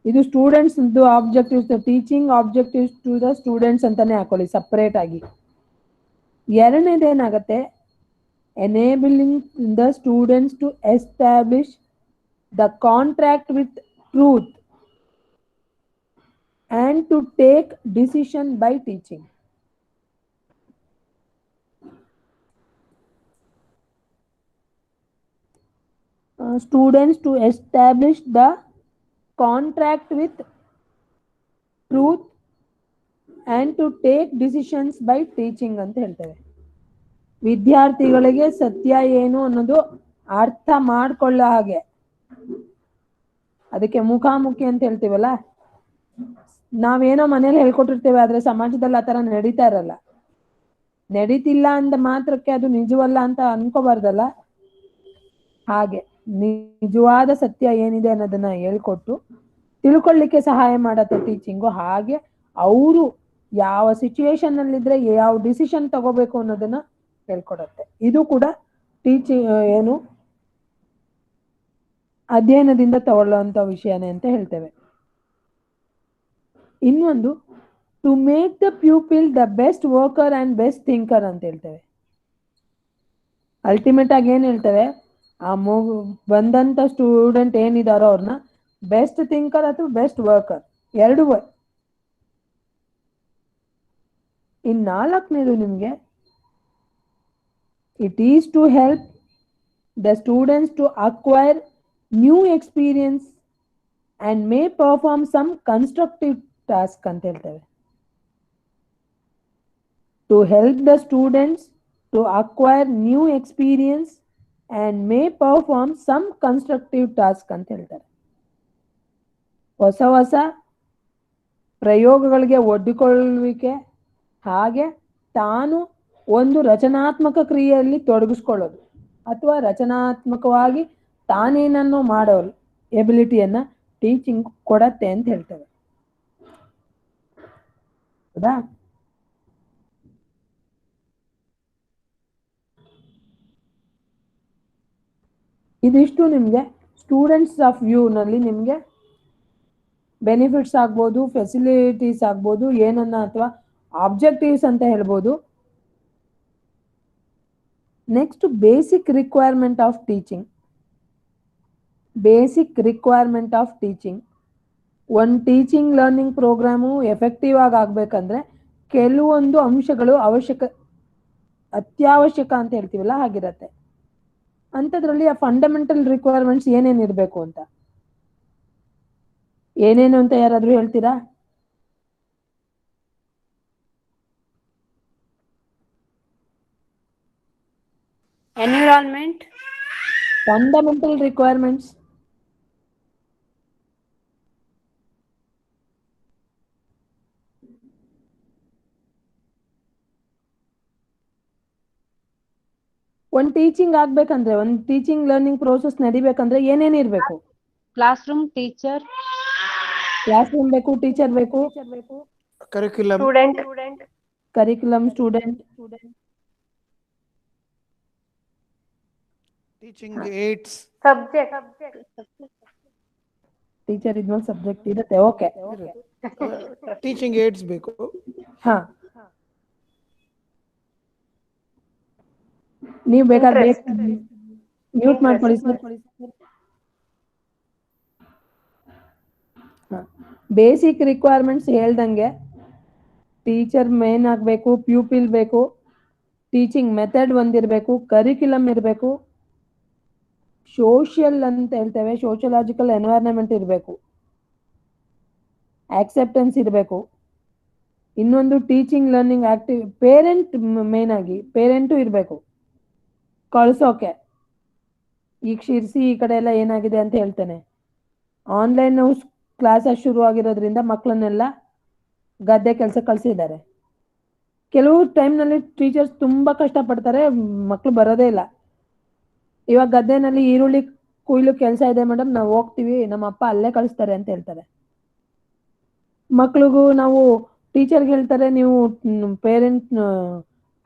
ಇದು students objectives, teaching objectives to the students ಅಂತಾನೆ ಹಾಕೊಳ್ಳಿ ಸಪರೇಟ್ ಆಗಿ. ಎರಡನೇದೇನಾಗತ್ತೆ, enabling the students to establish the contract with truth and to take decision by teaching. Students to establish the contract with truth and to take decisions by teaching ಅಂತ ಹೇಳ್ತೇವೆ. ವಿದ್ಯಾರ್ಥಿಗಳಿಗೆ ಸತ್ಯ ಏನು ಅನ್ನೋದು ಅರ್ಥ ಮಾಡ್ಕೊಳ್ಳೋ ಹಾಗೆ, ಅದಕ್ಕೆ ಮುಖಾಮುಖಿ ಅಂತ ಹೇಳ್ತೀವಲ್ಲ, ನಾವೇನೋ ಮನೇಲಿ ಹೇಳ್ಕೊಟ್ಟಿರ್ತೇವೆ ಆದ್ರೆ ಸಮಾಜದಲ್ಲಿ ಆತರ ನಡೀತಾ ಇರಲ್ಲ. ನಡೀತಿಲ್ಲ ಅಂತ ಮಾತ್ರಕ್ಕೆ ಅದು ನಿಜವಲ್ಲ ಅಂತ ಅನ್ಕೋಬಾರ್ದಲ್ಲ. ಹಾಗೆ ನಿಜವಾದ ಸತ್ಯ ಏನಿದೆ ಅನ್ನೋದನ್ನ ಹೇಳ್ಕೊಟ್ಟು ತಿಳ್ಕೊಳ್ಳಿಕ್ಕೆ ಸಹಾಯ ಮಾಡತ್ತೆ ಟೀಚಿಂಗು. ಹಾಗೆ ಅವರು ಯಾವ ಸಿಚುವೇಶನ್ ಅಲ್ಲಿ ಇದ್ರೆ ಯಾವ ಡಿಸಿಷನ್ ತಗೋಬೇಕು ಅನ್ನೋದನ್ನ ಹೇಳ್ಕೊಡತ್ತೆ. ಇದು ಕೂಡ ಟೀಚಿಂಗ್ ಅಧ್ಯಯನದಿಂದ ತಗೊಳ್ಳುವಂತ ವಿಷಯನೇ ಅಂತ ಹೇಳ್ತೇವೆ. ಇನ್ನೊಂದು, to make the pupil the best worker and best thinker ಅಂತ ಹೇಳ್ತೇವೆ. ಅಲ್ಟಿಮೇಟ್ ಆಗಿ ಏನ್ ಹೇಳ್ತೇವೆ, ಆ ಬಂದಂತ ಸ್ಟೂಡೆಂಟ್ ಏನಿದಾರೋ ಅವ್ರನ್ನ ಬೆಸ್ಟ್ ಥಿಂಕರ್ ಅಥವಾ ಬೆಸ್ಟ್ ವರ್ಕರ್ ಎರಡು. ಇನ್ ನಾಲ್ಕನೇದು ನಿಮ್ಗೆ, it is to help the students to acquire new experience and may perform some constructive task ಅಂತ ಹೇಳ್ತೇವೆ. To help the students to acquire new experience and may perform some constructive task ಅಂತ ಹೇಳ್ತಾರೆ. ಹೊಸ ಹೊಸ ಪ್ರಯೋಗಗಳಿಗೆ ಒಡ್ಡಿಕೊಳ್ಳುವಿಕೆ, ಹಾಗೆ ತಾನು ಒಂದು ರಚನಾತ್ಮಕ ಕ್ರಿಯೆಯಲ್ಲಿ ತೊಡಗಿಸ್ಕೊಳ್ಳೋದು ಅಥವಾ ರಚನಾತ್ಮಕವಾಗಿ ತಾನೇನನ್ನು ಮಾಡೋ ಎಬಿಲಿಟಿಯನ್ನ ಟೀಚಿಂಗ್ ಕೊಡತ್ತೆ ಅಂತ ಹೇಳ್ತೇವೆ. ಹೌದಾ? ಇದಿಷ್ಟು ನಿಮ್ಗೆ ಸ್ಟೂಡೆಂಟ್ಸ್ ಆಫ್ ವ್ಯೂ ನಲ್ಲಿ ನಿಮ್ಗೆ ಬೆನಿಫಿಟ್ಸ್ ಆಗ್ಬೋದು, ಫೆಸಿಲಿಟೀಸ್ ಆಗ್ಬೋದು, ಏನನ್ನ ಅಥವಾ ಆಬ್ಜೆಕ್ಟಿವ್ಸ್ ಅಂತ ಹೇಳ್ಬೋದು. Next basic requirement of teaching. Basic requirement of teaching. ಒಂದು ಟೀಚಿಂಗ್ ಲರ್ನಿಂಗ್ ಪ್ರೋಗ್ರಾಮು ಎಫೆಕ್ಟಿವ್ ಆಗಿ ಆಗ್ಬೇಕಂದ್ರೆ ಕೆಲವೊಂದು ಅಂಶಗಳು ಅತ್ಯವಶ್ಯಕ ಅಂತ ಹೇಳ್ತೀವಲ್ಲ ಹಾಗಿರತ್ತೆ. ಅಂಥದ್ರಲ್ಲಿ ಆ ಫಂಡಮೆಂಟಲ್ ರಿಕ್ವೈರ್ಮೆಂಟ್ಸ್ ಏನೇನು ಇರಬೇಕು ಅಂತ, ಏನೇನು ಅಂತ ಯಾರಾದ್ರೂ ಹೇಳ್ತೀರಾ? Environment, fundamental requirements. ಒಂದು ಟೀಚಿಂಗ್ ಆಗ್ಬೇಕಂದ್ರೆ, ಒಂದು ಟೀಚಿಂಗ್ ಲರ್ನಿಂಗ್ ಪ್ರೋಸೆಸ್ ನಡಿಬೇಕಂದ್ರೆ ಏನೇನು ಇರಬೇಕು? Class room, teacher, class room ಬೇಕು, ಟೀಚರ್ ಬೇಕು, curriculum, student, teaching aids, teacher ಇದ್ಮೇಲೆ ಸಬ್ಜೆಕ್ಟ್ ಇರುತ್ತೆ. ಓಕೆ, ಟೀಚಿಂಗ್ ಏಡ್ಸ್ ಬೇಕು. ಹಾ, ನೀವು ಬೇಕಾದ್ರೆ ಮ್ಯೂಟ್ ಮಾಡ್ಕೊಳ್ಳಿ ಸರ್. ಬೇಸಿಕ್ ರಿಕ್ವೈರ್ಮೆಂಟ್ಸ್ ಹೇಳ್ದಂಗೆ ಟೀಚರ್ ಮೇನ್ ಆಗಬೇಕು, ಪ್ಯೂಪಿಲ್ ಬೇಕು, ಟೀಚಿಂಗ್ ಮೆಥಡ್ ಒಂದಿರಬೇಕು, ಕರಿಕ್ಯುಲಮ್ ಇರಬೇಕು, ಸೋಷಿಯಲ್ ಅಂತ ಹೇಳ್ತೇವೆ, ಸೋಷಿಯಲಾಜಿಕಲ್ ಎನ್ವೈರನ್ಮೆಂಟ್ ಇರಬೇಕು, ಆಕ್ಸೆಪ್ಟೆನ್ಸ್ ಇರಬೇಕು. ಇನ್ನೊಂದು teaching learning active parent, main ಆಗಿ ಪೇರೆಂಟು ಇರಬೇಕು ಕಳ್ಸೋಕೆ. ಈಗ ಶಿರ್ಸಿ ಈ ಕಡೆ ಎಲ್ಲ ಏನಾಗಿದೆ ಅಂತ ಹೇಳ್ತೇನೆ, ಆನ್ಲೈನ್ ಕ್ಲಾಸಸ್ ಶುರು ಆಗಿರೋದ್ರಿಂದ ಮಕ್ಕಳನ್ನೆಲ್ಲ ಗದ್ದೆ ಕೆಲಸ ಕಳಿಸಿದ್ದಾರೆ. ಕೆಲವು ಟೈಮ್ನಲ್ಲಿ ಟೀಚರ್ಸ್ ತುಂಬ ಕಷ್ಟಪಡ್ತಾರೆ, ಮಕ್ಕಳು ಬರೋದೇ ಇಲ್ಲ. ಇವಾಗ ಗದ್ದೆನಲ್ಲಿ ಈರುಳ್ಳಿ ಕೊಯ್ಲು ಕೆಲಸ ಇದೆ ಮೇಡಮ್, ನಾವು ಹೋಗ್ತೀವಿ, ನಮ್ಮ ಅಪ್ಪ ಅಲ್ಲೇ ಕಳಿಸ್ತಾರೆ ಅಂತ ಹೇಳ್ತಾರೆ. ಮಕ್ಳಿಗೂ ನಾವು ಟೀಚರ್ಗೆ ಹೇಳ್ತಾರೆ, ನೀವು ಪೇರೆಂಟ್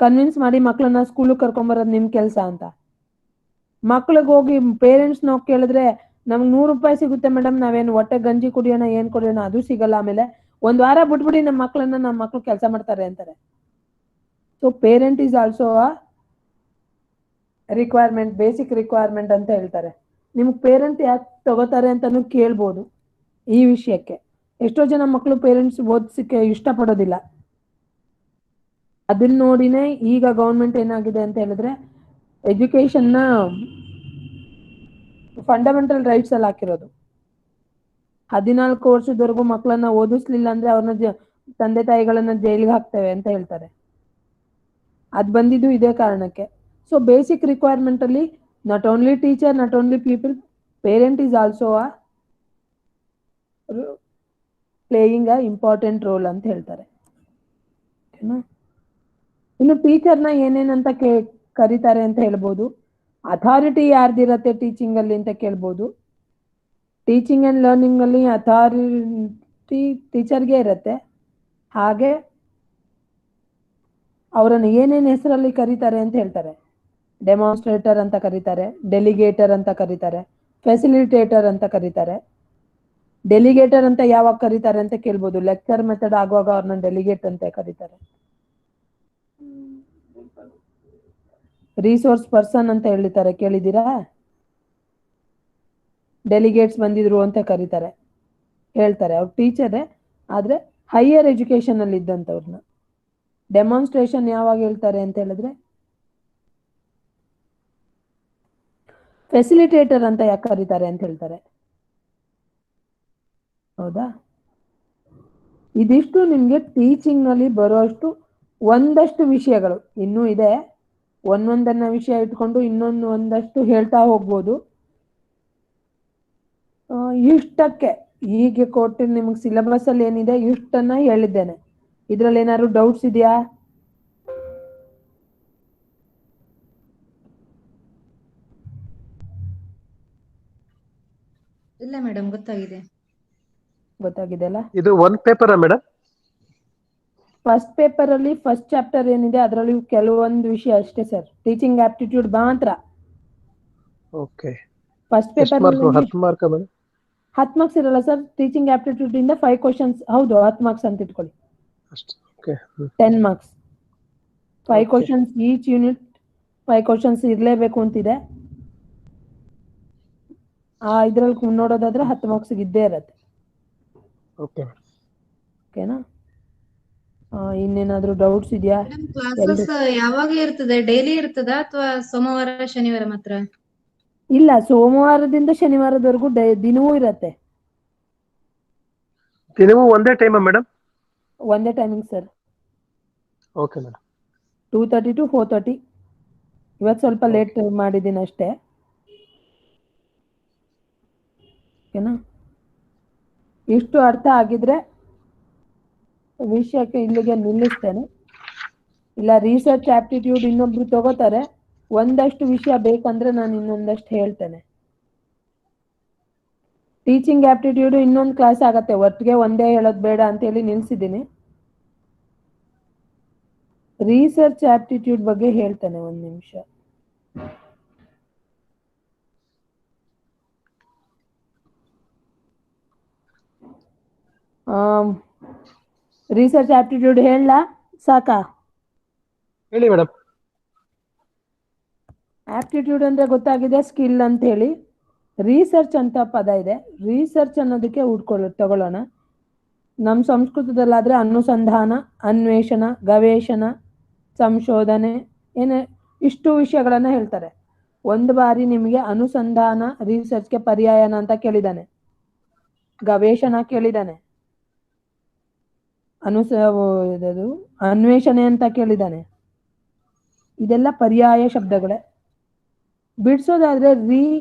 ಕನ್ವಿನ್ಸ್ ಮಾಡಿ ಮಕ್ಕಳನ್ನ ಸ್ಕೂಲಿಗೆ ಕರ್ಕೊಂಬರೋದು ನಿಮ್ಮ ಕೆಲಸ ಅಂತ. ಮಕ್ಳಿಗೆ ಹೋಗಿ ಪೇರೆಂಟ್ಸ್ ನಾವು ಕೇಳಿದ್ರೆ ನಮ್ಗೆ 100 ರೂಪಾಯಿ ಸಿಗುತ್ತೆ ಮೇಡಮ್, ನಾವೇನು ಹೊಟ್ಟೆ ಗಂಜಿ ಕುಡಿಯೋಣ ಏನು ಕುಡಿಯೋಣ ಅದು ಸಿಗಲ್ಲ, ಆಮೇಲೆ ಒಂದು ವಾರ ಬಿಟ್ಬಿಡಿ ನಮ್ಮ ಮಕ್ಕಳು ಕೆಲಸ ಮಾಡ್ತಾರೆ ಅಂತಾರೆ. So parent is also a requirement, basic requirement ಅಂತ ಹೇಳ್ತಾರೆ. ನಿಮ್ಗೆ ಪೇರೆಂಟ್ ಯಾಕೆ ತಗೋತಾರೆ ಅಂತಾನು ಕೇಳ್ಬೋದು. ಈ ವಿಷಯಕ್ಕೆ ಎಷ್ಟೋ ಜನ ಮಕ್ಕಳು ಪೇರೆಂಟ್ಸ್ ಓದಿಸಕ್ಕೆ ಇಷ್ಟಪಡೋದಿಲ್ಲ. ಅದನ್ನ ನೋಡಿನೇ ಈಗ ಗೌರ್ಮೆಂಟ್ ಏನಾಗಿದೆ ಅಂತ ಹೇಳಿದ್ರೆ ಎಜುಕೇಶನ್ನ ಫಂಡಮೆಂಟಲ್ ರೈಟ್ಸ್ ಅಲ್ಲಿ ಹಾಕಿರೋದು. 14 ವರ್ಷದವರೆಗೂ ಮಕ್ಕಳನ್ನ ಓದಿಸ್ಲಿಲ್ಲ ಅಂದ್ರೆ ಅವ್ರನ್ನ ತಂದೆ ತಾಯಿಗಳನ್ನ ಜೈಲಿಗೆ ಹಾಕ್ತೇವೆ ಅಂತ ಹೇಳ್ತಾರೆ. ಅದು ಬಂದಿದ್ದು ಇದೇ ಕಾರಣಕ್ಕೆ. ಸೊ ಬೇಸಿಕ್ ರಿಕ್ವೈರ್ಮೆಂಟ್ ಅಲ್ಲಿ not only teacher, not only people, parent is also a playing a important role ಅಂತ ಹೇಳ್ತಾರೆ. ಇನ್ನು ಟೀಚರ್ನ ಏನೇನಂತ ಕರೀತಾರೆ ಅಂತ ಹೇಳ್ಬೋದು. ಅಥಾರಿಟಿ ಯಾರ್ದಿರತ್ತೆ ಟೀಚಿಂಗ್ ಅಲ್ಲಿ ಅಂತ ಕೇಳ್ಬೋದು. ಟೀಚಿಂಗ್ ಅಂಡ್ ಲರ್ನಿಂಗ್ ಅಲ್ಲಿ ಅಥಾರಿಟಿ ಟೀಚರ್ಗೆ ಇರುತ್ತೆ. ಹಾಗೆ ಅವರನ್ನು ಏನೇನು ಹೆಸರಲ್ಲಿ ಕರೀತಾರೆ ಅಂತ ಹೇಳ್ತಾರೆ. ಡೆಮಾನ್ಸ್ಟ್ರೇಟರ್ ಅಂತ ಕರೀತಾರೆ, ಡೆಲಿಗೇಟರ್ ಅಂತ ಕರೀತಾರೆ, ಫೆಸಿಲಿಟೇಟರ್ ಅಂತ ಕರೀತಾರೆ. ಡೆಲಿಗೇಟರ್ ಅಂತ ಯಾವಾಗ ಕರೀತಾರೆ ಅಂತ ಕೇಳ್ಬೋದು. ಲೆಕ್ಚರ್ ಮೆಥಡ್ ಆಗುವಾಗ ಅವ್ರನ್ನ ಡೆಲಿಗೇಟ್ ಅಂತ ಕರೀತಾರೆ. ರಿಸೋರ್ಸ್ ಪರ್ಸನ್ ಅಂತ ಹೇಳ್ತಾರೆ, ಕೇಳಿದ್ದೀರಾ? ಡೆಲಿಗೇಟ್ಸ್ ಬಂದಿದ್ರು ಅಂತ ಕರೀತಾರೆ, ಹೇಳ್ತಾರೆ. ಅವ್ರು ಟೀಚರೇ, ಆದರೆ ಹೈಯರ್ ಎಜುಕೇಶನ್ ಅಲ್ಲಿ ಇದ್ದಂಥವ್ರನ್ನ. ಡೆಮಾನ್ಸ್ಟ್ರೇಷನ್ ಯಾವಾಗ ಹೇಳ್ತಾರೆ ಅಂತ ಹೇಳಿದ್ರೆ ಫೆಸಿಲಿಟೇಟರ್ ಅಂತ ಯಾಕೆ ಕರೀತಾರೆ ಅಂತ ಹೇಳ್ತಾರೆ. ಹೌದಾ? ಇದಿಷ್ಟು ನಿಮಗೆ ಟೀಚಿಂಗ್ ನಲ್ಲಿ ಬರುವಷ್ಟು ಒಂದಷ್ಟು ವಿಷಯಗಳು ಇನ್ನೂ ಇದೆ. ಒಂದೊಂದನ್ನ ವಿಷಯ ಇಟ್ಕೊಂಡು ಒಂದಷ್ಟು ಹೇಳ್ತಾ ಹೋಗ್ಬೋದು. ಇಷ್ಟಕ್ಕೆ ಹೀಗೆ ಕೊಟ್ಟು ನಿಮ್ಗೆ ಸಿಲೆಬಸ್ ಅಲ್ಲಿ ಏನಿದೆ ಇಷ್ಟನ್ನ ಹೇಳಿದ್ದೇನೆ. ಇದ್ರಲ್ಲಿ ಏನಾದ್ರು ಡೌಟ್ಸ್ ಇದೆಯಾ? ಇಲ್ಲ ಮೇಡಮ್, ಗೊತ್ತಾಗಿದೆ. ಗೊತ್ತಾಗಿದೆ ಅಲ್ಲ? ಇದು ಒಂದು ಪೇಪರಾ ಮೇಡಮ್? ಫಸ್ಟ್ ಪೇಪರ್ ಅಲ್ಲಿ ಫಸ್ಟ್ ಚಾಪ್ಟರ್ ಏನಿದೆ ಅದರಲ್ಲಿ ಕೆಲವೊಂದು ವಿಷಯ ಅಷ್ಟೇ ಸರ್, ಟೀಚಿಂಗ್ ಆಪ್ಟಿಟ್ಯೂಡ್ ಮಾತ್ರ. ಓಕೆ. ಫಸ್ಟ್ ಎಷ್ಟು paper mark? 10 mark madam? 10 marks ಇರಲ್ಲ ಸರ್. ಟೀಚಿಂಗ್ ಆಪ್ಟಿಟ್ಯೂಡ್ ಇಂದ 5 ಕ್ವಶನ್ಸ್, ಹೌದು 10 ಮಾರ್ಕ್ಸ್ ಅಂತ ಇಟ್ಕೊಳ್ಳಿ. ಅಷ್ಟೇ. Okay. 10 marks, 5 Okay. Questions each unit, 5 questions ಇರಲೇಬೇಕು ಅಂತಿದೆ. ಇದ್ರಲ್ಲಿ ನೋಡೋದಾದ್ರೆ 10 ಮಾರ್ಕ್ಸ್ ಇದ್ದೇ ಇರತ್ತೆ. ಓಕೆ. ಓಕೆನಾ? ಇನ್ನೇನಾದ್ರೂ ಡೌಟ್ಸ್ ಇದೆಯಾ? ಕ್ಲಾಸಸ್ ಯಾವಾಗ ಇರ್ತದೆ? ಡೈಲಿ ಇರ್ತದ ಅಥವಾ ಸೋಮವಾರ ಶನಿವಾರ ಮಾತ್ರ? ಇಲ್ಲ, ಸೋಮವಾರದಿಂದ ಶನಿವಾರದವರೆಗೂ ದಿನವೂ ಇರತ್ತೆ. ದಿನವೂ ಒಂದೇ ಟೈಮಾ ಮೇಡಮ್? ಒಂದೇ timing sir. Okay madam. 2:30 to 4:30. ಇವತ್ತು ಸ್ವಲ್ಪ ಲೇಟ್ ಮಾಡಿದ್ದೀನಿ ಅಷ್ಟೇ. ಓಕೆನಾ? ಇಷ್ಟು ಅರ್ಥ ಆಗಿದ್ರೆ ವಿಷಯಕ್ಕೆ ಇಲ್ಲಿಗೆ ನಿಲ್ಲಿಸ್ತೇನೆ. ಇಲ್ಲ ರಿಸರ್ಚ್ ಆಪ್ಟಿಟ್ಯೂಡ್ ಇನ್ನೊಬ್ರು ತಗೋತಾರೆ, ಒಂದಷ್ಟು ವಿಷಯ ಬೇಕಂದ್ರೆ ನಾನು ಇನ್ನೊಂದಷ್ಟು ಹೇಳ್ತೇನೆ. ಟೀಚಿಂಗ್ ಆಪ್ಟಿಟ್ಯೂಡ್ ಇನ್ನೊಂದು ಕ್ಲಾಸ್ ಆಗತ್ತೆ, ಒಟ್ಟಿಗೆ ಒಂದೇ ಹೇಳೋದು ಬೇಡ ಅಂತ ಹೇಳಿ ನಿಲ್ಸಿದ್ದೀನಿ. ರಿಸರ್ಚ್ ಆಪ್ಟಿಟ್ಯೂಡ್ ಬಗ್ಗೆ ಹೇಳ್ತೇನೆ, ಒಂದು ನಿಮಿಷ. ರಿಸರ್ಚ್ ಆಪ್ಟಿಟ್ಯೂಡ್ ಹೇಳಲಾ? ಸಾಕಾ? ಹೇಳಿ ಮೇಡಮ್. ಆಪ್ಟಿಟ್ಯೂಡ್ ಅಂದ್ರೆ ಗೊತ್ತಾಗಿದೆ, ಸ್ಕಿಲ್ ಅಂತ ಹೇಳಿ. ರಿಸರ್ಚ್ ಅಂತ ಪದ ಇದೆ. ರಿಸರ್ಚ್ ಅನ್ನೋದಕ್ಕೆ ತಗೊಳ್ಳೋಣ. ನಮ್ಮ ಸಂಸ್ಕೃತದಲ್ಲಾದ್ರೆ ಅನುಸಂಧಾನ, ಅನ್ವೇಷಣ, ಗವೇಷಣ, ಸಂಶೋಧನೆ, ಇಷ್ಟು ವಿಷಯಗಳನ್ನ ಹೇಳ್ತಾರೆ. ಒಂದು ಬಾರಿ ನಿಮಗೆ ಅನುಸಂಧಾನ ರಿಸರ್ಚ್ಗೆ ಪರ್ಯಾಯನ ಅಂತ ಕೇಳಿದಾನೆ, ಗವೇಷಣ ಕೇಳಿದಾನೆ, ಅನ್ವೇಷಣೆ ಅಂತ ಕೇಳಿದಾನೆ. ಇದೆಲ್ಲ ಪರ್ಯಾಯ ಶಬ್ದಗಳೇ. ಬಿಡಿಸೋದಾದ್ರೆ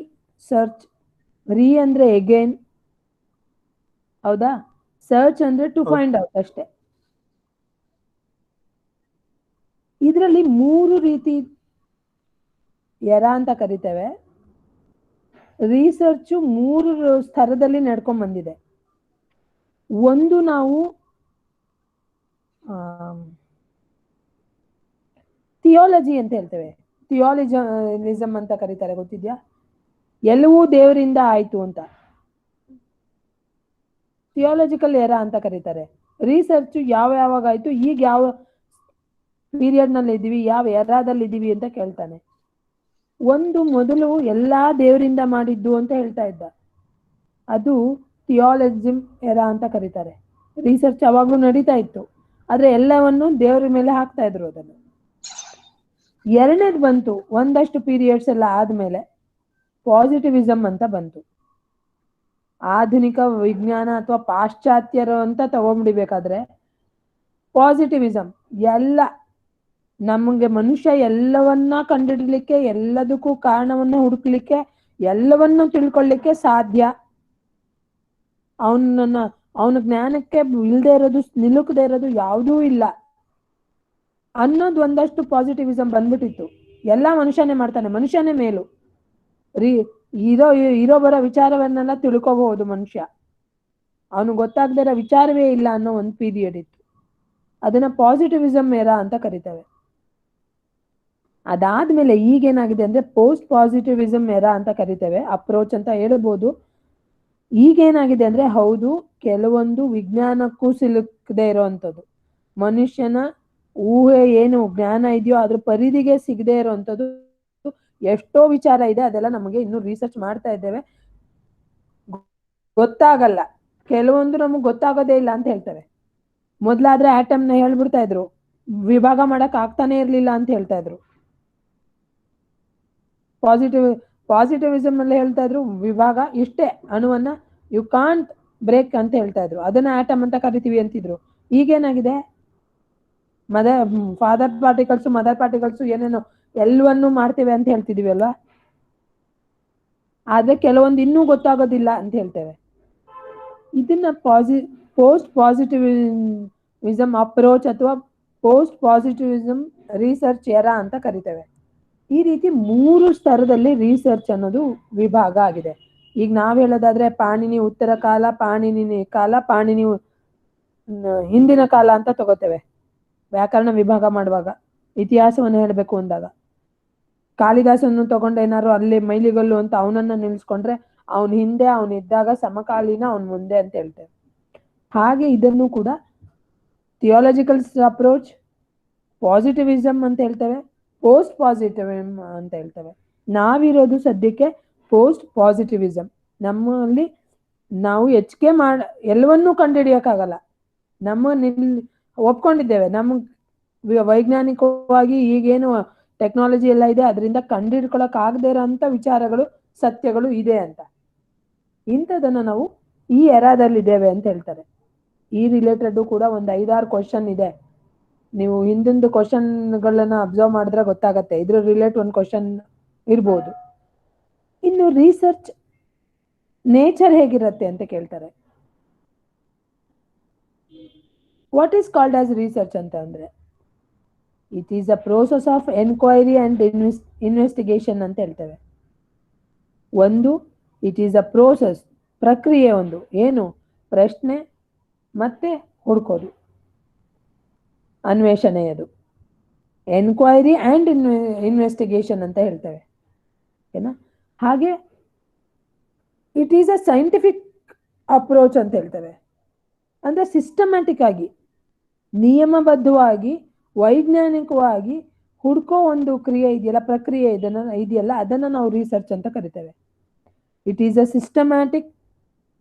ಸರ್ಚ್, ಅಂದ್ರೆ ಎಗೇನ್, ಹೌದಾ? ಸರ್ಚ್ ಅಂದ್ರೆ ಟು ಫೈಂಡ್ ಔಟ್ ಅಷ್ಟೇ. ಇದರಲ್ಲಿ 3 ರೀತಿ ಅಂತ ಕರಿತೇವೆ. ರಿಸರ್ಚ್ 3 ಸ್ತರದಲ್ಲಿ ನಡ್ಕೊಂಡ್ ಬಂದಿದೆ. ಒಂದು ನಾವು ಥಿಯಾಲಜಿ ಅಂತ ಹೇಳ್ತೇವೆ, ಥಿಯಾಲಜಿಸಮ್ ಅಂತ ಕರೀತಾರೆ, ಗೊತ್ತಿದ್ಯಾ? ಎಲ್ಲವೂ ದೇವರಿಂದ ಆಯ್ತು ಅಂತ ಥಿಯಾಲಜಿಕಲ್ ಎರಾ ಅಂತ ಕರೀತಾರೆ. ರಿಸರ್ಚ್ ಯಾವಾಗ ಆಯ್ತು, ಈಗ ಯಾವ ಪೀರಿಯಡ್ ನಲ್ಲಿ ಇದೀವಿ, ಯಾವ ಎರಾದಲ್ಲಿ ಇದೀವಿ ಅಂತ ಕೇಳ್ತಾನೆ. ಒಂದು ಮೊದಲು ಎಲ್ಲಾ ದೇವರಿಂದ ಮಾಡಿದ್ದು ಅಂತ ಹೇಳ್ತಾ ಇದ್ದ, ಅದು ಥಿಯಾಲಜಿಸಮ್ ಎರಾ ಅಂತ ಕರೀತಾರೆ. ರಿಸರ್ಚ್ ಅವಾಗ್ಲೂ ನಡೀತಾ ಇತ್ತು, ಆದ್ರೆ ಎಲ್ಲವನ್ನು ದೇವರ ಮೇಲೆ ಹಾಕ್ತಾ ಇದ್ರು. ಅದನ್ನು ಎರಡನೇದು ಬಂತು, ಒಂದಷ್ಟು ಪೀರಿಯಡ್ಸ್ ಎಲ್ಲ ಆದ್ಮೇಲೆ ಪಾಸಿಟಿವಿಸಮ್ ಅಂತ ಬಂತು. ಆಧುನಿಕ ವಿಜ್ಞಾನ ಅಥವಾ ಪಾಶ್ಚಾತ್ಯರು ಅಂತ ತಗೊಂಡ್ಬಿಡ್ಬೇಕಾದ್ರೆ ಪಾಸಿಟಿವಿಸಮ್, ಎಲ್ಲ ನಮಗೆ ಮನುಷ್ಯ ಎಲ್ಲವನ್ನ ಕಂಡುಹಿಡಲಿಕ್ಕೆ, ಎಲ್ಲದಕ್ಕೂ ಕಾರಣವನ್ನ ಹುಡುಕ್ಲಿಕ್ಕೆ, ಎಲ್ಲವನ್ನೂ ತಿಳ್ಕೊಳ್ಳಿಕ್ಕೆ ಸಾಧ್ಯ, ಅವನ ಜ್ಞಾನಕ್ಕೆ ಇಲ್ಲದೆ ಇರೋದು, ನಿಲುಕದೆ ಇರೋದು ಯಾವುದೂ ಇಲ್ಲ ಅನ್ನೋದು ಒಂದಷ್ಟು ಪಾಸಿಟಿವಿಸಮ್ ಬಂದ್ಬಿಟ್ಟಿತ್ತು. ಎಲ್ಲ ಮನುಷ್ಯನೇ ಮಾಡ್ತಾನೆ, ಮನುಷ್ಯನೇ ಮೇಲು, ಇರೋ ಬರೋ ವಿಚಾರವನ್ನೆಲ್ಲ ತಿಳ್ಕೋಬಹುದು ಮನುಷ್ಯ, ಅವನು ಗೊತ್ತಾಗದೇ ಇರೋ ವಿಚಾರವೇ ಇಲ್ಲ ಅನ್ನೋ ಒಂದು ಪೀರಿಯಡ್ ಇತ್ತು. ಅದನ್ನ ಪಾಸಿಟಿವಿಸಮ್ ಎರಾ ಅಂತ ಕರಿತೇವೆ. ಅದಾದ್ಮೇಲೆ ಈಗೇನಾಗಿದೆ ಅಂದ್ರೆ ಪೋಸ್ಟ್ ಪಾಸಿಟಿವಿಸಮ್ ಎರಾ ಅಂತ ಕರಿತೇವೆ, ಅಪ್ರೋಚ್ ಅಂತ ಹೇಳ್ಬೋದು. ಈಗೇನಾಗಿದೆ ಅಂದ್ರೆ, ಹೌದು, ಕೆಲವೊಂದು ವಿಜ್ಞಾನಕ್ಕೂ ಸಿಲುಕದೆ ಇರೋವಂಥದ್ದು, ಮನುಷ್ಯನ ಊಹೆ ಏನು ಜ್ಞಾನ ಇದೆಯೋ ಅದ್ರ ಪರಿಧಿಗೆ ಸಿಗದೆ ಇರೋವಂಥದ್ದು ಎಷ್ಟೋ ವಿಚಾರ ಇದೆ. ಅದೆಲ್ಲ ನಮಗೆ ಇನ್ನೂ ರಿಸರ್ಚ್ ಮಾಡ್ತಾ ಇದ್ದೇವೆ, ಗೊತ್ತಾಗಲ್ಲ. ಕೆಲವೊಂದು ನಮಗೆ ಗೊತ್ತಾಗೋದೇ ಇಲ್ಲ ಅಂತ ಹೇಳ್ತೇವೆ. ಮೊದ್ಲಾದ್ರೆ ಆಟಮ್ನ ಹೇಳ್ಬಿಡ್ತಾ ಇದ್ರು, ವಿಭಾಗ ಮಾಡಕ್ ಆಗ್ತಾನೆ ಇರ್ಲಿಲ್ಲ ಅಂತ ಹೇಳ್ತಾ ಇದ್ರು. ಪಾಸಿಟಿವಿಸಮ್ ಅಲ್ಲಿ ಹೇಳ್ತಾ ಇದ್ರು, ವಿಭಾಗ ಇಷ್ಟೇ, ಅಣುವನ್ನ ಯು ಕಾಂಟ್ ಬ್ರೇಕ್ ಅಂತ ಹೇಳ್ತಾ ಇದ್ರು, ಅದನ್ನ ಆಟಮ್ ಅಂತ ಕರಿತೀವಿ ಅಂತಿದ್ರು. ಈಗೇನಾಗಿದೆ, ಫಾದರ್ ಪಾರ್ಟಿಕಲ್ಸ್, ಮದರ್ ಪಾರ್ಟಿಕಲ್ಸ್, ಏನೇನೋ ಎಲ್ಲವನ್ನೂ ಮಾಡ್ತೇವೆ ಅಂತ ಹೇಳ್ತಿದೀವಿ ಅಲ್ವಾ. ಆದ್ರೆ ಕೆಲವೊಂದು ಇನ್ನೂ ಗೊತ್ತಾಗೋದಿಲ್ಲ ಅಂತ ಹೇಳ್ತೇವೆ. ಇದನ್ನ ಪೋಸ್ಟ್ ಪಾಸಿಟಿವಿಸಮ್ ಅಪ್ರೋಚ್ ಅಥವಾ ಪೋಸ್ಟ್ ಪಾಸಿಟಿವಿಸಮ್ ರಿಸರ್ಚ್ ಎರಾ ಅಂತ ಕರಿತೇವೆ. ಈ ರೀತಿ 3 ಸ್ತರದಲ್ಲಿ ರಿಸರ್ಚ್ ಅನ್ನೋದು ವಿಭಾಗ ಆಗಿದೆ. ಈಗ ನಾವ್ ಹೇಳೋದಾದ್ರೆ ಪಾಣಿನಿ ಉತ್ತರ ಕಾಲ, ಪಾಣಿನಿ ಕಾಲ, ಪಾಣಿನಿ ಹಿಂದಿನ ಕಾಲ ಅಂತ ತಗೋತೇವೆ ವ್ಯಾಕರಣ ವಿಭಾಗ ಮಾಡುವಾಗ, ಇತಿಹಾಸವನ್ನು ಹೇಳಬೇಕು ಅಂದಾಗ. ಕಾಳಿದಾಸನ್ನು ತಗೊಂಡು ಏನಾದ್ರು ಅಲ್ಲಿ ಮೈಲಿಗಲ್ಲು ಅಂತ ಅವನನ್ನ ನಿಲ್ಸ್ಕೊಂಡ್ರೆ ಅವನ ಹಿಂದೆ ಅವನಿದ್ದಾಗ ಸಮಕಾಲೀನ ಅವನ ಮುಂದೆ ಅಂತ ಹೇಳ್ತೇವೆ. ಹಾಗೆ ಇದನ್ನು ಕೂಡ ಥಿಯಾಲಜಿಕಲ್ ಅಪ್ರೋಚ್, ಪಾಸಿಟಿವಿಸಮ್ ಅಂತ ಹೇಳ್ತೇವೆ, ಪೋಸ್ಟ್ ಪಾಸಿಟಿವಿಸಮ್ ಅಂತ ಹೇಳ್ತೇವೆ. ನಾವಿರೋದು ಸದ್ಯಕ್ಕೆ ಪೋಸ್ಟ್ ಪಾಸಿಟಿವಿಸಮ್. ನಮ್ಮಲ್ಲಿ ನಾವು ಹೆಚ್ಚಿಗೆ ಎಲ್ಲವನ್ನೂ ಕಂಡುಹಿಡಿಯೋಕ್ಕಾಗಲ್ಲ. ಒಪ್ಕೊಂಡಿದ್ದೇವೆ ನಮ್ಮ ವೈಜ್ಞಾನಿಕವಾಗಿ ಈಗೇನು ಟೆಕ್ನಾಲಜಿ ಎಲ್ಲ ಇದೆ ಅದರಿಂದ ಕಂಡುಹಿಡ್ಕೊಳಕ್ ಆಗದೆ ಇರೋಂಥ ವಿಚಾರಗಳು, ಸತ್ಯಗಳು ಇದೆ ಅಂತ. ಇಂಥದನ್ನ ನಾವು ಈ ಎರಾದಲ್ಲಿದ್ದೇವೆ ಅಂತ ಹೇಳ್ತಾರೆ. ಈ ರಿಲೇಟೆಡ್ ಕೂಡ ಒಂದು 5-6 ಕ್ವಶನ್ ಇದೆ. ನೀವು ಹಿಂದಿಂದು ಕ್ವಶನ್ಗಳನ್ನ ಅಬ್ಸರ್ವ್ ಮಾಡಿದ್ರೆ ಗೊತ್ತಾಗತ್ತೆ. ಇದ್ರ ರಿಲೇಟ್ ಒಂದು ಕ್ವಶನ್ ಇರ್ಬೋದು. ಇನ್ನು ರಿಸರ್ಚ್ ನೇಚರ್ ಹೇಗಿರುತ್ತೆ ಅಂತ ಕೇಳ್ತಾರೆ. What is called as research ಅಂತ ಅಂದ್ರೆ, it is a process of enquiry and investigation ಅಂತ ಹೇಳ್ತೇವೆ. ಒಂದು, ಇಟ್ ಈಸ್ ಅ ಪ್ರೋಸೆಸ್, ಪ್ರಕ್ರಿಯೆ. ಒಂದು ಏನು, ಪ್ರಶ್ನೆ ಮತ್ತೆ ಹುಡ್ಕೋದು, ಅನ್ವೇಷಣೆಯದು. ಎನ್ಕ್ವೈರಿ ಅಂಡ್ ಇನ್ವೆಸ್ಟಿಗೇಷನ್ ಅಂತ ಹೇಳ್ತೇವೆ, ಓಕೆನಾ. ಹಾಗೆ it is a scientific approach ಅಂತ ಹೇಳ್ತೇವೆ. ಅಂದ್ರೆ ಸಿಸ್ಟಮ್ಯಾಟಿಕ್ ಆಗಿ, ನಿಯಮಬದ್ಧವಾಗಿ, ವೈಜ್ಞಾನಿಕವಾಗಿ ಹುಡ್ಕೋ ಒಂದು ಕ್ರಿಯೆ ಇದೆಯಲ್ಲ, ಪ್ರಕ್ರಿಯೆ ಇದೆಯಲ್ಲ, ಅದನ್ನ ನಾವು ರಿಸರ್ಚ್ ಅಂತ ಕರಿತೇವೆ. It is a systematic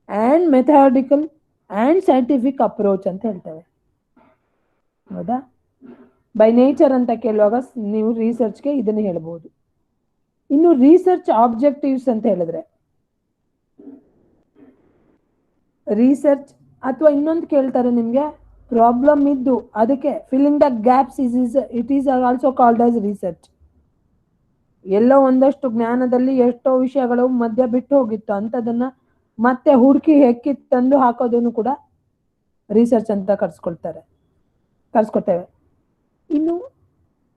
and methodical and scientific approach ಅಂತ ಹೇಳ್ತೇವೆ. ಹೌದಾ? ಬೈ ನೇಚರ್ ಅಂತ ಕೇಳುವಾಗ ನೀವು ರಿಸರ್ಚ್ಗೆ ಇದನ್ನು ಹೇಳ್ಬೋದು. ಇನ್ನು ರಿಸರ್ಚ್ ಆಬ್ಜೆಕ್ಟಿವ್ಸ್ ಅಂತ ಹೇಳಿದ್ರೆ, ರಿಸರ್ಚ್ ಅಥವಾ ಇನ್ನೊಂದು ಕೇಳ್ತಾರೆ ನಿಮಗೆ, ಪ್ರಾಬ್ಲಮ್ ಇದ್ದು ಅದಕ್ಕೆ filling the gaps it is also called as research. ಎಲ್ಲೋ ಒಂದಷ್ಟು ಜ್ಞಾನದಲ್ಲಿ ಎಷ್ಟೋ ವಿಷಯಗಳು ಮಧ್ಯ ಬಿಟ್ಟು ಹೋಗಿತ್ತು, ಅಂಥದನ್ನ ಮತ್ತೆ ಹುಡುಕಿ ಹೆಕ್ಕಿ ತಂದು ಹಾಕೋದನ್ನು ಕೂಡ ರಿಸರ್ಚ್ ಅಂತ ಕರ್ಸ್ಕೊಳ್ತೇವೆ. ಇನ್ನು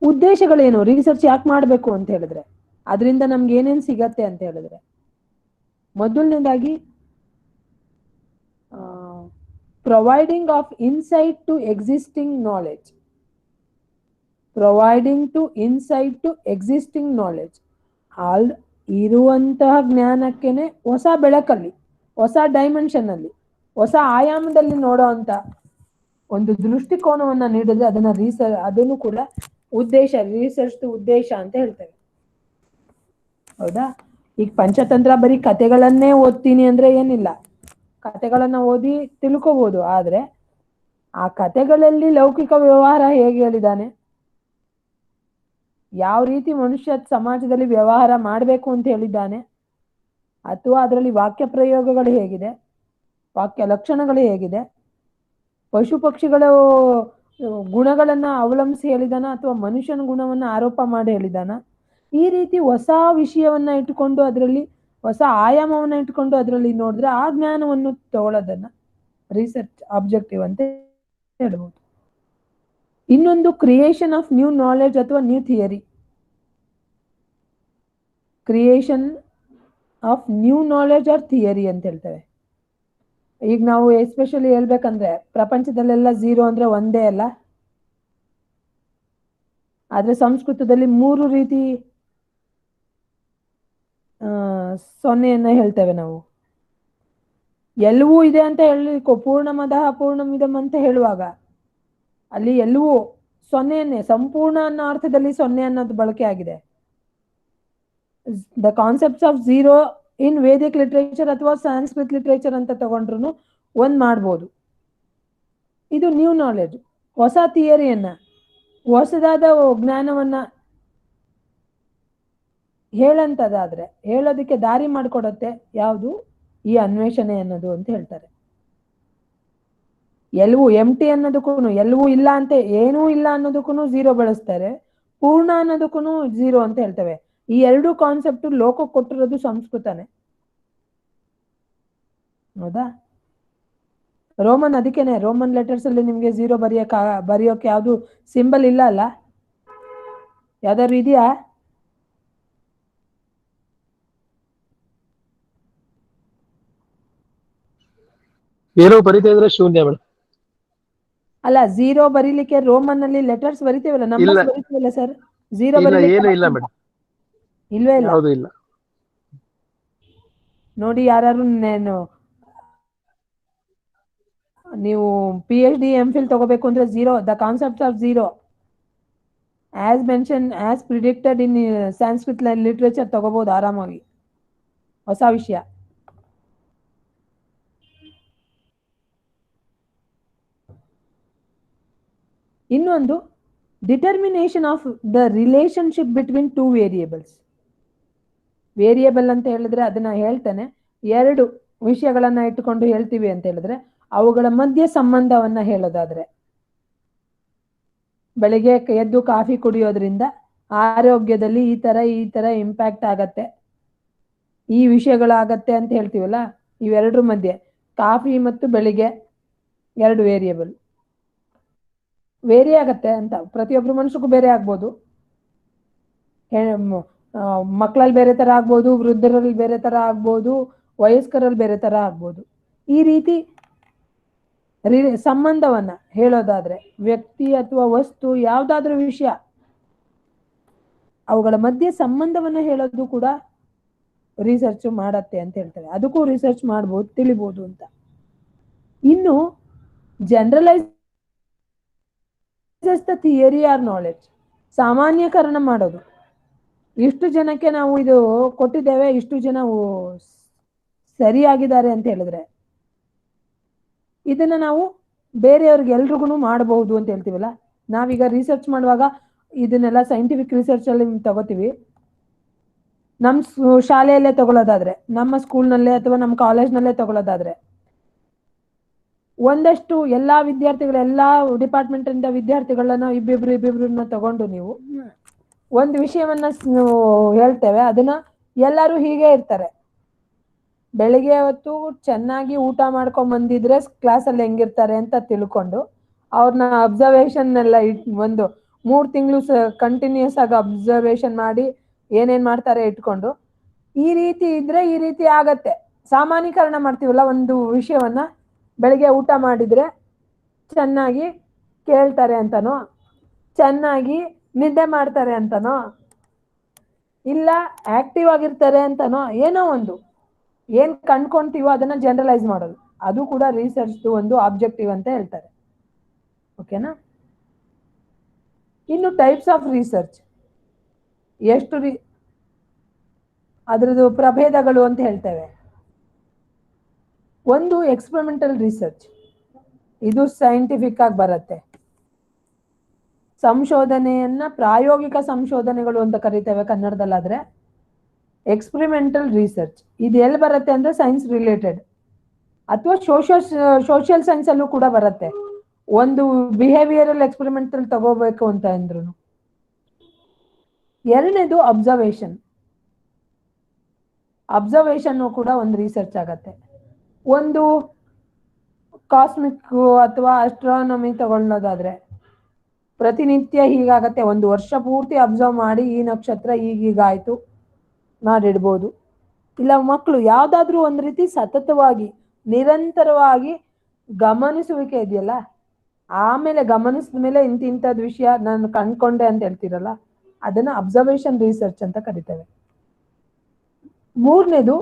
ಉದ್ದೇಶಗಳೇನು, ರಿಸರ್ಚ್ ಯಾಕೆ ಮಾಡಬೇಕು ಅಂತ ಹೇಳಿದ್ರೆ, ಅದರಿಂದ ನಮ್ಗೆ ಏನೇನು ಸಿಗತ್ತೆ ಅಂತ ಹೇಳಿದ್ರೆ, ಮೊದಲನೇದಾಗಿ providing of insight to existing knowledge. Providing to insight to existing knowledge. ಇರುವಂತಹ ಜ್ಞಾನಕ್ಕೇನೆ ಹೊಸ ಬೆಳಕಲ್ಲಿ, ಹೊಸ ಡೈಮೆನ್ಷನ್ ಅಲ್ಲಿ, ಹೊಸ ಆಯಾಮದಲ್ಲಿ ನೋಡೋ ಅಂತ ಒಂದು ದೃಷ್ಟಿಕೋನವನ್ನ ನೀಡಿದ್ರೆ ಅದನ್ನ ಅದನ್ನು ಕೂಡ ರಿಸರ್ಚ್ ಉದ್ದೇಶ ಅಂತ ಹೇಳ್ತೇವೆ. ಹೌದಾ? ಈಗ ಪಂಚತಂತ್ರ ಬರೀ ಕತೆಗಳನ್ನೇ ಓದ್ತೀನಿ ಅಂದ್ರೆ ಏನಿಲ್ಲ, ಕತೆಗಳನ್ನ ಓದಿ ತಿಳ್ಕೋಬಹುದು. ಆದ್ರೆ ಆ ಕತೆಗಳಲ್ಲಿ ಲೌಕಿಕ ವ್ಯವಹಾರ ಹೇಗೆ ಹೇಳಿದಾನೆ, ಯಾವ ರೀತಿ ಮನುಷ್ಯ ಸಮಾಜದಲ್ಲಿ ವ್ಯವಹಾರ ಮಾಡಬೇಕು ಅಂತ ಹೇಳಿದ್ದಾನೆ, ಅಥವಾ ಅದರಲ್ಲಿ ವಾಕ್ಯ ಪ್ರಯೋಗಗಳು ಹೇಗಿದೆ, ವಾಕ್ಯ ಲಕ್ಷಣಗಳು ಹೇಗಿದೆ, ಪಶು ಪಕ್ಷಿಗಳ ಗುಣಗಳನ್ನ ಅವಲಂಬಿಸಿ ಹೇಳಿದಾನ ಅಥವಾ ಮನುಷ್ಯನ ಗುಣವನ್ನ ಆರೋಪ ಮಾಡಿ ಹೇಳಿದಾನ, ಈ ರೀತಿ ಹೊಸ ವಿಷಯವನ್ನ ಇಟ್ಟುಕೊಂಡು ಅದರಲ್ಲಿ ಹೊಸ ಆಯಾಮವನ್ನ ಇಟ್ಕೊಂಡು ಅದರಲ್ಲಿ ನೋಡಿದ್ರೆ ಆ ಜ್ಞಾನವನ್ನು ತಗೊಳ್ಳೋದನ್ನ ರಿಸರ್ಚ್ ಆಬ್ಜೆಕ್ಟಿವ್ ಅಂತ ಹೇಳ್ಬೋದು. ಇನ್ನೊಂದು ಕ್ರಿಯೇಷನ್ ಆಫ್ ನ್ಯೂ ನಾಲೆಡ್ಜ್ ಅಥವಾ new theory. Creation of new knowledge or theory ಅಂತ ಹೇಳ್ತೇವೆ. ಈಗ ನಾವು ಎಸ್ಪೆಷಲಿ ಹೇಳ್ಬೇಕಂದ್ರೆ ಪ್ರಪಂಚದಲ್ಲೆಲ್ಲ 0 ಅಂದ್ರೆ ಒಂದೇ ಅಲ್ಲ. ಆದ್ರೆ ಸಂಸ್ಕೃತದಲ್ಲಿ 3 ರೀತಿ ಸೊನ್ನೆಯನ್ನ ಹೇಳ್ತೇವೆ ನಾವು. ಎಲ್ಲವೂ ಇದೆ ಅಂತ ಹೇಳಿಕೋ, ಪೂರ್ಣಮದಃ ಪೂರ್ಣಮಿದಂ ಅಂತ ಹೇಳುವಾಗ ಅಲ್ಲಿ ಎಲ್ಲವೂ ಸೊನ್ನೆಯನ್ನೇ, ಸಂಪೂರ್ಣ ಅನ್ನೋ ಅರ್ಥದಲ್ಲಿ ಸೊನ್ನೆ ಅನ್ನೋದು ಬಳಕೆ ಆಗಿದೆ. The concepts of 0 in Vedic literature ಅಥವಾ ಸಂಸ್ಕೃತ್ ಲಿಟ್ರೇಚರ್ ಅಂತ ತಗೊಂಡ್ರು ಒಂದ್ ಮಾಡ್ಬೋದು. ಇದು ನ್ಯೂ ನಾಲೆಡ್ಜ್, ಹೊಸ ಥಿಯರಿಯನ್ನ, ಹೊಸದಾದ ಜ್ಞಾನವನ್ನ ಹೇಳಂತದಾದ್ರೆ ಹೇಳೋದಕ್ಕೆ ದಾರಿ ಮಾಡಿಕೊಡತ್ತೆ ಯಾವುದು, ಈ ಅನ್ವೇಷಣೆ ಅನ್ನೋದು ಅಂತ ಹೇಳ್ತಾರೆ. ಎಲ್ಲವೂ ಎಂಟಿ ಅನ್ನೋದಕ್ಕೂ, ಎಲ್ಲವೂ ಇಲ್ಲ ಅಂತ, ಏನೂ ಇಲ್ಲ ಅನ್ನೋದಕ್ಕೂ 0 ಬಳಸ್ತಾರೆ, ಪೂರ್ಣ ಅನ್ನೋದಕ್ಕೂ 0 ಅಂತ ಹೇಳ್ತೇವೆ. ಈ 2 ಕಾನ್ಸೆಪ್ಟ್ ಲೋಕಕ್ಕೆ ಕೊಟ್ಟಿರೋದು ಸಂಸ್ಕೃತನೇ. ಹೌದಾ? ರೋಮನ್, ಅದಕ್ಕೇನೆ ರೋಮನ್ ಲೆಟರ್ಸ್ ಅಲ್ಲಿ ನಿಮ್ಗೆ 0 ಬರೆಯೋಕೆ ಯಾವುದು ಸಿಂಬಲ್ ಇಲ್ಲ ಅಲ್ಲ, ಯಾವ್ದಾದ್ರು ಇದೆಯಾ? ಏನೋ ಬರಿತಾ ಇದ್ರೆ ಶೂನ್ಯ ಮೇಡಮ್. ಅಲ್ಲ, ಝೀರೋ ಬರೀಲಿಕ್ಕೆ ರೋಮನ್ ಅಲ್ಲಿ ಲೆಟರ್ಸ್ ಬರಿತೀವಲ್ಲ, ನಂಬರ್ಸ್ ಇಲ್ಲ. ಬರಿತೀವಲ್ಲ ಸರ್, ಝೀರೋ ಇಲ್ಲ, ಬರೀಲಿಕ್ಕೆ ಏನು ಇಲ್ಲ ಮೇಡಮ್, ಇಲ್ವೇ ಇಲ್ಲ. ಯಾವುದು ಇಲ್ಲ. ನೋಡಿ, ಯಾರು ನೀವು PhD MPhil ತಗೋಬೇಕು ಅಂದ್ರೆ zero, the concept of zero as mention as predicted in Sanskrit literature ತಗೋಬಹುದು ಆರಾಮಾಗಿ, ಹೊಸ ವಿಷಯ. ಇನ್ನೊಂದು, determination of the relationship between two variables. Variable ಅಂತ ಹೇಳಿದ್ರೆ ಅದನ್ನ ಹೇಳ್ತೇನೆ, ಎರಡು ವಿಷಯಗಳನ್ನ ಇಟ್ಟುಕೊಂಡು ಹೇಳ್ತೀವಿ ಅಂತ ಹೇಳಿದ್ರೆ ಅವುಗಳ ಮಧ್ಯೆ ಸಂಬಂಧವನ್ನ ಹೇಳೋದಾದ್ರೆ, ಬೆಳಿಗ್ಗೆ ಎದ್ದು ಕಾಫಿ ಕುಡಿಯೋದ್ರಿಂದ ಆರೋಗ್ಯದಲ್ಲಿ ಈ ತರ ಇಂಪ್ಯಾಕ್ಟ್ ಆಗತ್ತೆ, ಈ ವಿಷಯಗಳಾಗತ್ತೆ ಅಂತ ಹೇಳ್ತೀವಲ್ಲ, ಇವೆರಡರ ಮಧ್ಯೆ ಕಾಫಿ ಮತ್ತು ಬೆಳಿಗ್ಗೆ ಎರಡು ವೇರಿಯೇಬಲ್ ವೇರಿ ಆಗತ್ತೆ ಅಂತ. ಪ್ರತಿಯೊಬ್ಬರು ಮನುಷ್ಯಗೂ ಬೇರೆ ಆಗ್ಬೋದು, ಮಕ್ಕಳಲ್ಲಿ ಬೇರೆ ತರ ಆಗ್ಬೋದು, ವೃದ್ಧರಲ್ಲಿ ಬೇರೆ ತರ ಆಗ್ಬೋದು, ವಯಸ್ಕರಲ್ಲಿ ಬೇರೆ ತರ ಆಗ್ಬೋದು. ಈ ರೀತಿ ಸಂಬಂಧವನ್ನ ಹೇಳೋದಾದ್ರೆ ವ್ಯಕ್ತಿ ಅಥವಾ ವಸ್ತು ಯಾವ್ದಾದ್ರೂ ವಿಷಯ, ಅವುಗಳ ಮಧ್ಯೆ ಸಂಬಂಧವನ್ನ ಹೇಳೋದು ಕೂಡ ರಿಸರ್ಚ್ ಮಾಡತ್ತೆ ಅಂತ ಹೇಳ್ತಾರೆ. ಅದಕ್ಕೂ ರಿಸರ್ಚ್ ಮಾಡ್ಬೋದು, ತಿಳಿಬಹುದು ಅಂತ. ಇನ್ನು generalise the theory or knowledge, ಸಾಮಾನ್ಯಕರಣ ಮಾಡೋದು. ಇಷ್ಟು ಜನಕ್ಕೆ ನಾವು ಇದು ಕೊಟ್ಟಿದ್ದೇವೆ, ಇಷ್ಟು ಜನ ಸರಿಯಾಗಿದ್ದಾರೆ ಅಂತ ಹೇಳಿದ್ರೆ ಇದನ್ನ ನಾವು ಬೇರೆಯವ್ರಿಗೆ ಎಲ್ರಿಗೂ ಮಾಡಬಹುದು ಅಂತ ಹೇಳ್ತೀವಲ್ಲ. ನಾವೀಗ ರಿಸರ್ಚ್ ಮಾಡುವಾಗ ಇದನ್ನೆಲ್ಲ ಸೈಂಟಿಫಿಕ್ ರಿಸರ್ಚ್ ಅಲ್ಲಿ ತಗೋತೀವಿ. ನಮ್ಮ ಶಾಲೆಯಲ್ಲೇ ತಗೊಳ್ಳೋದಾದ್ರೆ, ನಮ್ಮ ಸ್ಕೂಲ್ನಲ್ಲೇ ಅಥವಾ ನಮ್ಮ ಕಾಲೇಜ್ನಲ್ಲೇ ತಗೊಳ್ಳೋದಾದ್ರೆ, ಒಂದಷ್ಟು ಎಲ್ಲಾ ವಿದ್ಯಾರ್ಥಿಗಳು, ಎಲ್ಲಾ ಡಿಪಾರ್ಟ್ಮೆಂಟ್ ಇಂದ ವಿದ್ಯಾರ್ಥಿಗಳನ್ನ ಇಬ್ಬಿಬ್ರನ್ನ ತಗೊಂಡು ನೀವು ಒಂದು ವಿಷಯವನ್ನ ಹೇಳ್ತೇವೆ, ಅದನ್ನ ಎಲ್ಲರೂ ಹೀಗೆ ಇರ್ತಾರೆ. ಬೆಳಿಗ್ಗೆ ಹೊತ್ತು ಚೆನ್ನಾಗಿ ಊಟ ಮಾಡ್ಕೊಂಡ್ ಬಂದಿದ್ರೆ ಕ್ಲಾಸಲ್ಲಿ ಹೆಂಗಿರ್ತಾರೆ ಅಂತ ತಿಳ್ಕೊಂಡು ಅವ್ರನ್ನ ಅಬ್ಸರ್ವೇಷನ್ ಎಲ್ಲ ಒಂದು 3 ತಿಂಗಳು ಕಂಟಿನ್ಯೂಸ್ ಆಗಿ ಅಬ್ಸರ್ವೇಷನ್ ಮಾಡಿ ಏನೇನ್ ಮಾಡ್ತಾರೆ ಇಟ್ಕೊಂಡು, ಈ ರೀತಿ ಇದ್ರೆ ಈ ರೀತಿ ಆಗತ್ತೆ. ಸಾಮಾನ್ಯೀಕರಣ ಮಾಡ್ತೀವಲ್ಲ ಒಂದು ವಿಷಯವನ್ನ, ಬೆಳಿಗ್ಗೆ ಊಟ ಮಾಡಿದ್ರೆ ಚೆನ್ನಾಗಿ ಕೇಳ್ತಾರೆ ಅಂತನೋ, ಚೆನ್ನಾಗಿ ನಿದ್ದೆ ಮಾಡ್ತಾರೆ ಅಂತನೋ, ಇಲ್ಲ ಆಕ್ಟಿವ್ ಆಗಿರ್ತಾರೆ ಅಂತನೋ, ಏನೋ ಒಂದು ಏನ್ ಕಂಡ್ಕೊಂತೀವೋ ಅದನ್ನ ಜನರಲೈಸ್ ಮಾಡೋದು. ಅದು ಕೂಡ ರಿಸರ್ಚ್ ಒಂದು ಆಬ್ಜೆಕ್ಟಿವ್ ಅಂತ ಹೇಳ್ತಾರೆ. ಓಕೆನಾ? ಇನ್ನು ಟೈಪ್ಸ್ ಆಫ್ ರಿಸರ್ಚ್, ಎಷ್ಟು ಅದ್ರದ್ದು ಪ್ರಭೇದಗಳು ಅಂತ ಹೇಳ್ತೇವೆ. ಒಂದು ಎಕ್ಸ್ಪೆರಿಮೆಂಟಲ್ ರಿಸರ್ಚ್, ಇದು ಸೈಂಟಿಫಿಕ್ ಆಗಿ ಬರುತ್ತೆ. ಸಂಶೋಧನೆಯನ್ನ ಪ್ರಾಯೋಗಿಕ ಸಂಶೋಧನೆಗಳು ಅಂತ ಕರಿತೇವೆ ಕನ್ನಡದಲ್ಲಾದ್ರೆ. ಎಕ್ಸ್ಪೆರಿಮೆಂಟಲ್ ರಿಸರ್ಚ್ ಇದು ಎಲ್ಲಿ ಬರುತ್ತೆ ಅಂದ್ರೆ ಸೈನ್ಸ್ ರಿಲೇಟೆಡ್ ಅಥವಾ ಸೋಷಿಯಲ್ ಸೈನ್ಸ್ ಅಲ್ಲೂ ಕೂಡ ಬರುತ್ತೆ. ಒಂದು ಬಿಹೇವಿಯರಲ್ ಎಕ್ಸ್ಪೆರಿಮೆಂಟ್ ಅಲ್ಲಿ ತಗೋಬೇಕು ಅಂತ ಅಂದ್ರು. ಎರಡನೇದು ಅಬ್ಸರ್ವೇಷನ್ ಕೂಡ ಒಂದು ರಿಸರ್ಚ್ ಆಗತ್ತೆ. ಒಂದು ಕಾಸ್ಮಿಕ್ ಅಥವಾ ಆಸ್ಟ್ರಾನಮಿ ತಗೊಳ್ಳೋದಾದ್ರೆ ಪ್ರತಿನಿತ್ಯ ಹೀಗಾಗತ್ತೆ, ಒಂದು ವರ್ಷ ಪೂರ್ತಿ ಅಬ್ಸರ್ವ್ ಮಾಡಿ ಈ ನಕ್ಷತ್ರ ಈಗೀಗಾಯ್ತು ಮಾಡಿಡ್ಬೋದು. ಇಲ್ಲ ಮಕ್ಕಳು ಯಾವ್ದಾದ್ರು ಒಂದು ರೀತಿ ಸತತವಾಗಿ ನಿರಂತರವಾಗಿ ಗಮನಿಸುವಿಕೆ ಇದೆಯಲ್ಲ, ಆಮೇಲೆ ಗಮನಿಸಿದ ಮೇಲೆ ಇಂಥದ್ದು ವಿಷಯ ನಾನು ಕಂಡ್ಕೊಂಡೆ ಅಂತ ಹೇಳ್ತೀರಲ್ಲ, ಅದನ್ನ ಅಬ್ಸರ್ವೇಷನ್ ರಿಸರ್ಚ್ ಅಂತ ಕರಿತೇವೆ. ಮೂರನೇದು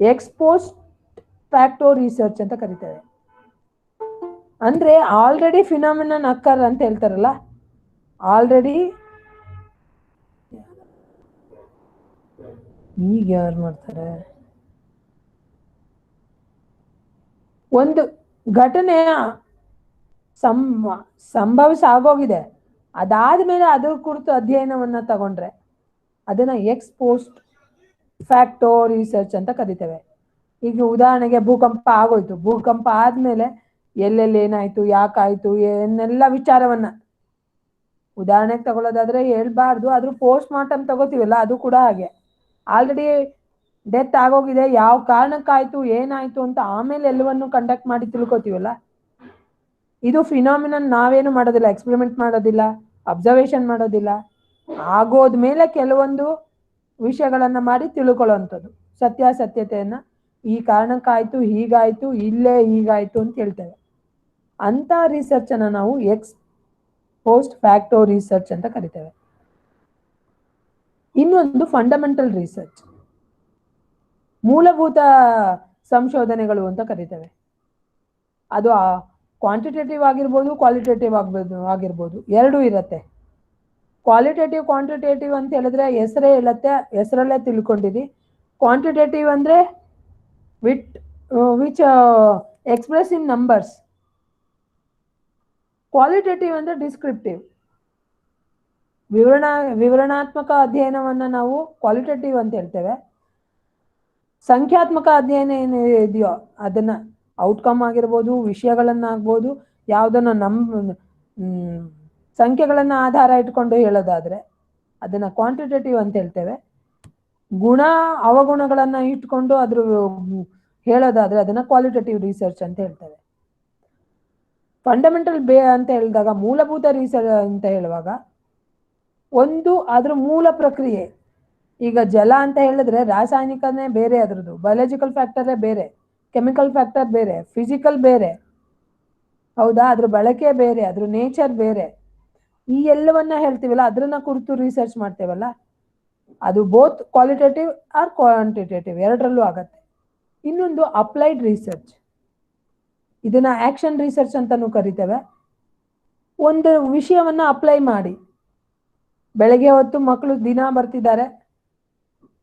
ಎಕ್ಸ್ಪೋಸ್ಟ್ ಫ್ಯಾಕ್ಟೋ ರಿಸರ್ಚ್ ಅಂತ ಕರಿತೇವೆ. ಅಂದ್ರೆ ಆಲ್ರೆಡಿ ಫಿನಾಮಿನನ್ ಅಕ್ಕರ್ ಅಂತ ಹೇಳ್ತಾರಲ್ಲ, ಆಲ್ರೆಡಿ ಈಗ ಯಾರು ಮಾಡ್ತಾರೆ, ಒಂದು ಘಟನೆ ಸಂಭವಿಸಾಗೋಗಿದೆ, ಅದಾದ್ಮೇಲೆ ಅದ್ರ ಕುರಿತು ಅಧ್ಯಯನವನ್ನ ತಗೊಂಡ್ರೆ ಅದನ್ನ ಎಕ್ಸ್ಪೋಸ್ಟ್ ಫ್ಯಾಕ್ಟೋ ರಿಸರ್ಚ್ ಅಂತ ಕರಿತೇವೆ. ಈಗ ಉದಾಹರಣೆಗೆ ಭೂಕಂಪ ಆಗೋಯ್ತು, ಭೂಕಂಪ ಆದ್ಮೇಲೆ ಎಲ್ಲೆಲ್ಲಿ ಏನಾಯ್ತು, ಯಾಕಾಯ್ತು, ಏನೆಲ್ಲ ವಿಚಾರವನ್ನ ಉದಾಹರಣೆಗೆ ತಗೊಳ್ಳೋದಾದ್ರೆ ಹೇಳ್ಬಾರ್ದು, ಆದ್ರೂ ಪೋಸ್ಟ್ ಮಾರ್ಟಮ್ ತಗೋತೀವಲ್ಲ ಅದು ಕೂಡ ಹಾಗೆ. ಆಲ್ರೆಡಿ ಡೆತ್ ಆಗೋಗಿದೆ, ಯಾವ ಕಾರಣಕ್ಕಾಯ್ತು ಏನಾಯ್ತು ಅಂತ ಆಮೇಲೆ ಎಲ್ಲವನ್ನು ಕಂಡಕ್ಟ್ ಮಾಡಿ ತಿಳ್ಕೊತೀವಲ್ಲ, ಇದು ಫಿನಾಮಿನನ್. ನಾವೇನು ಮಾಡೋದಿಲ್ಲ, ಎಕ್ಸ್ಪೆರಿಮೆಂಟ್ ಮಾಡೋದಿಲ್ಲ, ಅಬ್ಸರ್ವೇಷನ್ ಮಾಡೋದಿಲ್ಲ, ಆಗೋದ್ಮೇಲೆ ಕೆಲವೊಂದು ವಿಷಯಗಳನ್ನ ಮಾಡಿ ತಿಳ್ಕೊಳ್ಳುವಂಥದ್ದು, ಸತ್ಯಾಸತ್ಯತೆಯನ್ನ ಈ ಕಾರಣಕ್ಕಾಯ್ತು, ಹೀಗಾಯ್ತು, ಇಲ್ಲೇ ಹೀಗಾಯ್ತು ಅಂತ ಹೇಳ್ತೇವೆ. ಅಂತ ರಿಸರ್ಚ್ ಅನ್ನ ನಾವು ಎಕ್ಸ್ ಪೋಸ್ಟ್ ಫ್ಯಾಕ್ಟೋ ರಿಸರ್ಚ್ ಅಂತ ಕರಿತೇವೆ. ಇನ್ನೊಂದು ಫಂಡಮೆಂಟಲ್ ರಿಸರ್ಚ್, ಮೂಲಭೂತ ಸಂಶೋಧನೆಗಳು ಅಂತ ಕರಿತೇವೆ. ಅದು ಕ್ವಾಂಟಿಟೇಟಿವ್ ಆಗಿರ್ಬೋದು, ಕ್ವಾಲಿಟೇಟಿವ್ ಆಗಿರ್ಬೋದು, ಎರಡೂ ಇರುತ್ತೆ. ಕ್ವಾಲಿಟೇಟಿವ್ ಕ್ವಾಂಟಿಟೇಟಿವ್ ಅಂತ ಹೇಳಿದ್ರೆ ಹೆಸರೇ ಹೇಳುತ್ತೆ, ಹೆಸರಲ್ಲೇ ತಿಳ್ಕೊಂಡಿರಿ. ಕ್ವಾಂಟಿಟೇಟಿವ್ ಅಂದ್ರೆ which express in numbers. Qualitative ಅಂದ್ರೆ ಡಿಸ್ಕ್ರಿಪ್ಟಿವ್, ವಿವರಣಾತ್ಮಕ ಅಧ್ಯಯನವನ್ನ ನಾವು ಕ್ವಾಲಿಟೇಟಿವ್ ಅಂತ ಹೇಳ್ತೇವೆ. ಸಂಖ್ಯಾತ್ಮಕ ಅಧ್ಯಯನ ಏನು ಇದೆಯೋ ಅದನ್ನ ಔಟ್ಕಮ್ ಆಗಿರ್ಬೋದು, ವಿಷಯಗಳನ್ನಾಗ್ಬೋದು, ಯಾವುದನ್ನ ಸಂಖ್ಯೆಗಳನ್ನ ಆಧಾರ ಇಟ್ಕೊಂಡು ಹೇಳೋದಾದ್ರೆ ಅದನ್ನ ಕ್ವಾಂಟಿಟೇಟಿವ್ ಅಂತ ಹೇಳ್ತೇವೆ. ಗುಣ ಅವಗುಣಗಳನ್ನ ಇಟ್ಕೊಂಡು ಅದ್ರ ಹೇಳೋದಾದ್ರೆ ಅದನ್ನ ಕ್ವಾಲಿಟೇಟಿವ್ ರಿಸರ್ಚ್ ಅಂತ ಹೇಳ್ತೇವೆ. ಫಂಡಮೆಂಟಲ್ ಅಂತ ಹೇಳಿದಾಗ, ಮೂಲಭೂತ ರಿಸರ್ಚ್ ಅಂತ ಹೇಳುವಾಗ ಒಂದು ಅದ್ರ ಮೂಲ ಪ್ರಕ್ರಿಯೆ. ಈಗ ಜಲ ಅಂತ ಹೇಳಿದ್ರೆ ರಾಸಾಯನಿಕನೇ ಬೇರೆ, ಅದ್ರದ್ದು ಬಯಾಲಜಿಕಲ್ ಫ್ಯಾಕ್ಟರೇ ಬೇರೆ, ಕೆಮಿಕಲ್ ಫ್ಯಾಕ್ಟರ್ ಬೇರೆ, ಫಿಸಿಕಲ್ ಬೇರೆ, ಹೌದಾ? ಅದ್ರ ಬಳಕೆ ಬೇರೆ, ಅದ್ರ ನೇಚರ್ ಬೇರೆ. ಈ ಎಲ್ಲವನ್ನ ಹೇಳ್ತೀವಲ್ಲ, ಅದನ್ನ ಕುರಿತು ರಿಸರ್ಚ್ ಮಾಡ್ತೇವಲ್ಲ, ಅದು ಬೋತ್ ಕ್ವಾಲಿಟೇಟಿವ್ ಆರ್ ಕ್ವಾಂಟಿಟೇಟಿವ್, ಎರಡರಲ್ಲೂ ಆಗತ್ತೆ. ಇನ್ನೊಂದು ಅಪ್ಲೈಡ್ ರಿಸರ್ಚ್, ಇದನ್ನ ಆಕ್ಷನ್ ರಿಸರ್ಚ್ ಅಂತಾನೂ ಕರಿತೇವೆ. ಒಂದು ವಿಷಯವನ್ನ ಅಪ್ಲೈ ಮಾಡಿ, ಬೆಳಗ್ಗೆ ಹೊತ್ತು ಮಕ್ಕಳು ದಿನ ಬರ್ತಿದ್ದಾರೆ,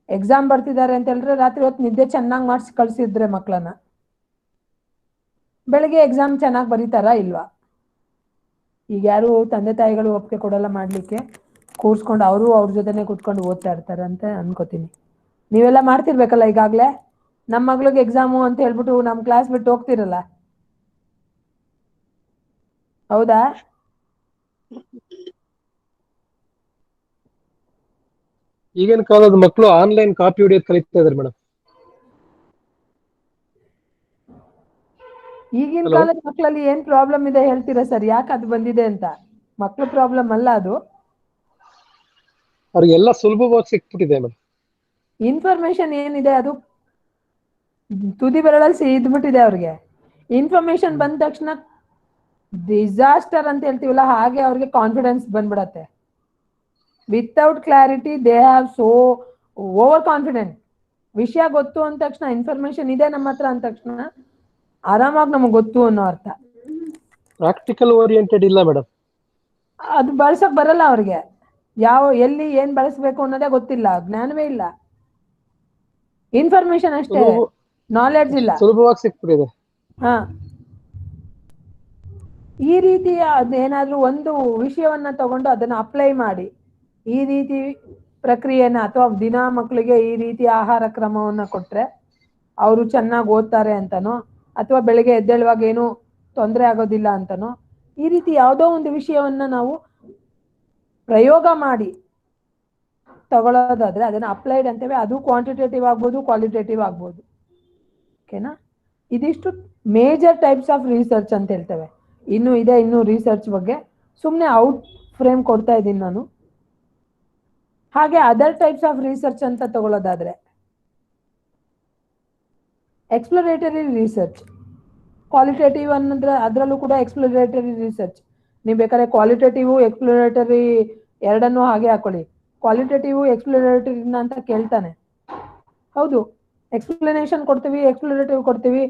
ಎಕ್ಸಾಮ್ ಬರ್ತಿದ್ದಾರೆ ಅಂತ ಹೇಳಿದ್ರೆ ರಾತ್ರಿ ಹೊತ್ತು ನಿದ್ದೆ ಚೆನ್ನಾಗಿ ಮಾಡಿಸಿ ಕಳ್ಸಿದ್ರೆ ಮಕ್ಕಳನ್ನ, ಬೆಳಗ್ಗೆ ಎಕ್ಸಾಮ್ ಚೆನ್ನಾಗಿ ಬರೀತಾರಾ ಇಲ್ವಾ? ಈಗ ಯಾರು ತಂದೆ ತಾಯಿಗಳು ಒಪ್ಪಿಗೆ ಕೊಡಲ್ಲ ಮಾಡ್ಲಿಕ್ಕೆ, ಕೂರ್ಸ್ಕೊಂಡು ಅವರು ಅವ್ರ ಜೊತೆನೆ ಕೂತ್ಕೊಂಡು ಓದ್ತಾ ಇರ್ತಾರೆ ಅಂತ ಅನ್ಕೋತೀನಿ. ನೀವೆಲ್ಲ ಮಾಡ್ತಿರ್ಬೇಕಲ್ಲ ಈಗಾಗ್ಲೇ. ನಮ್ಮ ಮಗಳಿಗೆ ಎಕ್ಸಾಮು ಅಂತ ಹೇಳ್ಬಿಟ್ಟು ನಮ್ ಕ್ಲಾಸ್ ಬಿಟ್ಟು ಹೋಗ್ತಿರಲ್ಲ, ಹೌದಾ? ಈಗಿನ ಕಾಲದ ಮಕ್ಕಳು ಆನ್ಲೈನ್ ಕಾಪಿ ಹೊಡಿಯೋದು ಕಲಿತಾ ಇದಾರೆ ಮೇಡಮ್. ಈಗಿನ ಕಾಲದ ಮಕ್ಕಳಲ್ಲಿ ಏನ್ ಪ್ರಾಬ್ಲಮ್ ಇದೆ ಹೇಳ್ತೀರಾ ಸರ್? ಯಾಕೆ ಅದು ಬಂದಿದೆ ಅಂತ? ಮಕ್ಳ ಪ್ರಾಬ್ಲಮ್ ಅಲ್ಲ ಅದು, ಅವ್ರಿಗೆಲ್ಲ ಸುಲಭವಾಗಿ ಸಿಕ್ಬಿಟ್ಟಿದೆ ಮೇಡಮ್. ಇನ್ಫಾರ್ಮೇಶನ್ ಏನಿದೆ ಅದು ತುದಿ ಬೆರಳಲ್ಲಿ ಇದ್ಬಿಟ್ಟಿದೆ ಅವ್ರಿಗೆ. ಇನ್ಫಾರ್ಮೇಶನ್ ಬಂದ ತಕ್ಷಣ ಡಿಸಾಸ್ಟರ್ ಅಂತ ಹೇಳ್ತೀವಲ್ಲ, ಹಾಗೆ ಅವ್ರಿಗೆ ಕಾನ್ಫಿಡೆನ್ಸ್ ಬಂದ್ಬಿಡತ್ತೆ. Without clarity they have so over confident. ವಿಷಯ ಗೊತ್ತು ಅಂದ ತಕ್ಷಣ, ಇನ್ಫಾರ್ಮೇಶನ್ ಇದೆ ನಮ್ಮ ಹತ್ರ ಅಂದ ತಕ್ಷಣ ಆರಾಮಾಗಿ ನಮಗೆ ಗೊತ್ತು ಅನ್ನೋ ಅರ್ಥ. ಪ್ರಾಕ್ಟಿಕಲ್ ಓರಿಯೆಂಟೆಡ್ ಇಲ್ಲ ಮೇಡಮ್. ಅದು ಬಳಸಕ್ ಬರಲ್ಲ ಅವ್ರಿಗೆ. ಎಲ್ಲಿ ಏನ್ ಬಳಸಬೇಕು ಅನ್ನೋದೇ ಗೊತ್ತಿಲ್ಲ, ಜ್ಞಾನವೇ ಇಲ್ಲ, ಇನ್ಫಾರ್ಮೇಶನ್ ಅಷ್ಟೇ, ನಾಲೆಡ್ಜ್ ಇಲ್ಲ, ಸುಲಭವಾಗಿ ಸಿಕ್ಬಿಟ್ಟಿದೆ. ಹಾ, ಈ ರೀತಿ ಅದೇನಾದ್ರೂ ಒಂದು ವಿಷಯವನ್ನ ತಗೊಂಡು ಅದನ್ನ ಅಪ್ಲೈ ಮಾಡಿ, ಈ ರೀತಿ ಪ್ರಕ್ರಿಯೆನ ಅಥವಾ ದಿನ ಮಕ್ಕಳಿಗೆ ಈ ರೀತಿ ಆಹಾರ ಕ್ರಮವನ್ನ ಕೊಟ್ರೆ ಅವರು ಚೆನ್ನಾಗಿ ಓದ್ತಾರೆ ಅಂತನೋ, ಅಥವಾ ಬೆಳಿಗ್ಗೆ ಎದ್ದೇಳುವಾಗ ಏನು ತೊಂದರೆ ಆಗೋದಿಲ್ಲ ಅಂತನೋ, ಈ ರೀತಿ ಯಾವುದೋ ಒಂದು ವಿಷಯವನ್ನ ನಾವು ಪ್ರಯೋಗ ಮಾಡಿ ತಗೊಳ್ಳೋದಾದ್ರೆ ಅದನ್ನ ಅಪ್ಲೈಡ್ ಅಂತೇವೆ. ಅದು ಕ್ವಾಂಟಿಟೇಟಿವ್ ಆಗ್ಬೋದು, ಕ್ವಾಲಿಟೇಟಿವ್ ಆಗ್ಬೋದು. ಓಕೆನಾ? ಇದಿಷ್ಟು ಮೇಜರ್ ಟೈಪ್ಸ್ ಆಫ್ ರಿಸರ್ಚ್ ಅಂತ ಹೇಳ್ತೇವೆ. ಇನ್ನು ರಿಸರ್ಚ್ ಬಗ್ಗೆ ಸುಮ್ಮನೆ ಔಟ್ ಫ್ರೇಮ್ ಕೊಡ್ತಾ ಇದ್ದೀನಿ ನಾನು. ಹಾಗೆ ಅದರ್ ಟೈಪ್ಸ್ ಆಫ್ ರಿಸರ್ಚ್ ಅಂತ ತಗೊಳ್ಳೋದಾದ್ರೆ ಎಕ್ಸ್ಪ್ಲೋರೇಟರಿ ರಿಸರ್ಚ್, ಕ್ವಾಲಿಟೇಟಿವ್ ಅನ್ನೋದ್ರೆ ಅದರಲ್ಲೂ ಕೂಡ ಎಕ್ಸ್ಪ್ಲೋರೇಟರಿ ರಿಸರ್ಚ್. ನೀವು ಬೇಕಾದ್ರೆ ಕ್ವಾಲಿಟೇಟಿವ್ ಎಕ್ಸ್ಪ್ಲೋರೇಟರಿ ಎರಡನ್ನೂ ಹಾಗೆ ಹಾಕೊಳ್ಳಿ. ಕ್ವಾಲಿಟೇಟಿವ್ ಎಕ್ಸ್ಪ್ಲೋರೇಟರಿ ಅಂತ ಕೇಳ್ತಾನೆ, ಹೌದು, ಎಕ್ಸ್ಪ್ಲನೇಷನ್ ಕೊಡ್ತೀವಿ, ಎಕ್ಸ್ಪ್ಲೋರೇಟಿವ್ ಕೊಡ್ತೀವಿ,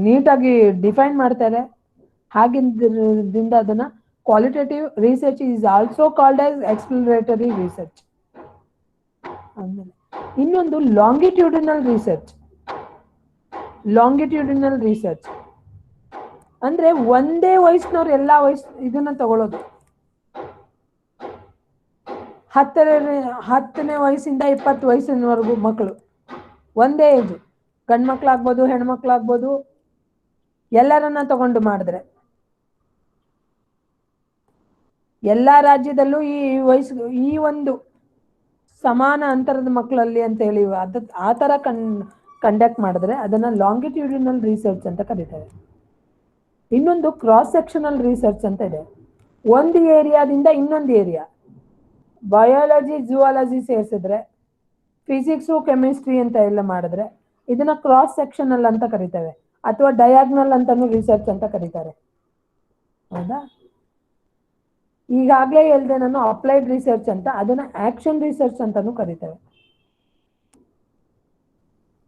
ನೀಟಾಗಿ ಡಿಫೈನ್ ಮಾಡ್ತಾರೆ. ಹಾಗಿಂದ ಅದನ್ನ qualitative research is also called as exploratory research. ಆಮೇಲೆ ಇನ್ನೊಂದು ಲಾಂಗಿಟ್ಯೂಡಿನಲ್ ರಿಸರ್ಚ್. ಲಾಂಗಿಟ್ಯೂಡಿನಲ್ ರಿಸರ್ಚ್ ಅಂದ್ರೆ ಒಂದೇ ವಯಸ್ಸಿನವ್ರು ಎಲ್ಲಾ ಇದನ್ನ ತಗೊಳ್ಳೋದು. 10ನೇ ವಯಸ್ಸಿಂದ 20 ವಯಸ್ಸಿನವರೆಗೂ ಮಕ್ಕಳು, ಒಂದೇ ಏಜು, ಗಂಡ್ಮಕ್ಳಾಗ್ಬೋದು ಹೆಣ್ಮಕ್ಳಾಗ್ಬೋದು, ಎಲ್ಲರನ್ನ ತಗೊಂಡು ಮಾಡಿದ್ರೆ ಎಲ್ಲಾ ರಾಜ್ಯದಲ್ಲೂ ಈ ಒಂದು ಸಮಾನ ಅಂತರದ ಮಕ್ಕಳಲ್ಲಿ ಅಂತ ಹೇಳಿ ಆ ತರ ಕಂಡಕ್ಟ್ ಮಾಡಿದ್ರೆ ಅದನ್ನ ಲಾಂಗಿಟ್ಯೂಡಿನಲ್ ರಿಸರ್ಚ್ ಅಂತ ಕರೀತಾರೆ. ಇನ್ನೊಂದು ಕ್ರಾಸ್ ಸೆಕ್ಷನಲ್ ರಿಸರ್ಚ್ ಅಂತ ಇದೆ. ಒಂದು ಏರಿಯಾದಿಂದ ಇನ್ನೊಂದು ಏರಿಯಾ, ಬಯಾಲಜಿ ಜುವಾಲಜಿ ಸೇರಿಸಿದ್ರೆ, ಫಿಸಿಕ್ಸು ಕೆಮಿಸ್ಟ್ರಿ ಅಂತ ಎಲ್ಲ ಮಾಡಿದ್ರೆ ಇದನ್ನ ಕ್ರಾಸ್ ಸೆಕ್ಷನಲ್ ಅಂತ ಕರೀತೇವೆ, ಅಥವಾ ಡಯಾಗ್ನಲ್ ಅಂತಾನು ರಿಸರ್ಚ್ ಅಂತ ಕರೀತಾರೆ. ಹೌದಾ? ಈಗಾಗಲೇ ಹೇಳಿದೆ ನಾನು ಅಪ್ಲೈಡ್ ರಿಸರ್ಚ್ ಅಂತ, ಅದನ್ನ ಆಕ್ಷನ್ ರಿಸರ್ಚ್ ಅಂತಾನು ಕರೀತೇವೆ.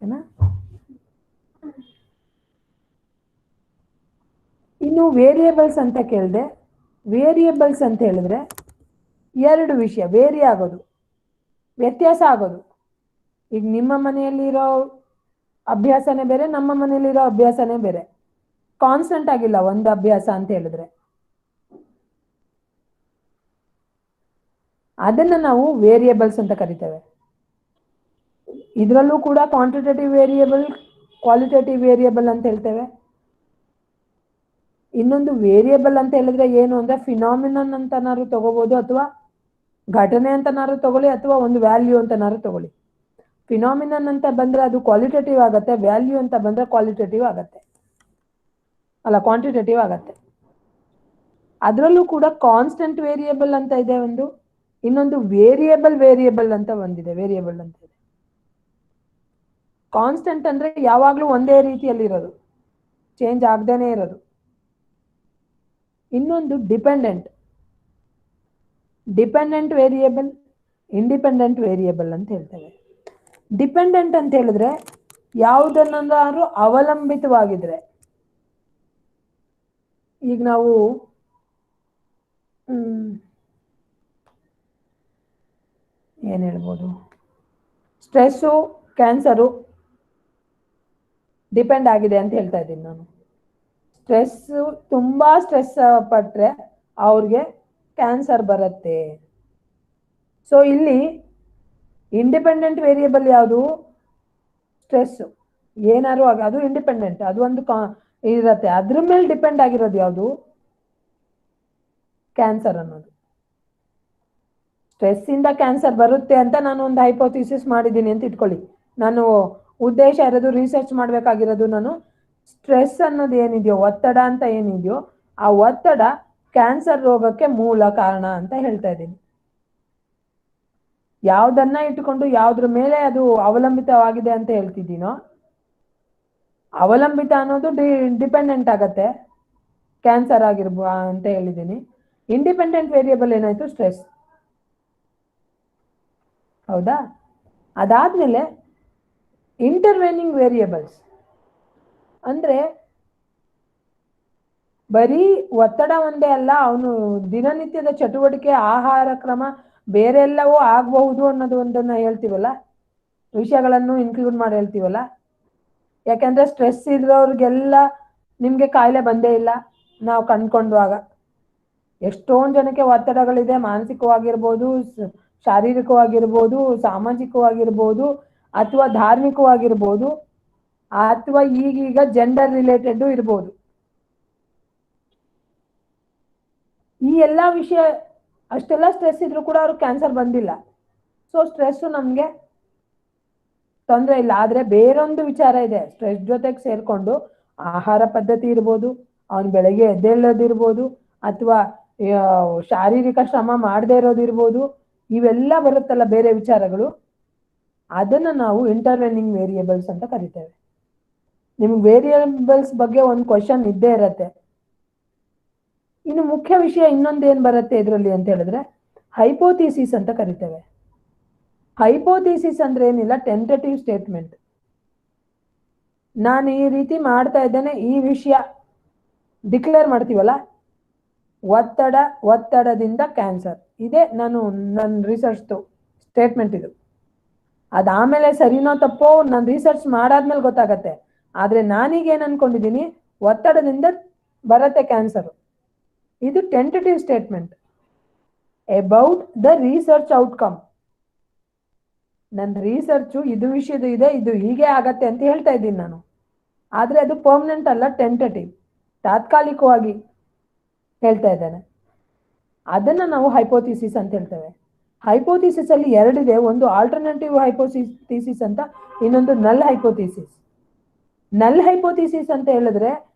ಏನ? ಇನ್ನು ವೇರಿಯೇಬಲ್ಸ್ ಅಂತ ಕೇಳಿದೆ. ವೇರಿಯೇಬಲ್ಸ್ ಅಂತ ಹೇಳಿದ್ರೆ ಎರಡು ವಿಷಯ ವೇರಿ ಆಗೋದು, ವ್ಯತ್ಯಾಸ ಆಗೋದು. ಈಗ ನಿಮ್ಮ ಮನೆಯಲ್ಲಿರೋ ಅಭ್ಯಾಸನೇ ಬೇರೆ, ನಮ್ಮ ಮನೆಯಲ್ಲಿರೋ ಅಭ್ಯಾಸನೇ ಬೇರೆ. ಕಾನ್ಸ್ಟೆಂಟ್ ಆಗಿಲ್ಲ ಒಂದು ಅಭ್ಯಾಸ ಅಂತ ಹೇಳಿದ್ರೆ, ಅದನ್ನ ನಾವು ವೇರಿಯೇಬಲ್ಸ್ ಅಂತ ಕರಿತೇವೆ. ಇದರಲ್ಲೂ ಕೂಡ ಕ್ವಾಂಟಿಟೇಟಿವ್ ವೇರಿಯೇಬಲ್, ಕ್ವಾಲಿಟೇಟಿವ್ ವೇರಿಯೇಬಲ್ ಅಂತ ಹೇಳ್ತೇವೆ. ಇನ್ನೊಂದು ವೇರಿಯೇಬಲ್ ಅಂತ ಹೇಳಿದ್ರೆ ಏನು ಅಂದ್ರೆ ಫಿನಾಮಿನನ್ ಅಂತನಾದ್ರು ತಗೋಬಹುದು, ಅಥವಾ ಘಟನೆ ಅಂತನಾದ್ರು ತಗೊಳ್ಳಿ, ಅಥವಾ ಒಂದು ವ್ಯಾಲ್ಯೂ ಅಂತನಾದ್ರು ತಗೊಳ್ಳಿ. ಫಿನಾಮಿನನ್ ಅಂತ ಬಂದ್ರೆ ಅದು ಕ್ವಾಲಿಟೇಟಿವ್ ಆಗತ್ತೆ, ವ್ಯಾಲ್ಯೂ ಅಂತ ಬಂದ್ರೆ ಕ್ವಾಲಿಟೇಟಿವ್ ಆಗತ್ತೆ, ಅಲ್ಲ ಕ್ವಾಂಟಿಟೇಟಿವ್ ಆಗತ್ತೆ. ಅದರಲ್ಲೂ ಕೂಡ ಕಾನ್ಸ್ಟೆಂಟ್ ವೇರಿಯೇಬಲ್ ಅಂತ ಇದೆ ಒಂದು, ಇನ್ನೊಂದು ವೇರಿಯೇಬಲ್ ಅಂತ ಒಂದಿದೆ. ವೇರಿಯೇಬಲ್ ಅಂತ ಇದೆ. ಕಾನ್ಸ್ಟೆಂಟ್ ಅಂದ್ರೆ ಯಾವಾಗ್ಲೂ ಒಂದೇ ರೀತಿಯಲ್ಲಿ ಇರೋದು, ಚೇಂಜ್ ಆಗದೇನೆ ಇರೋದು. ಇನ್ನೊಂದು ಡಿಪೆಂಡೆಂಟ್ ವೇರಿಯೇಬಲ್, ಇಂಡಿಪೆಂಡೆಂಟ್ ವೇರಿಯೇಬಲ್ ಅಂತ ಹೇಳ್ತೇವೆ. ಡಿಪೆಂಡೆಂಟ್ ಅಂತ ಹೇಳಿದ್ರೆ ಯಾವುದನ್ನಾದ್ರೂ ಅವಲಂಬಿತವಾಗಿದ್ರೆ, ಈಗ ನಾವು ಏನ್ ಹೇಳ್ಬೋದು, ಸ್ಟ್ರೆಸ್ಸು ಕ್ಯಾನ್ಸರು ಡಿಪೆಂಡ್ ಆಗಿದೆ ಅಂತ ಹೇಳ್ತಾ ಇದ್ದೀನಿ ನಾನು. ತುಂಬಾ ಸ್ಟ್ರೆಸ್ ಪಟ್ರೆ ಅವ್ರಿಗೆ ಕ್ಯಾನ್ಸರ್ ಬರುತ್ತೆ. ಸೊ ಇಲ್ಲಿ ಇಂಡಿಪೆಂಡೆಂಟ್ ವೇರಿಯೇಬಲ್ ಯಾವುದು? ಸ್ಟ್ರೆಸ್. ಏನಾದ್ರು ಅದು ಇಂಡಿಪೆಂಡೆಂಟ್, ಅದು ಒಂದು ಇರತ್ತೆ. ಅದ್ರ ಮೇಲೆ ಡಿಪೆಂಡ್ ಆಗಿರೋದು ಯಾವುದು? ಕ್ಯಾನ್ಸರ್ ಅನ್ನೋದು. ಸ್ಟ್ರೆಸ್ ಇಂದ ಕ್ಯಾನ್ಸರ್ ಬರುತ್ತೆ ಅಂತ ನಾನು ಒಂದು ಹೈಪೋಥಿಸಿಸ್ ಮಾಡಿದ್ದೀನಿ ಅಂತ ಇಟ್ಕೊಳ್ಳಿ. ನಾನು ಉದ್ದೇಶ ಇರೋದು ರಿಸರ್ಚ್ ಮಾಡಬೇಕಾಗಿರೋದು ನಾನು ಸ್ಟ್ರೆಸ್ ಅನ್ನೋದು ಏನಿದೆಯೋ, ಒತ್ತಡ ಅಂತ ಏನಿದೆಯೋ, ಆ ಒತ್ತಡ ಕ್ಯಾನ್ಸರ್ ರೋಗಕ್ಕೆ ಮೂಲ ಕಾರಣ ಅಂತ ಹೇಳ್ತಾ ಇದ್ದೀನಿ. ಯಾವ್ದನ್ನ ಇಟ್ಟುಕೊಂಡು ಯಾವ್ದ್ರ ಮೇಲೆ ಅದು ಅವಲಂಬಿತವಾಗಿದೆ ಅಂತ ಹೇಳ್ತಿದ್ದೀನೋ, ಅವಲಂಬಿತ ಅನ್ನೋದು ಡಿಪೆಂಡೆಂಟ್ ಆಗತ್ತೆ, ಕ್ಯಾನ್ಸರ್ ಅಂತ ಹೇಳಿದ್ದೀನಿ. ಇಂಡಿಪೆಂಡೆಂಟ್ ವೇರಿಯೇಬಲ್ ಏನಾಯ್ತು? ಸ್ಟ್ರೆಸ್. ಹೌದಾ? ಅದಾದ್ಮೇಲೆ ಇಂಟರ್ವೆನಿಂಗ್ ವೇರಿಯೇಬಲ್ಸ್ ಅಂದ್ರೆ ಬರೀ ಒತ್ತಡ ಒಂದೇ ಅಲ್ಲ, ಅವನು ದಿನನಿತ್ಯದ ಚಟುವಟಿಕೆ, ಆಹಾರ ಕ್ರಮ, ಬೇರೆ ಎಲ್ಲವೂ ಆಗಬಹುದು ಅನ್ನೋದು ಒಂದನ್ನ ಹೇಳ್ತೀವಲ್ಲ, ವಿಷಯಗಳನ್ನು ಇನ್ಕ್ಲೂಡ್ ಮಾಡಿ ಹೇಳ್ತೀವಲ್ಲ. ಯಾಕಂದ್ರೆ ಸ್ಟ್ರೆಸ್ ಇರೋರಿಗೆಲ್ಲ ನಿಮ್ಗೆ ಕಾಯಿಲೆ ಬಂದೇ ಇಲ್ಲ ನಾವು ಕಂಡ್ಕೊಂಡಾಗ. ಎಷ್ಟೊಂದು ಜನಕ್ಕೆ ಒತ್ತಡಗಳಿದೆ, ಮಾನಸಿಕವಾಗಿರ್ಬೋದು, ಶಾರೀರಿಕವಾಗಿರ್ಬೋದು, ಸಾಮಾಜಿಕವಾಗಿರ್ಬೋದು, ಅಥವಾ ಧಾರ್ಮಿಕವಾಗಿರ್ಬೋದು, ಅಥವಾ ಈಗೀಗ ಜೆಂಡರ್ ರಿಲೇಟೆಡ್ ಇರ್ಬೋದು. ಈ ಎಲ್ಲಾ ವಿಷಯ ಅಷ್ಟೆಲ್ಲ ಸ್ಟ್ರೆಸ್ ಇದ್ರೂ ಕೂಡ ಅವ್ರಿಗೆ ಕ್ಯಾನ್ಸರ್ ಬಂದಿಲ್ಲ. ಸೊ ಸ್ಟ್ರೆಸ್ ನಮ್ಗೆ ತೊಂದರೆ ಇಲ್ಲ. ಆದ್ರೆ ಬೇರೊಂದು ವಿಚಾರ ಇದೆ, ಸ್ಟ್ರೆಸ್ ಜೊತೆಗೆ ಸೇರ್ಕೊಂಡು ಆಹಾರ ಪದ್ಧತಿ ಇರ್ಬೋದು, ಅವನ್ ಬೆಳಗ್ಗೆ ಎದ್ದೇಳೋದಿರ್ಬೋದು, ಅಥವಾ ಶಾರೀರಿಕ ಶ್ರಮ ಮಾಡದೇ ಇರೋದಿರ್ಬೋದು, ಇವೆಲ್ಲ ಬರುತ್ತಲ್ಲ ಬೇರೆ ವಿಚಾರಗಳು, ಅದನ್ನ ನಾವು ಇಂಟರ್ವೆನಿಂಗ್ ವೇರಿಯೇಬಲ್ಸ್ ಅಂತ ಕರಿತೇವೆ. ನಿಮ್ಗೆ ವೇರಿಯೇಬಲ್ಸ್ ಬಗ್ಗೆ ಒಂದು ಕ್ವಶನ್ ಇದ್ದೇ ಇರತ್ತೆ. ಇನ್ನು ಮುಖ್ಯ ವಿಷಯ ಇನ್ನೊಂದು ಏನ್ ಬರುತ್ತೆ ಇದರಲ್ಲಿ ಅಂತ ಹೇಳಿದ್ರೆ ಹೈಪೋಥಿಸಿಸ್ ಅಂತ ಕರಿತೇವೆ. ಹೈಪೋಥಿಸಿಸ್ ಅಂದ್ರೆ ಏನಿಲ್ಲ, ಟೆಂಟೇಟಿವ್ ಸ್ಟೇಟ್ಮೆಂಟ್. ನಾನು ಈ ರೀತಿ ಮಾಡ್ತಾ ಇದ್ದೇನೆ, ಈ ವಿಷಯ ಡಿಕ್ಲೇರ್ ಮಾಡ್ತೀವಲ್ಲ, ಒತ್ತಡದಿಂದ ಕ್ಯಾನ್ಸರ್, ಇದೇ ನನ್ನ ರಿಸರ್ಚ್ ಸ್ಟೇಟ್ಮೆಂಟ್ ಇದು. ಅದಾದ್ಮೇಲೆ ಸರಿನೋ ತಪ್ಪೋ ನಾನು ರಿಸರ್ಚ್ ಮಾಡಾದ್ಮೇಲೆ ಗೊತ್ತಾಗತ್ತೆ. ಆದ್ರೆ ನಾನೀಗ ಏನ್ ಅನ್ಕೊಂಡಿದ್ದೀನಿ, ಒತ್ತಡದಿಂದ ಬರತ್ತೆ ಕ್ಯಾನ್ಸರ್. ಇದು tentative statement about the research outcome. ನನ್ನ ರಿಸರ್ಚ್ ಇದು ವಿಷಯದ ಇದೆ, ಇದು ಹೀಗೆ ಆಗತ್ತೆ ಅಂತ ಹೇಳ್ತಾ ಇದ್ದೀನಿ ನಾನು. ಆದ್ರೆ ಅದು ಪರ್ಮನೆಂಟ್ ಅಲ್ಲ, ಟೆಂಟೇಟಿವ್, ತಾತ್ಕಾಲಿಕವಾಗಿ ಹೇಳ್ತಾ ಇದ್ದೇನೆ. ಅದನ್ನ ನಾವು ಹೈಪೋಥಿಸಿಸ್ ಅಂತ ಹೇಳ್ತೇವೆ. ಹೈಪೋಥಿಸಿಸ್ ಅಲ್ಲಿ ಎರಡಿದೆ, ಒಂದು ಆಲ್ಟರ್ನೇಟಿವ್ ಹೈಪೋಥಿಸಿಸ್ ಅಂತ, ಇನ್ನೊಂದು ನಲ್ ಹೈಪೋಥಿಸಿಸ್. ನಲ್ ಹೈಪೋಥಿಸಿಸ್ ಅಂತ ಹೇಳಿದ್ರೆ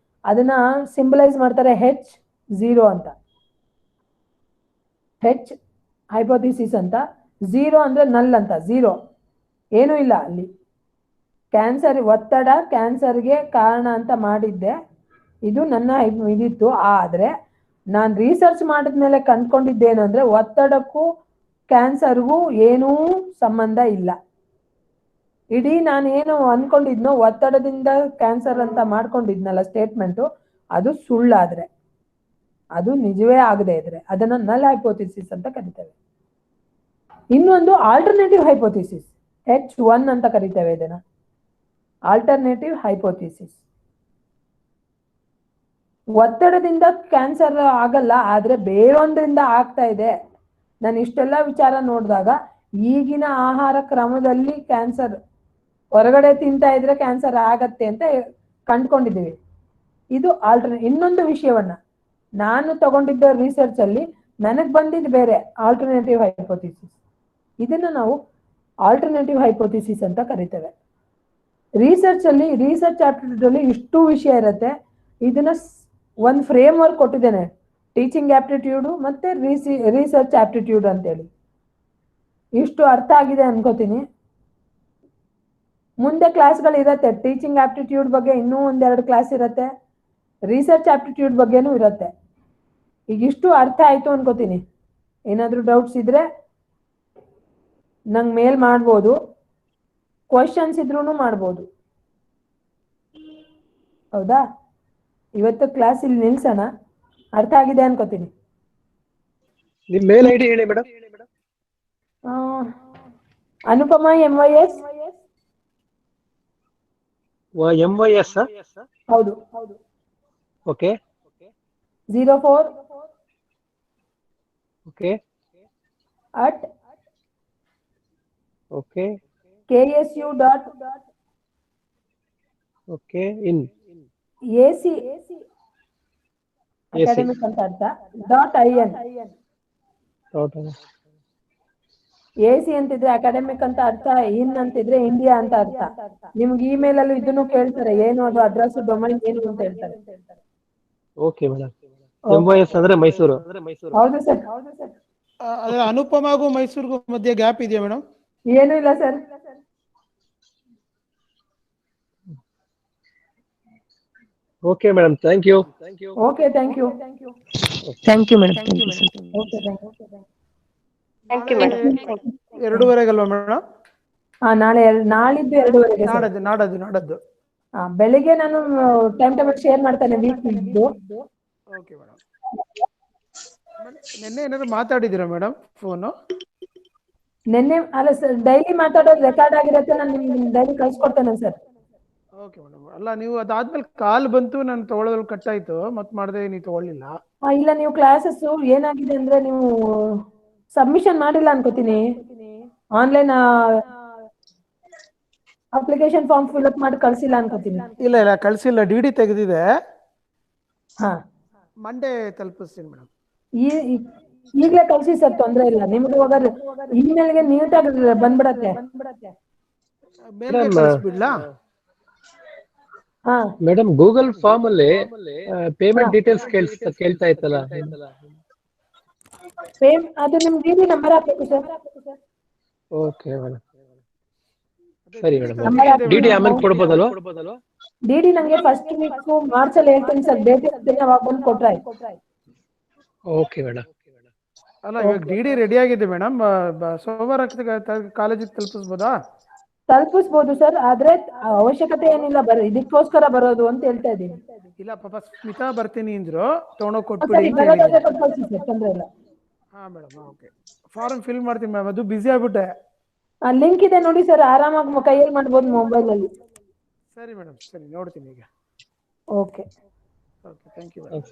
ಅದನ್ನ ಸಿಂಬಲೈಸ್ ಮಾಡ್ತಾರೆ H0 ಅಂತ. H ಹೈಪೋಥಿಸಿಸ್ ಅಂತ, 0 ಅಂದ್ರೆ ನಲ್ ಅಂತ, 0 ಏನೂ ಇಲ್ಲ ಅಲ್ಲಿ. ಕ್ಯಾನ್ಸರ್ ಒತ್ತಡ ಕ್ಯಾನ್ಸರ್ಗೆ ಕಾರಣ ಅಂತ ಮಾಡಿದ್ದೆ. ಇದು ನನ್ನ ಇದಿತ್ತು. ಆದರೆ ನಾನು ರಿಸರ್ಚ್ ಮಾಡಿದ್ಮೇಲೆ ಕಂಡ್ಕೊಂಡಿದ್ದೇನೆಂದ್ರೆ ಒತ್ತಡಕ್ಕೂ ಕ್ಯಾನ್ಸರ್ಗೂ ಏನೂ ಸಂಬಂಧ ಇಲ್ಲ. ಇಡೀ ನಾನು ಏನು ಅನ್ಕೊಂಡಿದ್ನೋ ಒತ್ತಡದಿಂದ ಕ್ಯಾನ್ಸರ್ ಅಂತ ಮಾಡ್ಕೊಂಡಿದ್ನಲ್ಲ ಸ್ಟೇಟ್ಮೆಂಟು, ಅದು ಸುಳ್ಳಾದ್ರೆ, ಅದು ನಿಜವೇ ಆಗದೆ ಇದ್ರೆ ಅದನ್ನ ನಲ್ ಹೈಪೋಥಿಸಿಸ್ ಅಂತ ಕರಿತೇವೆ. ಇನ್ನೊಂದು ಆಲ್ಟರ್ನೇಟಿವ್ ಹೈಪೋಥಿಸಿಸ್, H1 ಅಂತ ಕರಿತೇವೆ ಇದನ್ನ, ಆಲ್ಟರ್ನೇಟಿವ್ ಹೈಪೋಥಿಸಿಸ್. ಒತ್ತಡದಿಂದ ಕ್ಯಾನ್ಸರ್ ಆಗಲ್ಲ, ಆದ್ರೆ ಬೇರೊಂದರಿಂದ ಆಗ್ತಾ ಇದೆ. ನಾನು ಇಷ್ಟೆಲ್ಲ ವಿಚಾರ ನೋಡಿದಾಗ ಈಗಿನ ಆಹಾರ ಕ್ರಮದಲ್ಲಿ ಕ್ಯಾನ್ಸರ್, ಹೊರಗಡೆ ತಿಂತಾ ಇದ್ರೆ ಕ್ಯಾನ್ಸರ್ ಆಗತ್ತೆ ಅಂತ ಕಂಡ್ಕೊಂಡಿದ್ದೀವಿ. ಇದು ಇನ್ನೊಂದು ವಿಷಯವನ್ನ ನಾನು ತಗೊಂಡಿದ್ದ ರಿಸರ್ಚ್ ಅಲ್ಲಿ ನನಗ್ ಬಂದಿದ್ದು ಬೇರೆ, ಆಲ್ಟರ್ನೇಟಿವ್ ಹೈಪೋಥಿಸಿಸ್. ಇದನ್ನ ನಾವು ಆಲ್ಟರ್ನೇಟಿವ್ ಹೈಪೋಥಿಸಿಸ್ ಅಂತ ಕರಿತೇವೆ. ರಿಸರ್ಚ್ ಆಪ್ಟಿಟ್ಯೂಡ್ ಅಲ್ಲಿ ಇಷ್ಟು ವಿಷಯ ಇರುತ್ತೆ. ಇದನ್ನ ಒಂದು ಫ್ರೇಮ್ ವರ್ಕ್ ಕೊಟ್ಟಿದ್ದೇನೆ, ಟೀಚಿಂಗ್ ಆಪ್ಟಿಟ್ಯೂಡ್ ಮತ್ತೆ ರಿಸರ್ಚ್ ಆಪ್ಟಿಟ್ಯೂಡ್ ಅಂತೇಳಿ. ಇಷ್ಟು ಅರ್ಥ ಆಗಿದೆ ಅನ್ಕೋತೀನಿ. ಮುಂದೆ ಕ್ಲಾಸ್ಗಳು ಇರತ್ತೆ, ಟೀಚಿಂಗ್ ಆಪ್ಟಿಟ್ಯೂಡ್ ಬಗ್ಗೆ ಇನ್ನೂ ಒಂದೆರಡು ಕ್ಲಾಸ್ ಇರುತ್ತೆ, ರಿಸರ್ಚ್ ಆಪ್ಟಿಟ್ಯೂಡ್ ಬಗ್ಗೆನೂ ಇರುತ್ತೆ. ಈಗ ಇಷ್ಟು ಅರ್ಥ ಆಯ್ತು ಅನ್ಕೋತೀನಿ. ಏನಾದರೂ ಡೌಟ್ಸ್ ಇದ್ರೆ ನಂಗೆ ಮೇಲ್ ಮಾಡ್ಬೋದು, ಕ್ವಶನ್ಸ್ ಇದ್ರೂ ಮಾಡ್ಬೋದು. ಹೌದಾ? ಇವತ್ತು ಕ್ಲಾಸ್ ಇಲ್ಲಿ ನಿಲ್ಸೋಣ. ಅರ್ಥ ಆಗಿದೆ ಅನ್ಕೋತೀನಿ. ನಿಮ್ಮ ಮೇಲ್ ಐಡಿ ಹೇಳಿ ಮೇಡಮ್. ಅನುಪಮಾ MYS. MYS ಹೌದು. Okay. 04 okay. at okay. KSU dot okay. In AC academic ಅಂತ ಅರ್ಥ .in. AC ಅಂತಿದ್ರೆ ಅಕಾಡೆಮಿಕ್ ಅಂತ ಅರ್ಥ, ಇನ್ ಅಂತಿದ್ರೆ ಇಂಡಿಯಾ ಅಂತ ಅರ್ಥ. ನಿಮ್ಗೆ ಇಮೇಲ್ ಅಲ್ಲೂ ಇದನ್ನು ಕೇಳ್ತಾರೆ, ಏನು ಅದು ಅಡ್ರೆಸ್ ಡೊಮೈನ್ ಏನು ಅಂತ ಹೇಳ್ತಾರೆ. Okay madam. MYS ಅಂದ್ರೆ ಮೈಸೂರು. ಹೌದು ಸರ್. ಅದೇ ಅನುಪಮಾಗೂ ಮೈಸೂರಿಗೂ ಮಧ್ಯೆ ಗ್ಯಾಪ್ ಇದೆಯಾ ಮೇಡಮ್? ಏನೂ ಇಲ್ಲ sir. Okay madam, thank you. Okay, thank you. Thank you madam. Thank you sir. Okay, thank you madam. 2:30ಗಲ್ವಾ ಮೇಡಮ್? ನಾಳಿದ್ದು 2:30. ನಾಡದ್ದು. ಬೆಳಿಗ್ಗೆ ನಾನು ಟೈಮ್ ಟೇಬಲ್ ಶೇರ್ ಮಾಡ್ತೇನೆ ವೀಕ್ ಇದ್ದು. ಓಕೆ ಮೇಡಮ್. ನಿನ್ನೆ ಏನಾದ್ರು ಮಾತಾಡಿದ್ದೀರಾ ಮೇಡಮ್ ಫೋನು? ನಿನ್ನೆ ಅಲ್ಲ ಸರ್, ಡೈಲಿ ಮಾತಾಡೋದು ರೆಕಾರ್ಡ್ ಆಗಿರುತ್ತೆ, ನಾನು ನಿಮ್ಗೆ ಡೈಲಿ ಕಳ್ಸಿಕೊಡ್ತೇನೆ ಸರ್. Okay madam. ಅಲ್ಲ, ನೀವು ಅದಾದ್ಮೇಲೆ ಕಾಲ್ ಬಂತು, ನಾನು ತಗೊಳ್ಳೋದ್ರಲ್ಲಿ ಕಟ್ ಆಯ್ತು, ಮತ್ತೆ ಮಾಡಿದೆ, ನೀವು ತಗೊಳ್ಳಿಲ್ಲ. ಇಲ್ಲ, ನೀವು ಕ್ಲಾಸಸ್ ಏನಾಗಿದೆ ಅಂದ್ರೆ ನೀವು ಸಬ್ಮಿಷನ್ ಮಾಡಿಲ್ಲ ಅನ್ಕೋತೀನಿ. ಆನ್ಲೈನ್ ಅಪ್ಲಿಕೇಶನ್ ಫಾರ್ಮ್ ಫಿಲ್ಅಪ್ ಮಾಡಿ ಕಳ್ಸಿಲ್ಲ ಅನ್ಕೋತೀನಿ. ಇಲ್ಲ ಕಳ್ಸಿಲ್ಲ, DD ತೆಗೆದಿದೆ. ಹಾ, ಮಂಡೇ ತಲುಪಿಸ್ತೀನಿ ಮೇಡಮ್. ಈಗಲೇ ಕಳ್ಸಿ ಸರ್, ತೊಂದ್ರೆ ಇಲ್ಲ. ನಿಮ್ಗೆ ಇವಾಗ ಇಮೇಲ್ಗೆ ನೀಟಾಗಿ ಬಂದ್ಬಿಡತ್ತೆ. ಕಳಿಸ್ಬಿಡ್ಲಾ ಮೇಡಮ್? ಗೂಗಲ್ ಫಾರ್ಮ್ ಅಲ್ಲಿ ಪೇಮೆಂಟ್ ಡೀಟೇಲ್ಸ್ ಕೇಳ್ತಾ ಇತ್ತಲ್ಲ, ಅದು ನಿಮ್ DD ನಂಬರ್ ಹಾಕ್ಬೇಕು ಸರ್. ಓಕೆ ಮೇಡಮ್, ಸರಿ ಮೇಡಮ್. DD ಆಮೇಲೆ ಕೊಡ್ಬೋದಲ್ವಾ? DD ನಂಗೆ ಫಸ್ಟ್ ವೀಕ್ ಮಾರ್ಚ್ ಅಲ್ಲಿ ಹೇಳ್ತೀನಿ ಸರ್, ಡೇಟ್ ಇರ್ತೀನಿ, ಅವಾಗ ಬಂದು ಕೊಟ್ರೆ ಆಯ್ತು. Okay madam. ಅಲ್ಲ, ಇವಾಗ DD ರೆಡಿ ಆಗಿದೆ ಮೇಡಮ್. ಸೋಮವಾರ ಕಾಲೇಜಿಗೆ ತಲುಪಿಸ್ಬೋದು ಸರ್, ಆದ್ರೆ ಅವಶ್ಯಕತೆ ಏನಿಲ್ಲ, ಇದಕ್ಕೋಸ್ಕರ ಬರೋದು ಅಂತ ಹೇಳ್ತಾ ಇದ್ದೀನಿ. ಇಲ್ಲ, ಪಾಪ ಸ್ಮಿತಾ ಬರ್ತೀನಿ ಅಂದ್ರು, ತಗೊಂಡೋಗಿ ಕೊಟ್ಬಿಡಿ. ತೊಂದ್ರೆ ಇಲ್ಲ. ಹಾ ಮೇಡಮ್, ಓಕೆ. ಫಾರ್ಮ್ ಫಿಲ್ ಮಾಡ್ತೀನಿ ಮೇಡಮ್, ಅದು ಬಿಸಿ ಆಗ್ಬಿಟ್ಟೆ. ಲಿಂಕ್ ಇದೆ ನೋಡಿ ಸರ್, ಆರಾಮಾಗಿ ಕೈಯಲ್ಲಿ ಮಾಡ್ಬೋದು ಮೊಬೈಲ್ ಅಲ್ಲಿ. ಸರಿ ಮೇಡಮ್, ಸರಿ, ನೋಡ್ತೀನಿ ಈಗ. Okay, thank you madam.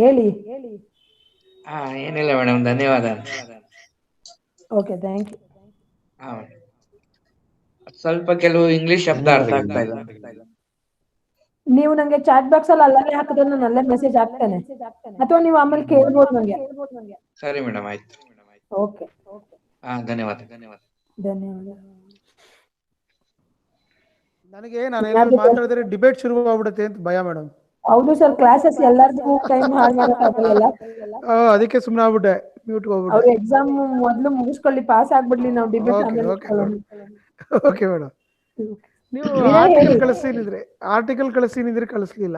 ಹೇಳಿ. ಏನಿಲ್ಲ ಮೇಡಮ್, ಧನ್ಯವಾದ. Okay, thank you. ಸ್ವಲ್ಪ ಕೆಲವು ಇಂಗ್ಲಿಷ್ ಶಬ್ದ ಅರ್ಥ ಆಗ್ತಾ ಇಲ್ಲ. ನೀವು ನಂಗೆ ಚಾಟ್ ಬಾಕ್ಸ್ ಅಲ್ಲಿ ಅಲ್ಲೇ ಹಾಕಿದ್ರೆ ನಾನು ಅಲ್ಲೇ ಮೆಸೇಜ್ ಹಾಕ್ತೇನೆ, ಅಥವಾ ನೀವು ಆಮೇಲೆ ಕೇಳ್ಬೋದು ನಂಗೆ. ಸರಿ ಮೇಡಮ್, ಆಯ್ತು. ಓಕೆ, ಧನ್ಯವಾದ. ನನಗೆ ನಾನು ಮಾತಾಡಿದ್ರೆ ಡಿಬೇಟ್ ಶುರು ಆಗ್ಬಿಡುತ್ತೆ ಅಂತ ಭಯ ಮೇಡಮ್. ಹೌದು ಸರ್, ಕ್ಲಾಸಸ್ ಎಲ್ಲರಿಗೂ ಟೈಮ್ ಹಾಳು ಮಾಡೋಕ್ಕಾಗಲ್ಲ. ಅದಕ್ಕೆ ಸುಮ್ಮನೆ ಆಗ್ಬಿಟ್ಟೆ, ಮ್ಯೂಟ್ ಹೋಗ್ಬಿಟ್ಟೆ. ಅವ್ರ ಎಕ್ಸಾಮ್ ಮೊದಲು ಮುಗಿಸ್ಕೊಳ್ಳಿ, ಪಾಸ್ ಆಗ್ಬಿಡ್ಲಿ, ನಾವು ಡಿಬೇಟ್ ಆಮೇಲೆ. Okay madam. ನೀವು ವಿನಯ್ ಹೇಳಿ. ಆರ್ಟಿಕಲ್ ಕಳಿಸ್ತೀನಿದ್ರೆ ಕಳಿಸ್ಲಿಲ್ಲ.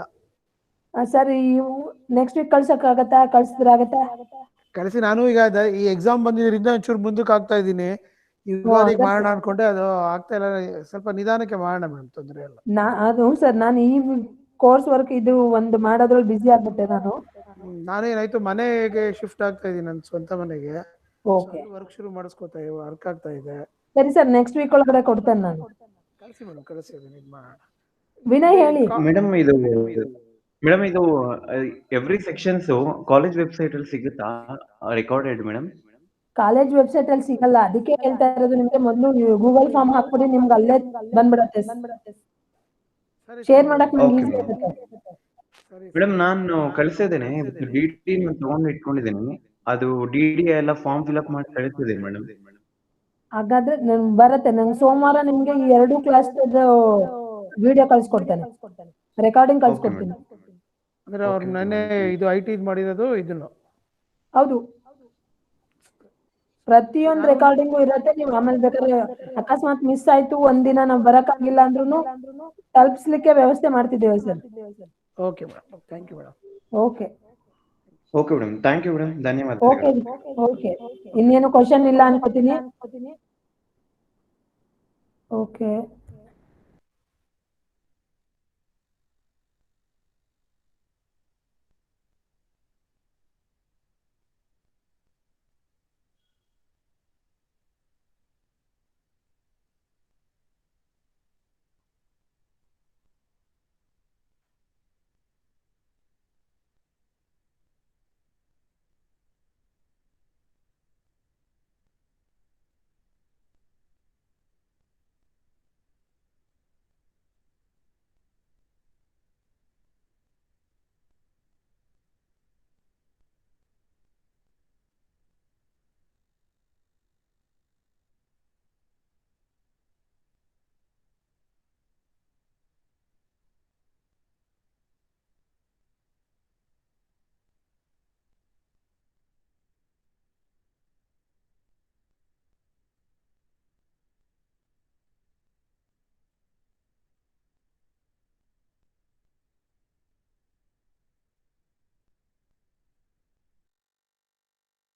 ಸರ್ ನೆಕ್ಸ್ಟ್ ವೀಕ್ ಕಳ್ಸಕ್ಕಾಗತ್ತಾ? ಕಳ್ಸಿದ್ರಾಗತ್ತಾ? ಕಳಿಸಿ. ನಾನು ಈಗ ಈ ಎಕ್ಸಾಮ್ ಬಂದಿದ್ರಿಂದ ಒಂಚೂರು ಮುಂದಕ್ಕೆ ಆಗ್ತಾ ಇದ್ದೀನಿ. ಯುಗಾದಿಗೆ ಮಾಡೋಣ ಅನ್ಕೊಂಡೆ, ಅದು ಆಗ್ತಾ ಇಲ್ಲ. ಸ್ವಲ್ಪ ನಿಧಾನಕ್ಕೆ ಮಾಡೋಣ ಮೇಡಮ್, ತೊಂದರೆ ಇಲ್ಲ. ಅದು ಸರ್ ನಾನು ಈ ಕೋರ್ಸ್ ವರ್ಕ್ ಇದು ಒಂದು ಮಾಡೋದ್ರಲ್ಲಿ ಬಿಸಿ ಆಗ್ಬಿಟ್ಟೆ ನಾನು. ನಾನೇನಾಯ್ತು, ಮನೆಗೆ ಶಿಫ್ಟ್ ಆಗ್ತಾ ಇದ್ದೀನಿ, ನನ್ನ ಸ್ವಂತ ಮನೆಗೆ. ಓಕೆ, ವರ್ಕ್ ಶುರು ಮಾಡಿಸ್ಕೊತಾ ವರ್ಕ್ ಆಗ್ತಾ ಇದೆ. ಸರಿ ಸರ್, ನೆಕ್ಸ್ಟ್ ವೀಕ್ ಒಳಗಡೆ ಕೊಡ್ತೇನೆ ನಾನು. ಕಳಿಸಿ ಮೇಡಮ್, ಕಳಿಸಿ. ವಿನಯ್ ಹೇಳಿ. ಮೇಡಮ್ ಇದು ಎವ್ರಿ ಸೆಕ್ಷನ್ಸ್ ಕಾಲೇಜ್ ವೆಬ್ಸೈಟ್ ಅಲ್ಲಿ ಸಿಗುತ್ತಾ ರೆಕಾರ್ಡೆಡ್ ಮೇಡಮ್? ಕಾಲೇಜ್ ವೆಬ್ಸೈಟ್ ಅಲ್ಲಿ ಸಿಗಲ್ಲ, ಅದಕ್ಕೆ ಹೇಳ್ತಾ ಇರೋದು ನಿಮ್ಗೆ. ಮೊದಲು ಗೂಗಲ್ ಫಾರ್ಮ್ ಹಾಕ್ಬಿಡಿ, ನಿಮ್ಗೆ ಅಲ್ಲೇ ಬಂದ್ಬಿಡತ್ತೆ. ಶೇರ್ ಮಾಡಕ್ ನಂಗೆ ಈಸಿ ಆಗುತ್ತೆ. ಮೇಡಮ್ ನಾನು ಕಳಿಸಿದ್ದೇನೆ, ಡಿಡಿ ತಗೊಂಡು ಇಟ್ಕೊಂಡಿದ್ದೀನಿ. ಅದು ಡಿಡಿ ಎಲ್ಲ ಫಾರ್ಮ್ ಫಿಲ್ಅಪ್ ಮಾಡಿ ಕಳಿಸಿದ್ದೀನಿ ಮೇಡಮ್. ಹಾಗಾದ್ರೆ ಬರುತ್ತೆ. ನಂಗೆ ಸೋಮವಾರ ನಿಮ್ಗೆ ಈ 2 ಕ್ಲಾಸ್ ವಿಡಿಯೋ ಕಳ್ಸಿಕೊಡ್ತೇನೆ, ರೆಕಾರ್ಡಿಂಗ್ ಕಳ್ಸಿಕೊಡ್ತೀನಿ. ಅಂದ್ರೆ ಅವ್ರು ನೆನ್ನೆ ಇದು IT ಇದು ಮಾಡಿರೋದು ಇದನ್ನು. ಹೌದು, ಪ್ರತಿಯೊಂದು ರೆಕಾರ್ಡಿಂಗು ಇರುತ್ತೆ. ನೀವು ಆಮೇಲೆ ಬೇಕಾದ್ರೆ ಅಕಸ್ಮಾತ್ ಮಿಸ್ ಆಯ್ತು, ಒಂದಿನ ನಾವು ಬರಕ್ಕಾಗಿಲ್ಲ ಅಂದ್ರೂ ತಲುಪಿಸ್ಲಿಕ್ಕೆ ವ್ಯವಸ್ಥೆ ಮಾಡ್ತಿದ್ದೇವೆ sir. Okay madam, thank you madam. Okay okay madam, thank you madam, ಧನ್ಯವಾದ. ಓಕೆ ಓಕೆ, ಇನ್ನೇನು ಕ್ವಶನ್ ಇಲ್ಲ ಅನ್ಕೋತೀನಿ. ಓಕೆ.